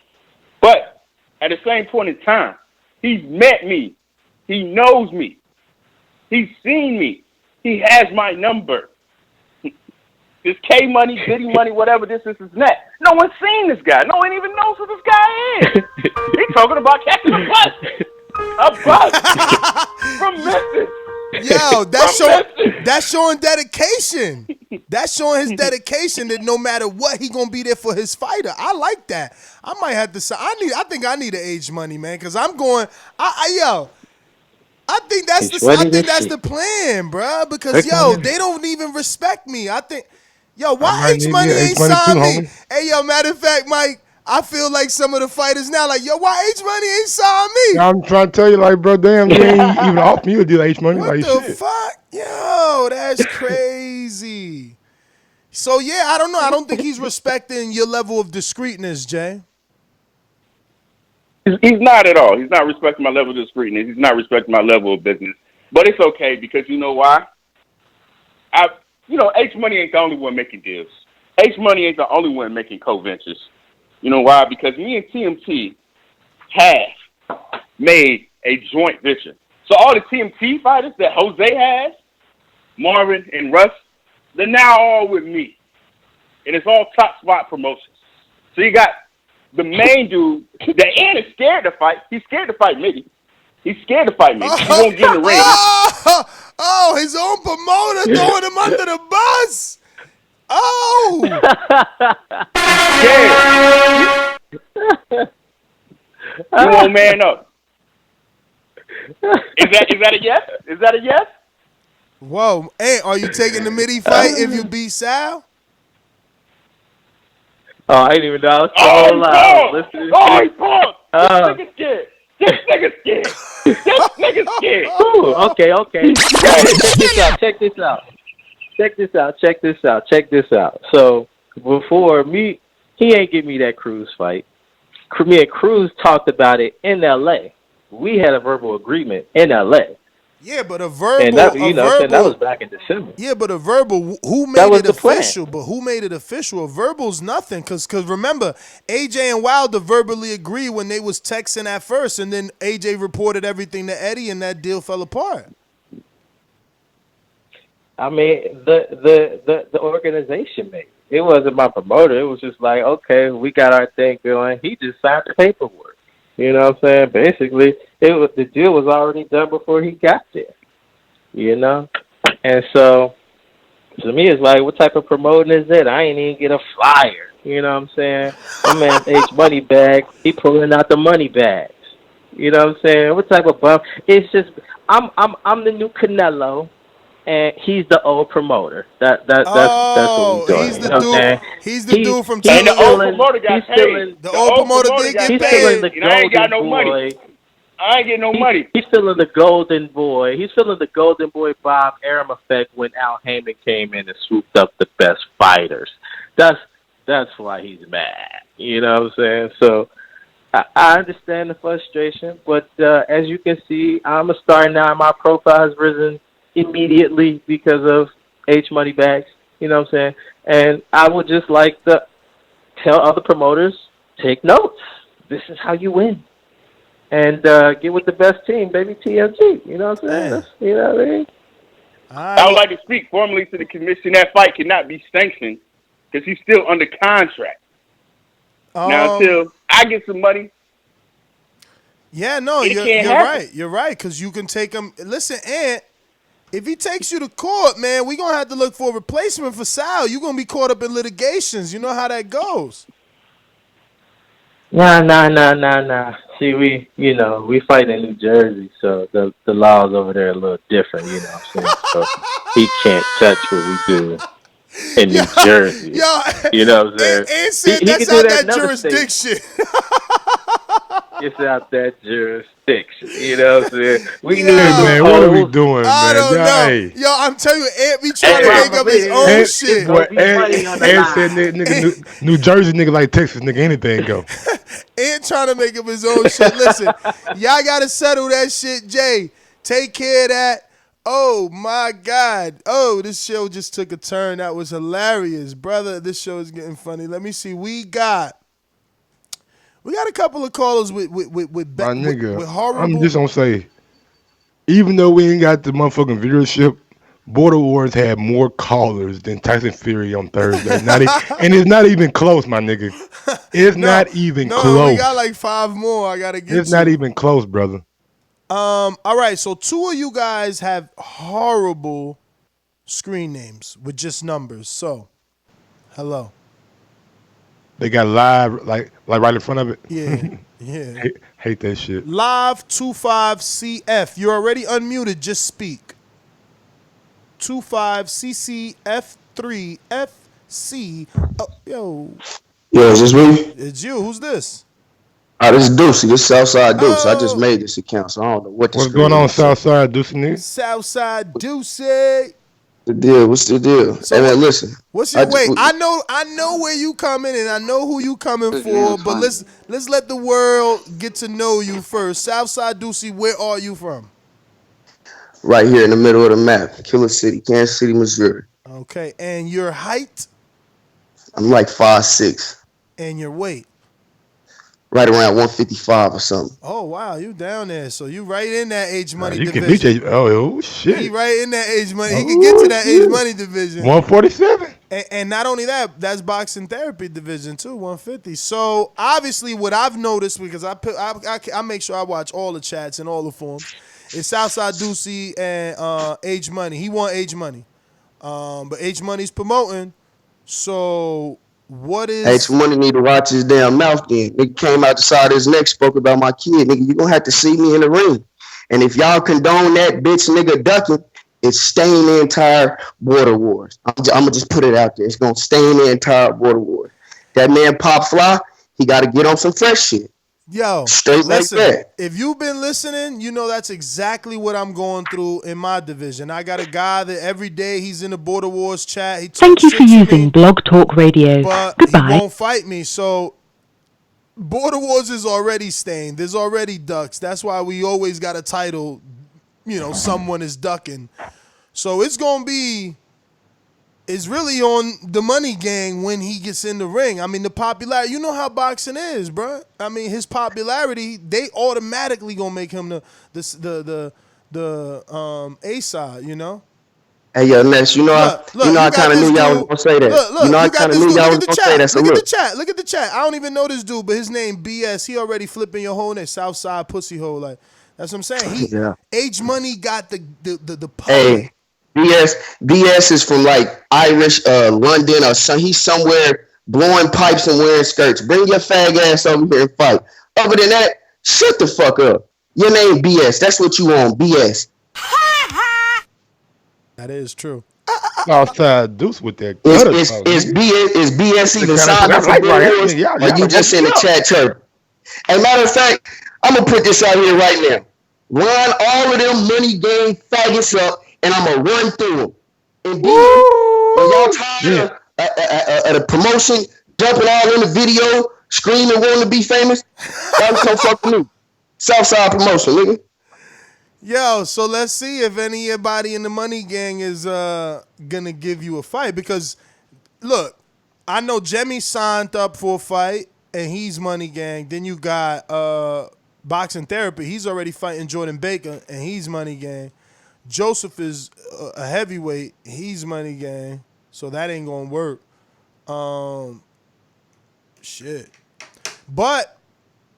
But at the same point in time, he's met me. He knows me. He's seen me. He has my number. This K money, Diddy money, whatever this is that. No one's seen this guy. No one even knows who this guy is. He's talking about catching a bus. A bus from Memphis. Yo, that's showing dedication. That's showing his dedication that no matter what, he gonna be there for his fighter. I like that. I might have to say I think I need an age money, man, because I'm going. I think that's the plan, bro. Because they don't even respect me. I think, why H Money ain't signed me? Hey, matter of fact, Mike, I feel like some of the fighters now, like, why H Money ain't signed me? I'm trying to tell you, like, bro, damn, you ain't even off me to do H Money. What like, the shit. fuck? Yo, that's crazy. So, yeah, I don't know. I don't think he's respecting your level of discreetness, Jay. He's not at all. He's not respecting my level of discreetness. He's not respecting my level of business. But it's okay because you know why? H Money ain't the only one making deals. H Money ain't the only one making co-ventures. You know why? Because me and TMT have made a joint venture. So all the TMT fighters that Jose has, Marvin and Russ, they're now all with me. And it's all top spot promotions. So you got the main dude that is scared to fight. He's scared to fight Miggy. He's scared to fight Miggy. He won't get in the ring. Oh, his own promoter throwing him under the bus. Oh. Yeah. You won't man up. Is that a yes? Is that a yes? Whoa. Hey, are you taking the midi fight if you beat Sal? Oh, I didn't even know I was he paused. This nigga's scared. This nigga's scared. This nigga's scared. Ooh, okay. Check this out. So before me, he ain't give me that Cruz fight. Me and Cruz talked about it in L.A. We had a verbal agreement in L.A. Yeah, but a And verbal, that, that was back in December. Yeah, but a verbal, who That made was it the plan. official? But who made it official? A verbal's nothing, cause remember, AJ and Wilder verbally agreed when they was texting at first, and then AJ reported everything to Eddie, and that deal fell apart. I mean, the organization made it. It wasn't my promoter. It was just like, okay, we got our thing going. He just signed the paperwork. You know what I'm saying? Basically, the deal was already done before he got there. You know, and so to me, it's like, what type of promoting is it? I ain't even get a flyer. You know what I'm saying? My man's H money bag. He pulling out the money bags. You know what I'm saying? What type of bump? It's just I'm the new Canelo. And he's the old promoter. That's what he's doing. He's the you know dude. He's the dude from And the old television. promoter got paid. The old promoter did get paid. He's feeling the And I ain't got no golden money. boy. I ain't getting no money. He's feeling the golden boy. He's feeling the golden boy Bob Arum effect when Al Heyman came in and swooped up the best fighters. That's why he's mad. You know what I'm saying? So I understand the frustration, but as you can see, I'm a star now. My profile has risen immediately because of H money bags. You know what I'm saying? And I would just like to tell other promoters, take notes. This is how you win. And get with the best team, baby, TMG. You know what I'm saying? You know what I mean? I would like to speak formally to the commission. That fight cannot be sanctioned because he's still under contract. Now, until I get some money. Yeah, no, you're right. You're right, because you can take him. Listen, Ant, if he takes you to court, man, we're going to have to look for a replacement for Sal. You're going to be caught up in litigations. You know how that goes. Nah. See, we fight in New Jersey, so the laws over there are a little different, you know what I'm saying? So he can't touch what we do in New Jersey. You know what I'm saying? Ant said he that's can do out that that jurisdiction. It's out that jurisdiction. You know what I'm saying? We knew man, what are we doing, man? I don't know. Yo, I'm telling you, Ant be trying to make up his own shit. Ant said nigga, New Jersey nigga like Texas nigga, anything go. Ant trying to make up his own shit. Listen, y'all got to settle that shit, Jay. Take care of that. Oh, my God. Oh, this show just took a turn. That was hilarious. Brother, this show is getting funny. Let me see. We got a couple of callers with horrible. I'm just gonna say, even though we ain't got the motherfucking viewership, Border Wars had more callers than Tyson Fury on Thursday. And it's not even close, my nigga. It's not even close. We got like 5 more. I gotta get. It's not even close, brother. All right, so 2 of you guys have horrible screen names with just numbers. So, hello. They got live like right in front of it. Yeah. Hate that shit. Live 25CF. You're already unmuted. Just speak. 25CCF3FC. Oh, yo. Yo, is this me? It's you. Who's this? This is Deucey. This is Southside Deuce. I just made this account, so I don't know what What's going on, Southside Deucey nigga? Southside Deucey. The deal. What's the deal? So hey man, listen. What's your wait? I know where you coming and I know who you coming for, but let's let the world get to know you first. Southside Deucey, where are you from? Right here in the middle of the map, Killer City, Kansas City, Missouri. Okay, and your height? I'm like 5'6". And your weight? Right around 155 or something. Oh wow, you down there? So you right in that H money division. Can beat oh shit. He right in that H money. He can get to that H money division. 147. And not only that, that's boxing therapy division too, 150. So obviously, what I've noticed, because I make sure I watch all the chats and all the forums, is Southside Deucey and H Money. He want H Money, but H Money's promoting. So what is H Money need to watch his damn mouth then. Nigga came out the side of his neck, spoke about my kid. Nigga, you gonna have to see me in the ring. And if y'all condone that bitch nigga ducking, it's staying the entire Border Wars. I'm gonna just put it out there. It's gonna stain the entire Border Wars. That man Pop Fly, he gotta get on some fresh shit. Yo, Straight like listen, that. if you've been listening, you know that's exactly what I'm going through in my division. I got a guy that every day he's in the Border Wars chat. He Thank talks you for shit to using me, Blog Talk Radio. but he Goodbye. won't fight me. So Border Wars is already stained. There's already ducks. That's why we always got a title, you know, someone is ducking. So it's going to be, it's really on the money gang when he gets in the ring. I mean, the popularity, you know how boxing is, bro. I mean, his popularity, they automatically going to make him the A side, you know? Hey, yo, Ness, Look, I you got kind of this knew y'all was dude. gonna say that. Look, I you got kind of this knew dude. y'all Look was at the gonna say that. chat. So Look at the look, chat. Look at the chat. I don't even know this dude, but his name BS. He already flipping your whole name. Southside pussy hole. Like, that's what I'm saying. yeah. H Money got the poet. Hey, BS is from like Irish, London or some. He's somewhere blowing pipes and wearing skirts. Bring your fag ass over here and fight. Other than that, shut the fuck up. Your name BS. That's what you on, BS. That is true. Outside Deuce with that Is gutter is talk, is nigga. BS The even kind of shit signed I up for like right Border here, Wars, nigga. Y'all or you done woke just in me the up. chat chirp? As matter of fact, I'm gonna put this out here right now. Line all of them money game faggots up, and I'm gonna run through them. And then when y'all Woo! tired Shit. of the promotion, jumping all in the video, screaming, wanting to be famous, y'all can come fuck with me. Southside promotion, nigga. Yo, so let's see if anybody in the money gang is gonna give you a fight. Because look, I know Jemmy signed up for a fight and he's money gang. Then you got boxing therapy. He's already fighting Jordan Baker and he's money gang. Joseph is a heavyweight. He's money gang. So that ain't gonna work. Shit. But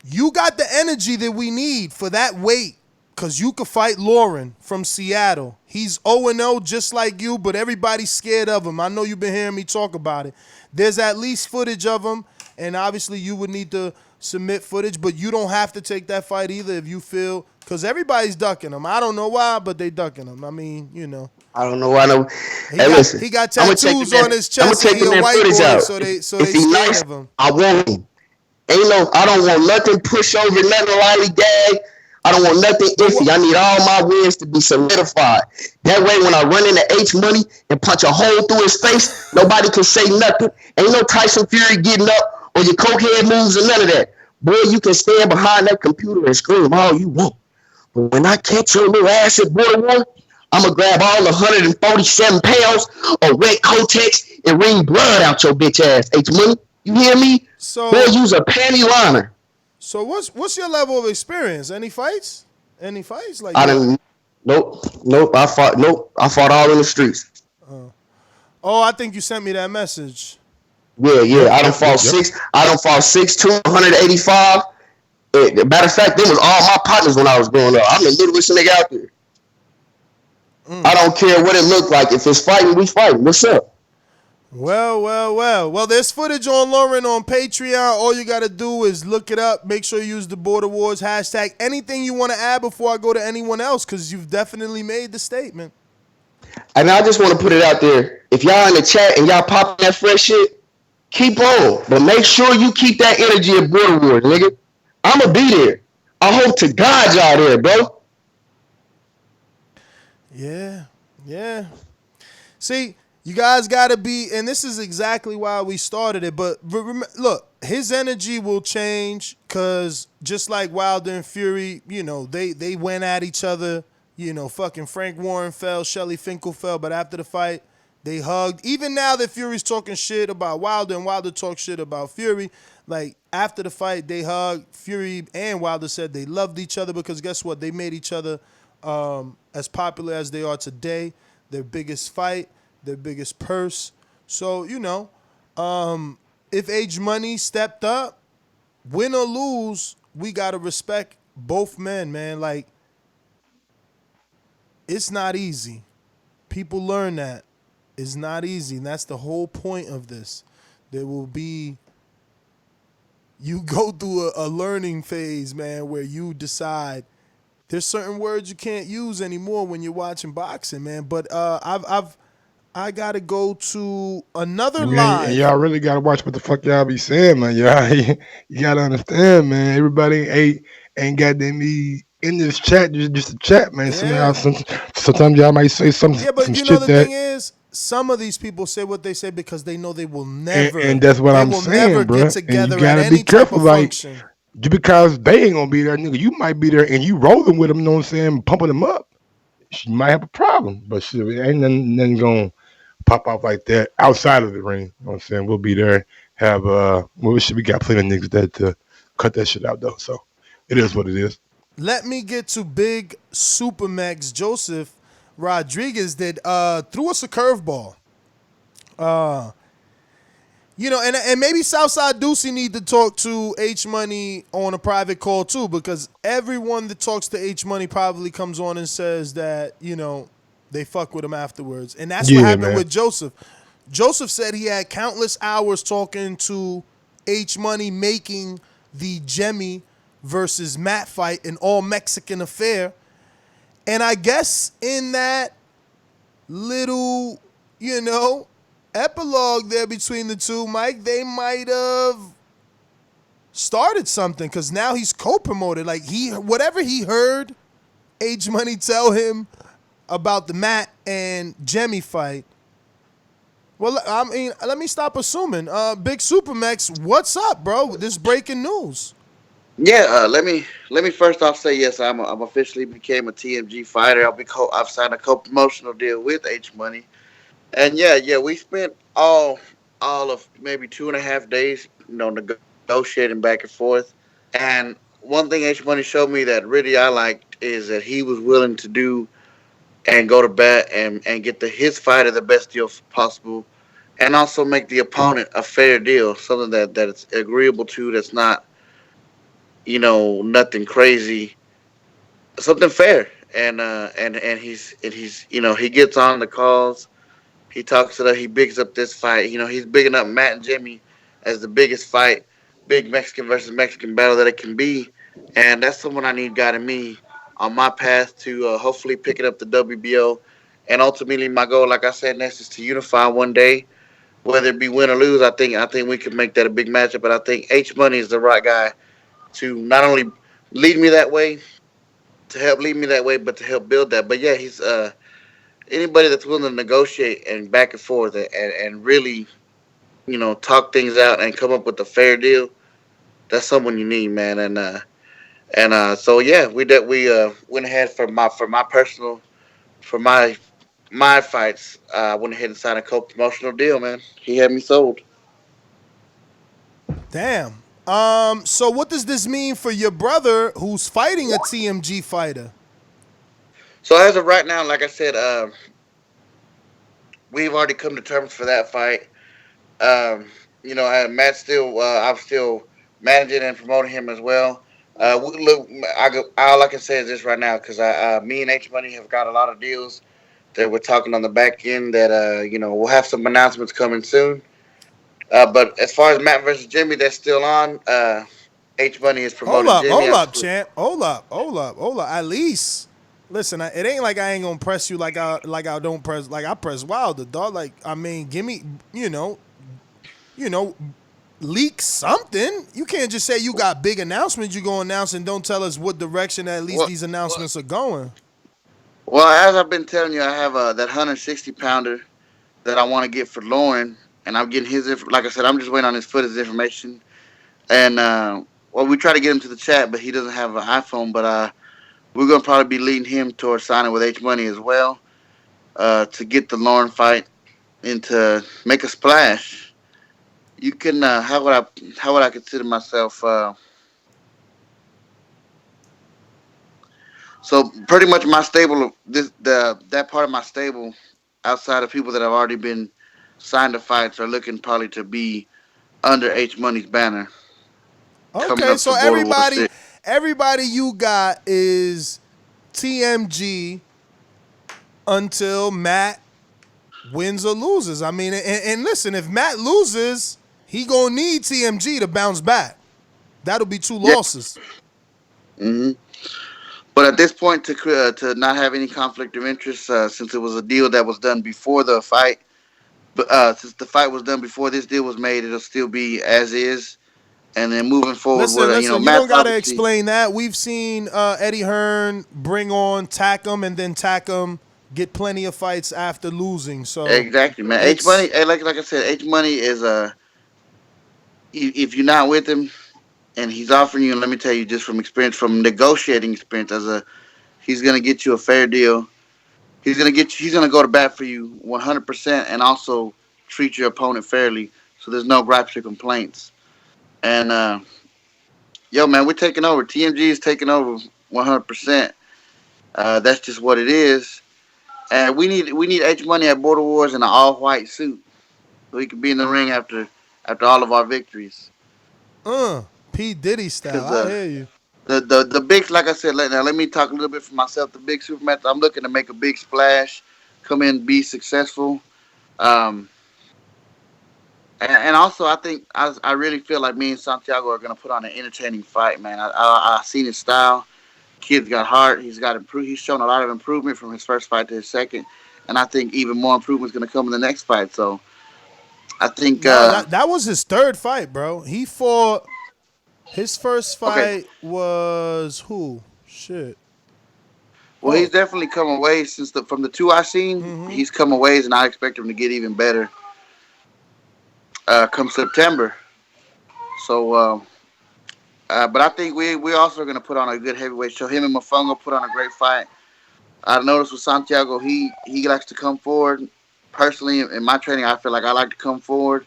you got the energy that we need for that weight. Cause you could fight Lauren from Seattle. He's 0-0 just like you, but everybody's scared of him. I know you've been hearing me talk about it. There's at least footage of him, and obviously you would need to submit footage, but you don't have to take that fight either if you feel, because everybody's ducking him. I don't know why, but they ducking him. I mean, you know. I don't know why. No. He Hey, got listen. he got I'm gonna take the tattoos man. on his I'm gonna chest and take he the a man white footage boy, out. so they If he scared nice, of him. I want him. Ain't no. I don't want nothing pushover, nothing lollygag. I don't want nothing But iffy. I need all my wins to be solidified. That way, when I run into H Money and punch a hole through his face, nobody can say nothing. Ain't no Tyson Fury getting up or your cokehead moves or none of that. Boy, you can stand behind that computer and scream all you want. But when I catch your little ass at Border War, I'm going to grab all the 147 pounds of wet Kotex and wring blood out your bitch ass, H Money. You hear me? Boy, So use a panty liner. so what's your level of experience? Any fights? Any fights? Like I you done, nope. I fought all in the streets. Oh, I think you sent me that message. Yeah. Yep, I done yep, yep, fought yep. six. I done fought 6'2", 185. Matter of fact, them was all my partners when I was growing up. I'm the littlest nigga out there. I don't care what it looked like. If it's fighting, we fighting. What's up? Well, there's footage on Lauren on Patreon. All you got to do is look it up. Make sure you use the Border Wars hashtag. Anything you want to add before I go to anyone else, because you've definitely made the statement. And I just want to put it out there. If y'all in the chat and y'all popping that fresh shit, keep on. But make sure you keep that energy at Border Wars, nigga. I'ma be there. I hope to God y'all there, bro. Yeah. See, you guys got to be, and this is exactly why we started it, but look, his energy will change because just like Wilder and Fury, you know, they went at each other, you know, fucking Frank Warren fell, Shelly Finkel fell, but after the fight, they hugged. Even now that Fury's talking shit about Wilder and Wilder talks shit about Fury, like after the fight, they hugged. Fury and Wilder said they loved each other because guess what? They made each other as popular as they are today. Their biggest fight, their biggest purse. So, you know, if Age Money stepped up, win or lose, we got to respect both men, man. Like, it's not easy. People learn that. It's not easy. And that's the whole point of this. There will be, you go through a learning phase, man, where you decide there's certain words you can't use anymore when you're watching boxing, man. But I gotta go to another Man, and live. y'all really gotta watch what the fuck y'all be saying, man. Y'all, you gotta understand, man. Everybody ain't got them be in this chat just a chat, man. Somehow, Yeah. sometimes y'all might say Yeah, some but you know shit the that, thing is, some of these people say what they say because they know and that's what they I'm will never saying, get bro. And you together at gotta be any type careful, of like function. just because they ain't gonna be there, nigga, you might be there and you rolling with them. You know what I'm saying? Pumping them up. You might have a problem, but shit, it ain't nothing gonna pop off like that outside of the ring. You know what I'm saying? We'll be there. Have we got plenty of niggas that to cut that shit out though. So it is what it is. Let me get to Big Supermax Joseph Rodriguez that threw us a curveball. You know, and maybe Southside Ducey need to talk to H Money on a private call too, because everyone that talks to H Money probably comes on and says that, you know, they fuck with him afterwards. And that's what Yeah, happened man. with Joseph. Joseph said he had countless hours talking to H Money making the Jemmy versus Matt fight an all Mexican affair. And I guess in that little, you know, epilogue there between the two, Mike, they might have started something because now he's co-promoted. Like whatever he heard H Money tell him about the Matt and Jemmy fight. Well, I mean, let me stop assuming. Big Supermax, what's up, bro? This breaking news. Yeah, let me first off say yes. I'm officially became a TMG fighter. I've signed a co-promotional deal with H Money, and yeah, we spent all of maybe 2.5 days, negotiating back and forth. And one thing H Money showed me that really I liked is that he was willing to do and go to bat and get his fighter the best deal possible, and also make the opponent a fair deal, something that it's agreeable to, that's not nothing crazy, something fair. And he's he gets on the calls. He talks it up. He bigs up this fight. He's bigging up Matt and Jimmy as the biggest fight, big Mexican versus Mexican battle that it can be. And that's someone I need guiding me on my path to hopefully picking up the WBO. And ultimately, my goal, like I said, next is to unify one day, whether it be win or lose. I think we can make that a big matchup. But I think H Money is the right guy to not only lead me that way, to help lead me that way, but to help build that. But yeah, he's anybody that's willing to negotiate and back and forth and really, talk things out and come up with a fair deal. That's someone you need, man. And so yeah, we went ahead for my personal for my fights. I went ahead and signed a co-promotional deal, man. He had me sold. Damn. So what does this mean for your brother who's fighting a TMG fighter? So as of right now, like I said, we've already come to terms for that fight. Um, Matt still, I'm still managing and promoting him as well. Look, all I can say is this right now, because me and H Money have got a lot of deals that we're talking on the back end that we'll have some announcements coming soon. But as far as Matt versus Jimmy, that's still on. H Money is promoting Jimmy. Hold I'm up, still, champ. Hold up. At least, listen. It ain't like I ain't gonna press you like I don't press like I press Wilder, dog. Like I mean, give me, you know, leak something. You can't just say you got big announcements you gonna announce and don't tell us what direction at least well, these announcements are going. well, as I've been telling you, I have that 160 pounder that I want to get for Lauren, and I'm getting like I said, I'm just waiting on his footage information. And well, we try to get him to the chat, but he doesn't have an iPhone. But we're gonna probably be leading him towards signing with H Money as well, to get the Lauren fight and to make a splash. You can how would I consider myself? So pretty much my stable, that part of my stable, outside of people that have already been signed to fights, are looking probably to be under H Money's banner, coming Okay, up so to Border War 6. everybody you got is TMG until Matt wins or loses. I mean, and listen, if Matt loses, he gonna need TMG to bounce back. That'll be two Yeah. losses. hmm But at this point, to not have any conflict of interest, since it was a deal that was done before the fight, but since the fight was done before this deal was made, it'll still be as is. And then moving forward, Listen, with listen. You Matt's don't gotta obviously explain that. We've seen Eddie Hearn bring on Takam and then Takam get plenty of fights after losing. So exactly, man. H it's Money, like I said, H Money is if you're not with him and he's offering you, and let me tell you, just from experience, from negotiating experience, he's gonna get you a fair deal. He's gonna go to bat for you 100%, and also treat your opponent fairly, so there's no gripes or complaints. And yo, man, we're taking over. TMG is taking over 100%. That's just what it is. And we need H Money at Border Wars in an all white suit, so he can be in the ring after all of our victories. P Diddy style. Cause I hear you. the big, like I said, now let me talk a little bit for myself. The big super match, I'm looking to make a big splash, come in, be successful. Um, and also, I think I really feel like me and Santiago are gonna put on an entertaining fight, man. I seen his style. Kid's got heart. He's shown a lot of improvement from his first fight to his second, and I think even more improvement is gonna come in the next fight. So I think Nah, that was his third fight, bro. He fought. His first okay. fight was who? Shit. Well, he's definitely come away since from the two I've seen. He's come a ways, and I expect him to get even better come September. So, but I think we also are going to put on a good heavyweight show. Him and Mofongo put on a great fight. I noticed with Santiago, he likes to come forward. Personally, in my training, I feel like I like to come forward,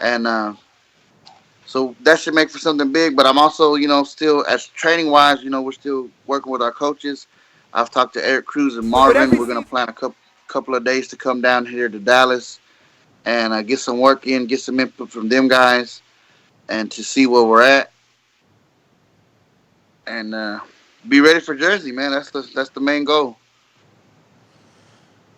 and so that should make for something big. But I'm also, still as training wise, we're still working with our coaches. I've talked to Eric Cruz and Marvin. We're going to plan a couple of days to come down here to Dallas and get some work in, get some input from them guys, and to see where we're at, and be ready for Jersey, man. That's the main goal.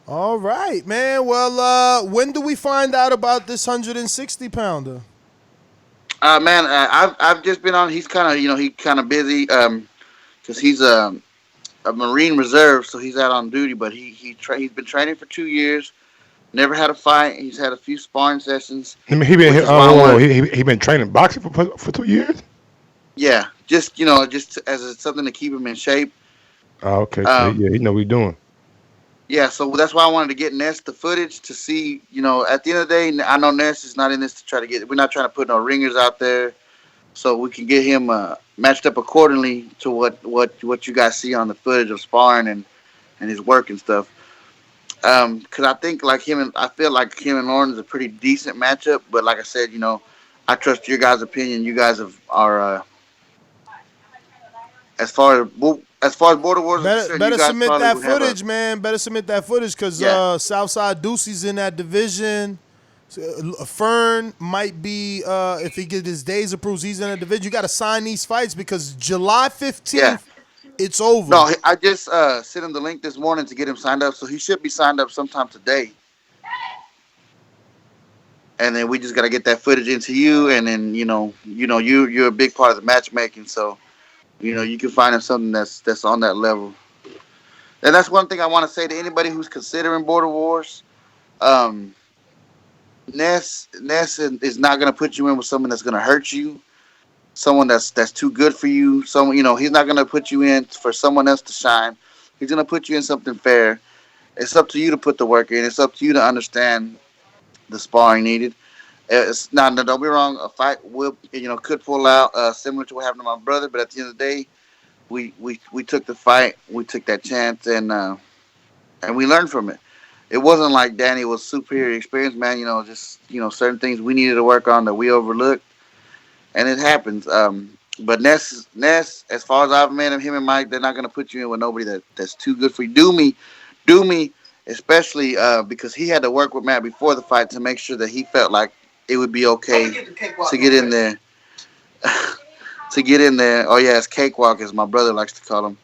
All right, man. Well, when do we find out about this 160 pounder? Man, I've just been on. He's kind of he kind of busy because he's a Marine Reserve, so he's out on duty. But he's been training for 2 years. Never had a fight. He's had a few sparring sessions, I mean, he been which is why I wanted. he been training boxing for 2 years. Yeah, just as something to keep him in shape. Oh, okay, so Um, he know what he doing. yeah, so that's why I wanted to get Ness the footage to see. At the end of the day, I know Ness is not in this to try to get. We're not trying to put no ringers out there, so we can get him matched up accordingly to what you guys see on the footage of sparring and his work and stuff. Because I think I feel like him and Lauren is a pretty decent matchup. But like I said, I trust your guys' opinion. You guys are as far as Border Wars is concerned, you Better guys submit probably that would have a footage, man. Better submit that footage because yeah. Southside Ducey's in that division. Fern might be if he get his days approved, he's in that division. You got to sign these fights because July Yeah. 15th, it's over. No, I just sent him the link this morning to get him signed up, so he should be signed up sometime today. And then we just gotta get that footage into you, and then you're a big part of the matchmaking, so you can find him something that's on that level. And that's one thing I want to say to anybody who's considering Border Wars. Um, Ness is not gonna put you in with someone that's gonna hurt you, someone that's too good for you. Someone he's not gonna put you in for someone else to shine. He's gonna put you in something fair. It's up to you to put the work in. It's up to you to understand the sparring needed. It's not. No, don't be wrong. A fight will, could pull out similar to what happened to my brother. But at the end of the day, we took the fight. We took that chance, and we learned from it. It wasn't like Danny was superior experience, man. Just certain things we needed to work on that we overlooked, and it happens. But Ness, as far as I've met him and Mike, they're not gonna put you in with nobody that's too good for you. Do me, especially because he had to work with Matt before the fight to make sure that he felt like it would be okay to get in there. To get in there. Oh yeah, it's cakewalk as my brother likes to call him.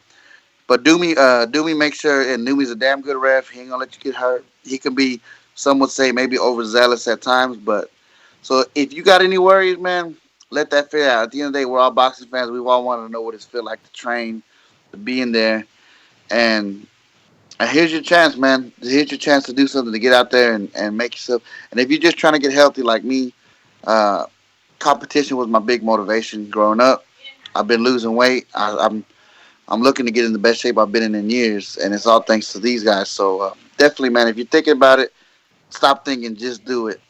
But do me make sure, and Dumi's a damn good ref. He ain't gonna let you get hurt. He can be, some would say, maybe overzealous at times, but so if you got any worries, man, let that figure out. At the end of the day, we're all boxing fans. We all want to know what it's feel like to train being there, and here's your chance, man. Here's your chance to do something, to get out there and make yourself. And if you're just trying to get healthy like me, uh, competition was my big motivation growing up. I've been losing weight. I'm looking to get in the best shape I've been in years, and it's all thanks to these guys. So definitely, man, if you're thinking about it, stop thinking, just do it,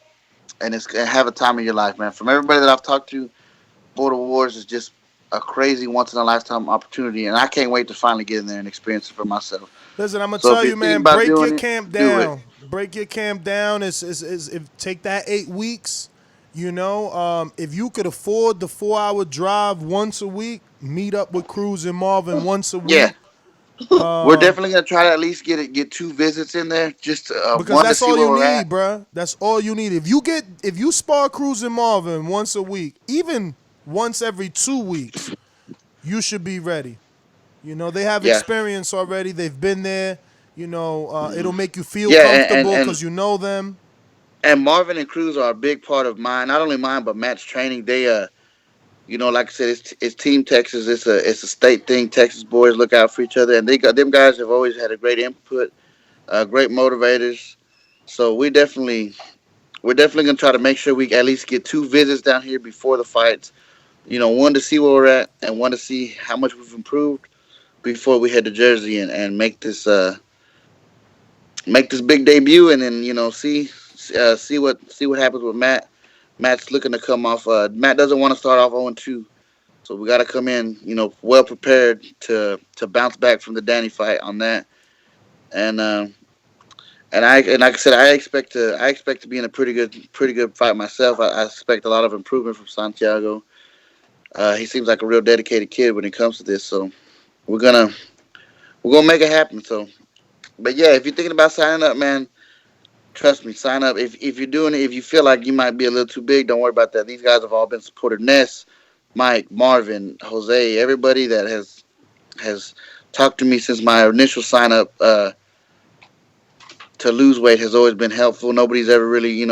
and have a time of your life, man. From everybody that I've talked to, Border Wars is just a crazy once in a lifetime opportunity, and I can't wait to finally get in there and experience it for myself. Listen, I'm gonna So if tell you're you, thinking man. about Break your doing it, camp do it. down. Break your camp down. Is if take that 8 weeks. If you could afford the 4 hour drive once a week, meet up with Cruz and Marvin once a Yeah, week. we're definitely gonna try to at least get 2 visits in there, just Because one to that's see all where you we're at. need, bruh. That's all you need. If you spar Cruz and Marvin once a week, even once every 2 weeks, you should be ready. They have Yeah, experience already. They've been there. It'll make you feel yeah, and comfortable and because you know them. and Marvin and Cruz are a big part of mine. Not only mine, but Matt's training. They like I said, it's Team Texas. It's a state thing. Texas boys look out for each other, and they got them guys have always had a great input, great motivators. So we're definitely gonna try to make sure we at least get 2 visits down here before the fights. One to see where we're at, and one to see how much we've improved before we head to Jersey and make this big debut, and then see what happens with Matt. Matt's looking to come off. Matt doesn't want to start off 0-2, so we got to come in, well prepared to bounce back from the Danny fight on that. And and like I said, I expect to be in a pretty good fight myself. I expect a lot of improvement from Santiago. He seems like a real dedicated kid when it comes to this. So we're gonna we're gonna make it happen. So, but yeah, if you're thinking about signing up, man, trust me, sign up. If you're doing it, if you feel like you might be a little too big, don't worry about that. These guys have all been supported. Ness, Mike, Marvin, Jose, everybody that has talked to me since my initial sign up to lose weight has always been helpful. Nobody's ever really,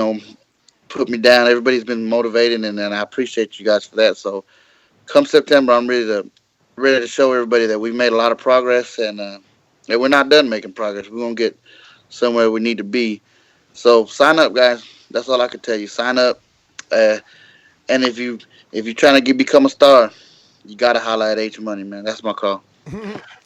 put me down. Everybody's been motivated, and I appreciate you guys for that. So come September, I'm ready to show everybody that we've made a lot of progress, and we're not done making progress. We're gonna get somewhere we need to be. So sign up, guys. That's all I can tell you. Sign up, uh, and if you're trying to become a star, you gotta holler at H Money, man. That's my call.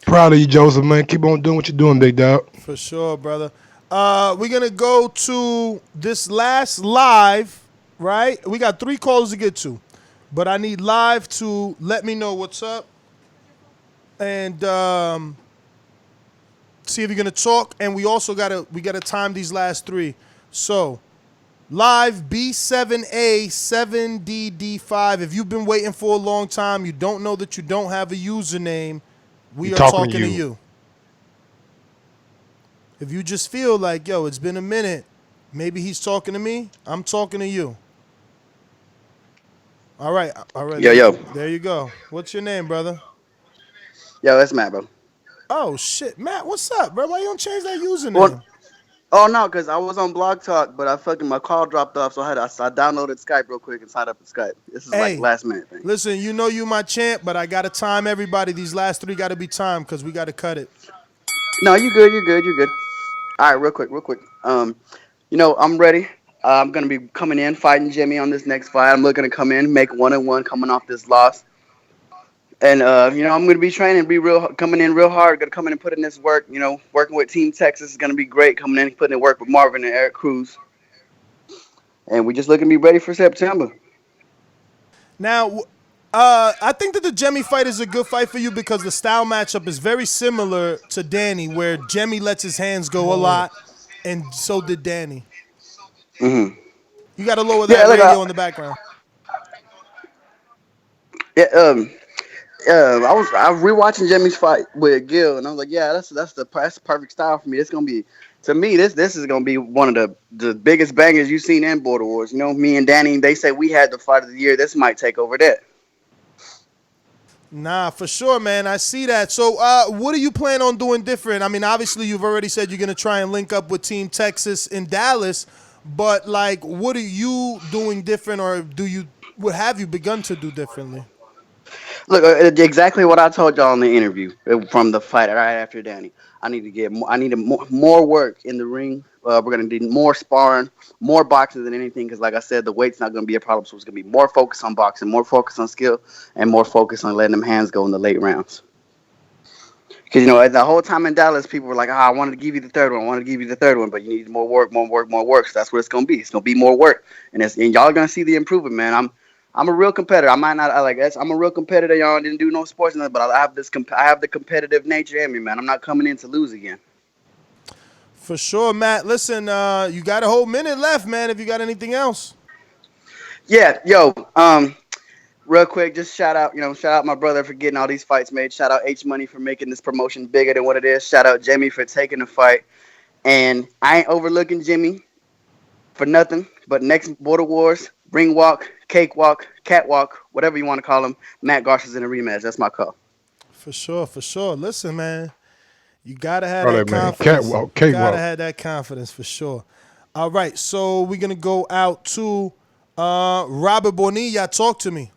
Proud of you, Joseph, man. Keep on doing what you're doing, big dog. For sure, brother. We're gonna go to this last live, right? We got 3 calls to get to, but I need live to let me know what's up and see if you're gonna talk. And we gotta time these last 3. So live B7A 7DD5. If you've been waiting for a long time, you don't know that you don't have a username. He We are talking to talking to you. you. If you just feel like, yo, it's been a minute, maybe he's talking to me, I'm talking to you. All right, Yo, yo. there you go. What's your name, brother? Yo, that's Matt, bro. Oh, shit. Matt, what's up, bro? Why you don't change that Well, username? oh no, because I was on Blog Talk, but my call dropped off, so I downloaded Skype real quick and signed up with Skype. This is like Hey, last minute thing. listen, you my champ, but I got to time everybody. These last 3 got to be timed because we got to cut it. No, you good, you good, you good. All right, real quick. I'm ready. I'm gonna be coming in fighting Jimmy on this next fight. I'm looking to come in, make 1-1 coming off this loss. And I'm gonna be training, coming in real hard. Gonna come in and put in this work. Working with Team Texas is gonna be great. Coming in and putting in work with Marvin and Eric Cruz, and we just looking to be ready for September. Now, I think that the Jemmy fight is a good fight for you because the style matchup is very similar to Danny, where Jemmy lets his hands go a lot, and so did Danny. Mm-hmm. You got to lower Yeah, that look, radio in the background. yeah. I was rewatching Jimmy's fight with Gil, and I was like, yeah, that's the perfect style for me. It's gonna be, to me, this is gonna be one of the biggest bangers you've seen in Border Wars. Me and Danny, they say we had the fight of the year. This might take over that. Nah, for sure, man. I see that. So, what do you plan on doing different? I mean, obviously, you've already said you're gonna try and link up with Team Texas in Dallas, but like, what are you doing different, or what have you begun to do differently? Look, exactly what I told y'all in the interview from the fight right after Danny. I need to get more, I need more work in the ring. We're gonna need more sparring, more boxing than anything. Because, like I said, the weight's not gonna be a problem. So it's gonna be more focus on boxing, more focus on skill, and more focus on letting them hands go in the late rounds. Because the whole time in Dallas, people were like, "I wanted to give you the third one. I wanted to give you the third one, but you need more work, more work, more work." So that's what it's gonna be. It's gonna be more work, and y'all gonna see the improvement, man. I'm a real competitor. I might not I like that's I'm a real competitor. Y'all didn't do no sports, and but I have I have the competitive nature in me, man. I'm not coming in to lose again. For sure, Matt. Listen, you got a whole minute left, man. If you got anything else. Yeah, yo, real quick, just shout out my brother for getting all these fights made. Shout out H Money for making this promotion bigger than what it is. Shout out Jimmy for taking the fight. And I ain't overlooking Jimmy for nothing. But next Border Wars, ring walk, cake walk, catwalk, whatever you want to call them, Matt Garza's in a rematch. That's my call. For sure, for sure. Listen, man, you gotta have All that that, man. confidence. Catwalk, You gotta cakewalk. have that confidence for sure. All right, so we're gonna go out to Robert Bonilla. Talk to me.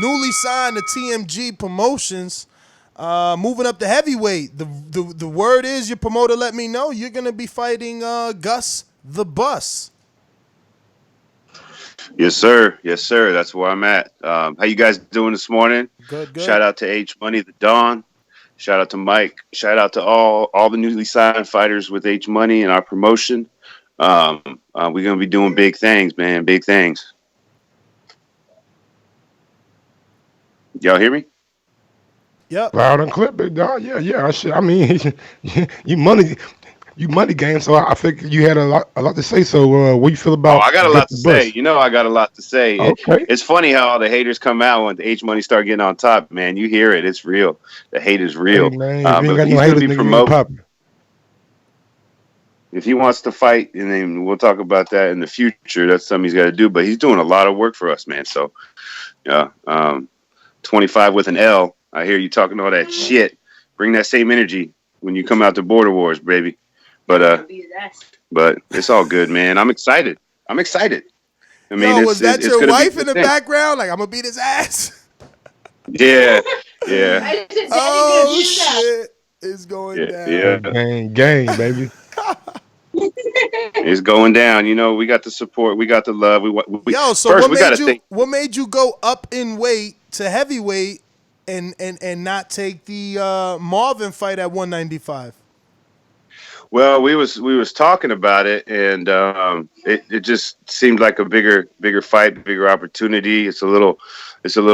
Newly signed to TMG Promotions. Moving up to heavyweight. The word is your promoter let me know you're gonna be fighting Gus the Bus. Yes, sir. Yes, sir. That's where I'm at. How you guys doing this morning? Good, good. Shout out to H Money, the Dawn. Shout out to Mike. Shout out to all the newly signed fighters with H Money and our promotion. We're gonna be doing big things, man. Big things. Y'all hear me? Yep. Loud and clear, big dog. Yeah, yeah. I mean, you money, you money game. So I think you had a lot to say. So what you feel Oh, about I got a Get lot to the say. Bus? You know, I got a lot to say. Okay. It's funny how all the haters come out when the H Money start getting on top, man. You hear it. It's real. The hate is Hey real. man, if you ain't But got no he's gonna haters, be nigga, you ain't promoting. popping. If he wants to fight, and then we'll talk about that in the future. That's something he's got to do. But he's doing a lot of work for us, man. So yeah, 25 with an L. I hear you talking all that shit. Bring that same energy when you come out to Border Wars, baby. But it's all good, man. I'm excited. I'm excited. I mean, Yo, was that it's your gonna be a wife in good the thing. background? Like, I'm gonna beat his ass. Yeah, yeah, Oh shit, it's going yeah, down. yeah. Gang, baby. It's going down. You know, we got the support. We got the love. We Yo, so first we got to think. what made you go up in weight to heavyweight and not take the Marvin fight at 195? Well, we was talking about it, and it just seemed like a bigger fight, bigger opportunity. It's a little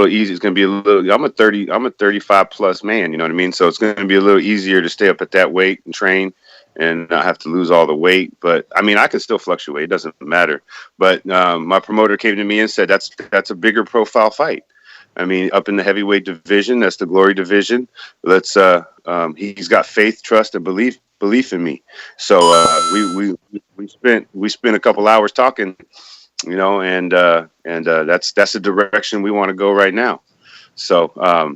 easy. It's gonna be a little. I'm a 35 plus man. You know what I mean? So it's gonna be a little easier to stay up at that weight and train, and not have to lose all the weight. But I mean, I can still fluctuate. It doesn't matter. But my promoter came to me and said that's a bigger profile fight. I mean, up in the heavyweight division, that's the glory division. Let's. He's got faith, trust, and belief in me. So we spent a couple hours talking, you know, and that's the direction we want to go right now. So I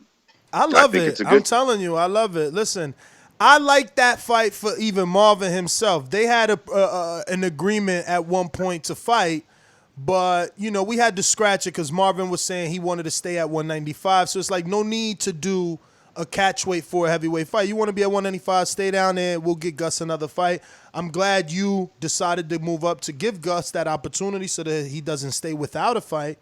I love think it. it's a I'm good. telling you, I love it. Listen, I like that fight for even Marvin himself. They had an agreement at one point to fight, but we had to scratch it because Marvin was saying he wanted to stay at 195. So it's like no need to do a catch weight for a heavyweight fight. You want to be at 195, stay down there. We'll get Gus another fight. I'm glad you decided to move up to give Gus that opportunity so that he doesn't stay without a fight.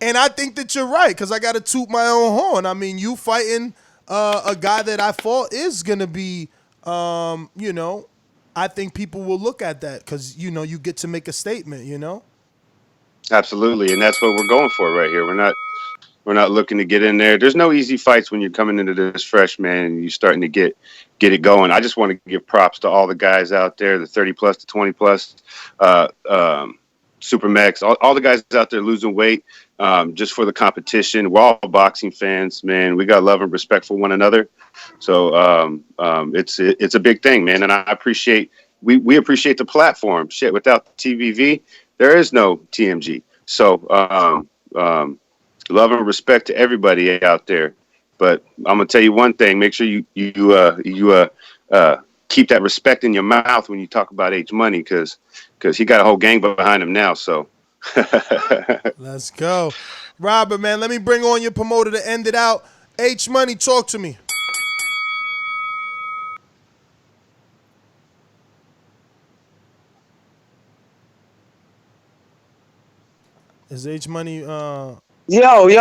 And I think that you're right because I got to toot my own horn. I mean, you fighting a guy that I fought is going to be, I think people will look at that because, you get to make a statement. Absolutely, and that's what we're going for right here. We're not looking to get in there. There's no easy fights when you're coming into this fresh, man, and you're starting to get it going. I just want to give props to all the guys out there, the 30 plus to 20 plus, uh, um, super max, all the guys out there losing weight, just for the competition. We're all boxing fans, man. We got love and respect for one another. So it's a big thing, man, and I appreciate we appreciate the platform. Shit, without TVV, there is no TMG. So love and respect to everybody out there. But I'm gonna tell you one thing: make sure you keep that respect in your mouth when you talk about H Money, because he got a whole gang behind him now. So Let's go. Robert, man, let me bring on your promoter to end it out. H Money, talk to me. Is H Money Yo,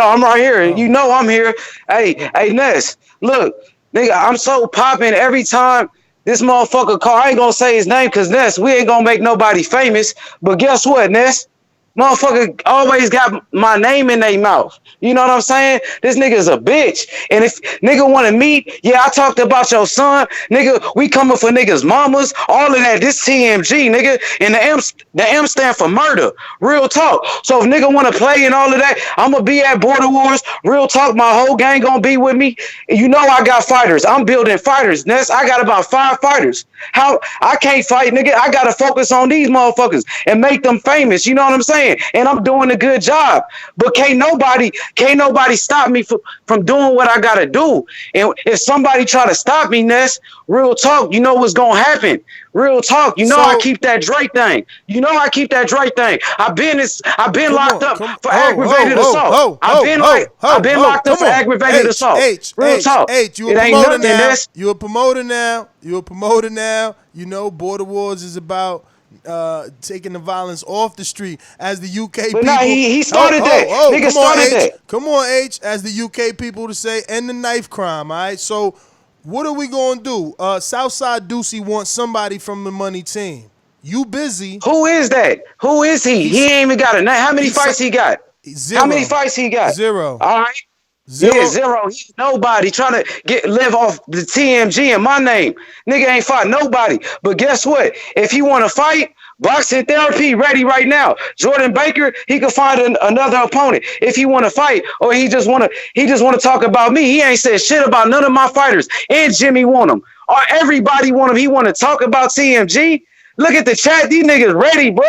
I'm right here. You oh. know I'm here. Hey, Ness, look, nigga, I'm so popping every time this motherfucker call. I ain't gonna say his name because Ness, we ain't gonna make nobody famous. But guess what, Ness? Motherfucker always got my name in their mouth. You know what I'm saying? This nigga is a bitch. And if nigga want to meet, yeah, I talked about your son. Nigga, we coming for niggas' mamas. All of that. This TMG, nigga. And the M stand for murder. Real talk. So if nigga want to play and all of that, I'm going to be at Border Wars. Real talk. My whole gang going to be with me. You know I got fighters. I'm building fighters. Ness, I got about 5 fighters. How I can't fight, nigga. I got to focus on these motherfuckers and make them famous. You know what I'm saying? And I'm doing a good job. But can't nobody stop me from doing what I gotta do. And if somebody try to stop me, Ness, real talk, you know what's gonna happen. Real talk, you know I So keep that Drake thing. You know I keep that Drake thing. I've been come locked on, up come for ho, ho, aggravated ho, assault. ho, ho, ho, I've ho, been ho. locked up Come for on. aggravated assault. Real talk. You a It ain't promoter nothing, now. Ness. You a promoter now. You a promoter now. You know, Border Wars is about taking the violence off the street as the UK But nah, people. he Oh, started that. oh, oh, Nigga come on, started H. that. Come on, H. As the UK people to say, end the knife crime, all right? So what are we going to do? Southside Ducey wants somebody from the money team. You busy. Who is that? Who is he? He He's ain't even got a name. How many he's fights he got? How many zero. fights he got? Zero. All right. Yeah, Zero. zero. He's nobody trying to live off the TMG in my name. Nigga ain't fought nobody. But guess what? If he want to fight, boxing therapy ready right now. Jordan Baker, he could find another opponent if he want to fight, or he just want to talk about me. He ain't said shit about none of my fighters. And Jimmy want him. Or everybody want him. He want to talk about TMG. Look at the chat. These niggas ready, bro.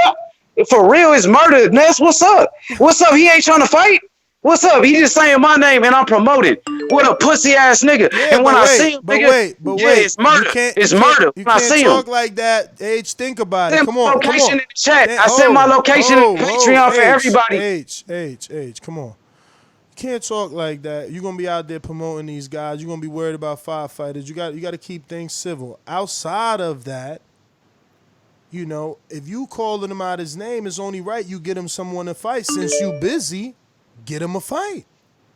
For real, it's murder. Ness, what's up? What's up? He ain't trying to fight. What's up? He just saying my name and I'm promoted. What a pussy ass nigga. Yeah, And when but I wait, see him, but nigga, wait, but yeah, wait. it's murder. It's murder You when I can't see him. talk like that. H, think about it. Send Come my on, come on. location in the chat. I send my Oh, location in the oh, oh, Patreon for everybody. H. Come on. You can't talk like that. You're gonna be out there promoting these guys. You're gonna be worried about firefighters. You got to keep things civil. Outside of that, you know, if you calling him out his name, it's only right you get him someone to fight. Since you busy, get him a fight.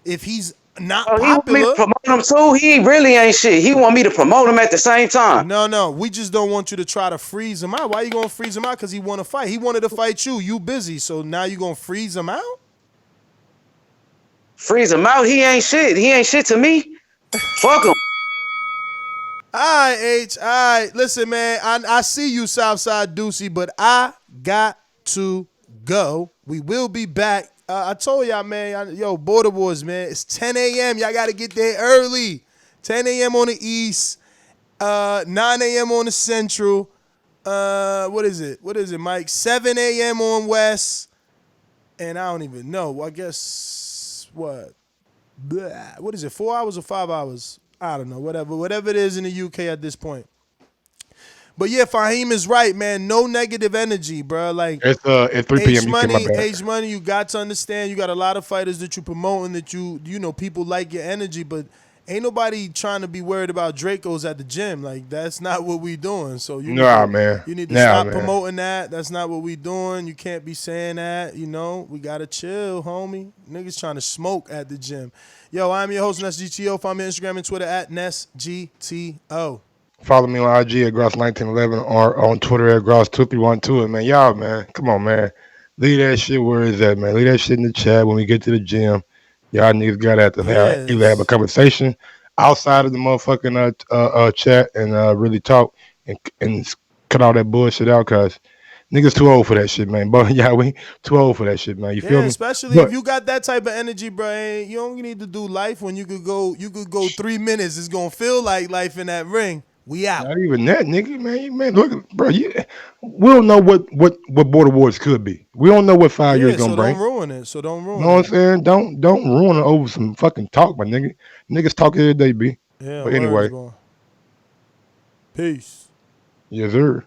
If he's not He want me to popular, promote him too. He really ain't shit. He want me to promote him at the same time. no, we just don't want you to try to freeze him out. Why you gonna freeze him out? Because he want to fight. He wanted to fight you. You busy, so now you gonna freeze him out? Freeze him out. He ain't shit. He ain't shit to me. Fuck him. All right, H. All right, listen, man. I see you, Southside Ducey, but I got to go. We will be back. I told y'all, man. Yo, Border Wars, man. It's 10 a.m. Y'all got to get there early. 10 a.m. on the East. 9 a.m. on the Central. What is it? What is it, Mike? 7 a.m. on West. And I don't even know. I guess, what? Blah. What is it, 4 hours or 5 hours? I don't know. Whatever it is in the UK at this point. But yeah, Fahim is right, man. No negative energy, bro. Like It's 3 p.m. UK, my bad. H Money, you got to understand. You got a lot of fighters that you promoting that you know people like your energy, but ain't nobody trying to be worried about Dracos at the gym. Like that's not what we doing. So Nah, man. you need to Nah, stop man. promoting that. That's not what we doing. You can't be saying that. You know, we gotta chill, homie. Niggas trying to smoke at the gym. Yo, I'm your host, NessGTO. Find me on Instagram and Twitter at NessGTO. Follow me on IG at Gross1911 or on Twitter at Gross2312. And man, y'all, man, come on, man. Leave that shit where it's at, man. Leave that shit in the chat when we get to the gym. Y'all niggas gotta have to either have a conversation outside of the motherfucking chat and really talk and cut all that bullshit out, cause niggas too old for that shit, man. But yeah, we too old for that shit, man. You feel me? Especially But if you got that type of energy, bro. You don't need to do life when you could go 3 minutes. It's gonna feel like life in that ring. We out. not even that, nigga, man. Look, bro, we don't know what Border Wars could be. We don't know what 5 years Yeah, gonna so don't bring. ruin it. So don't You ruin know what I'm it. saying? Don't ruin it over some fucking talk, my nigga. Niggas talk every day, B. Yeah, But words, anyway, boy. Peace. yes, sir.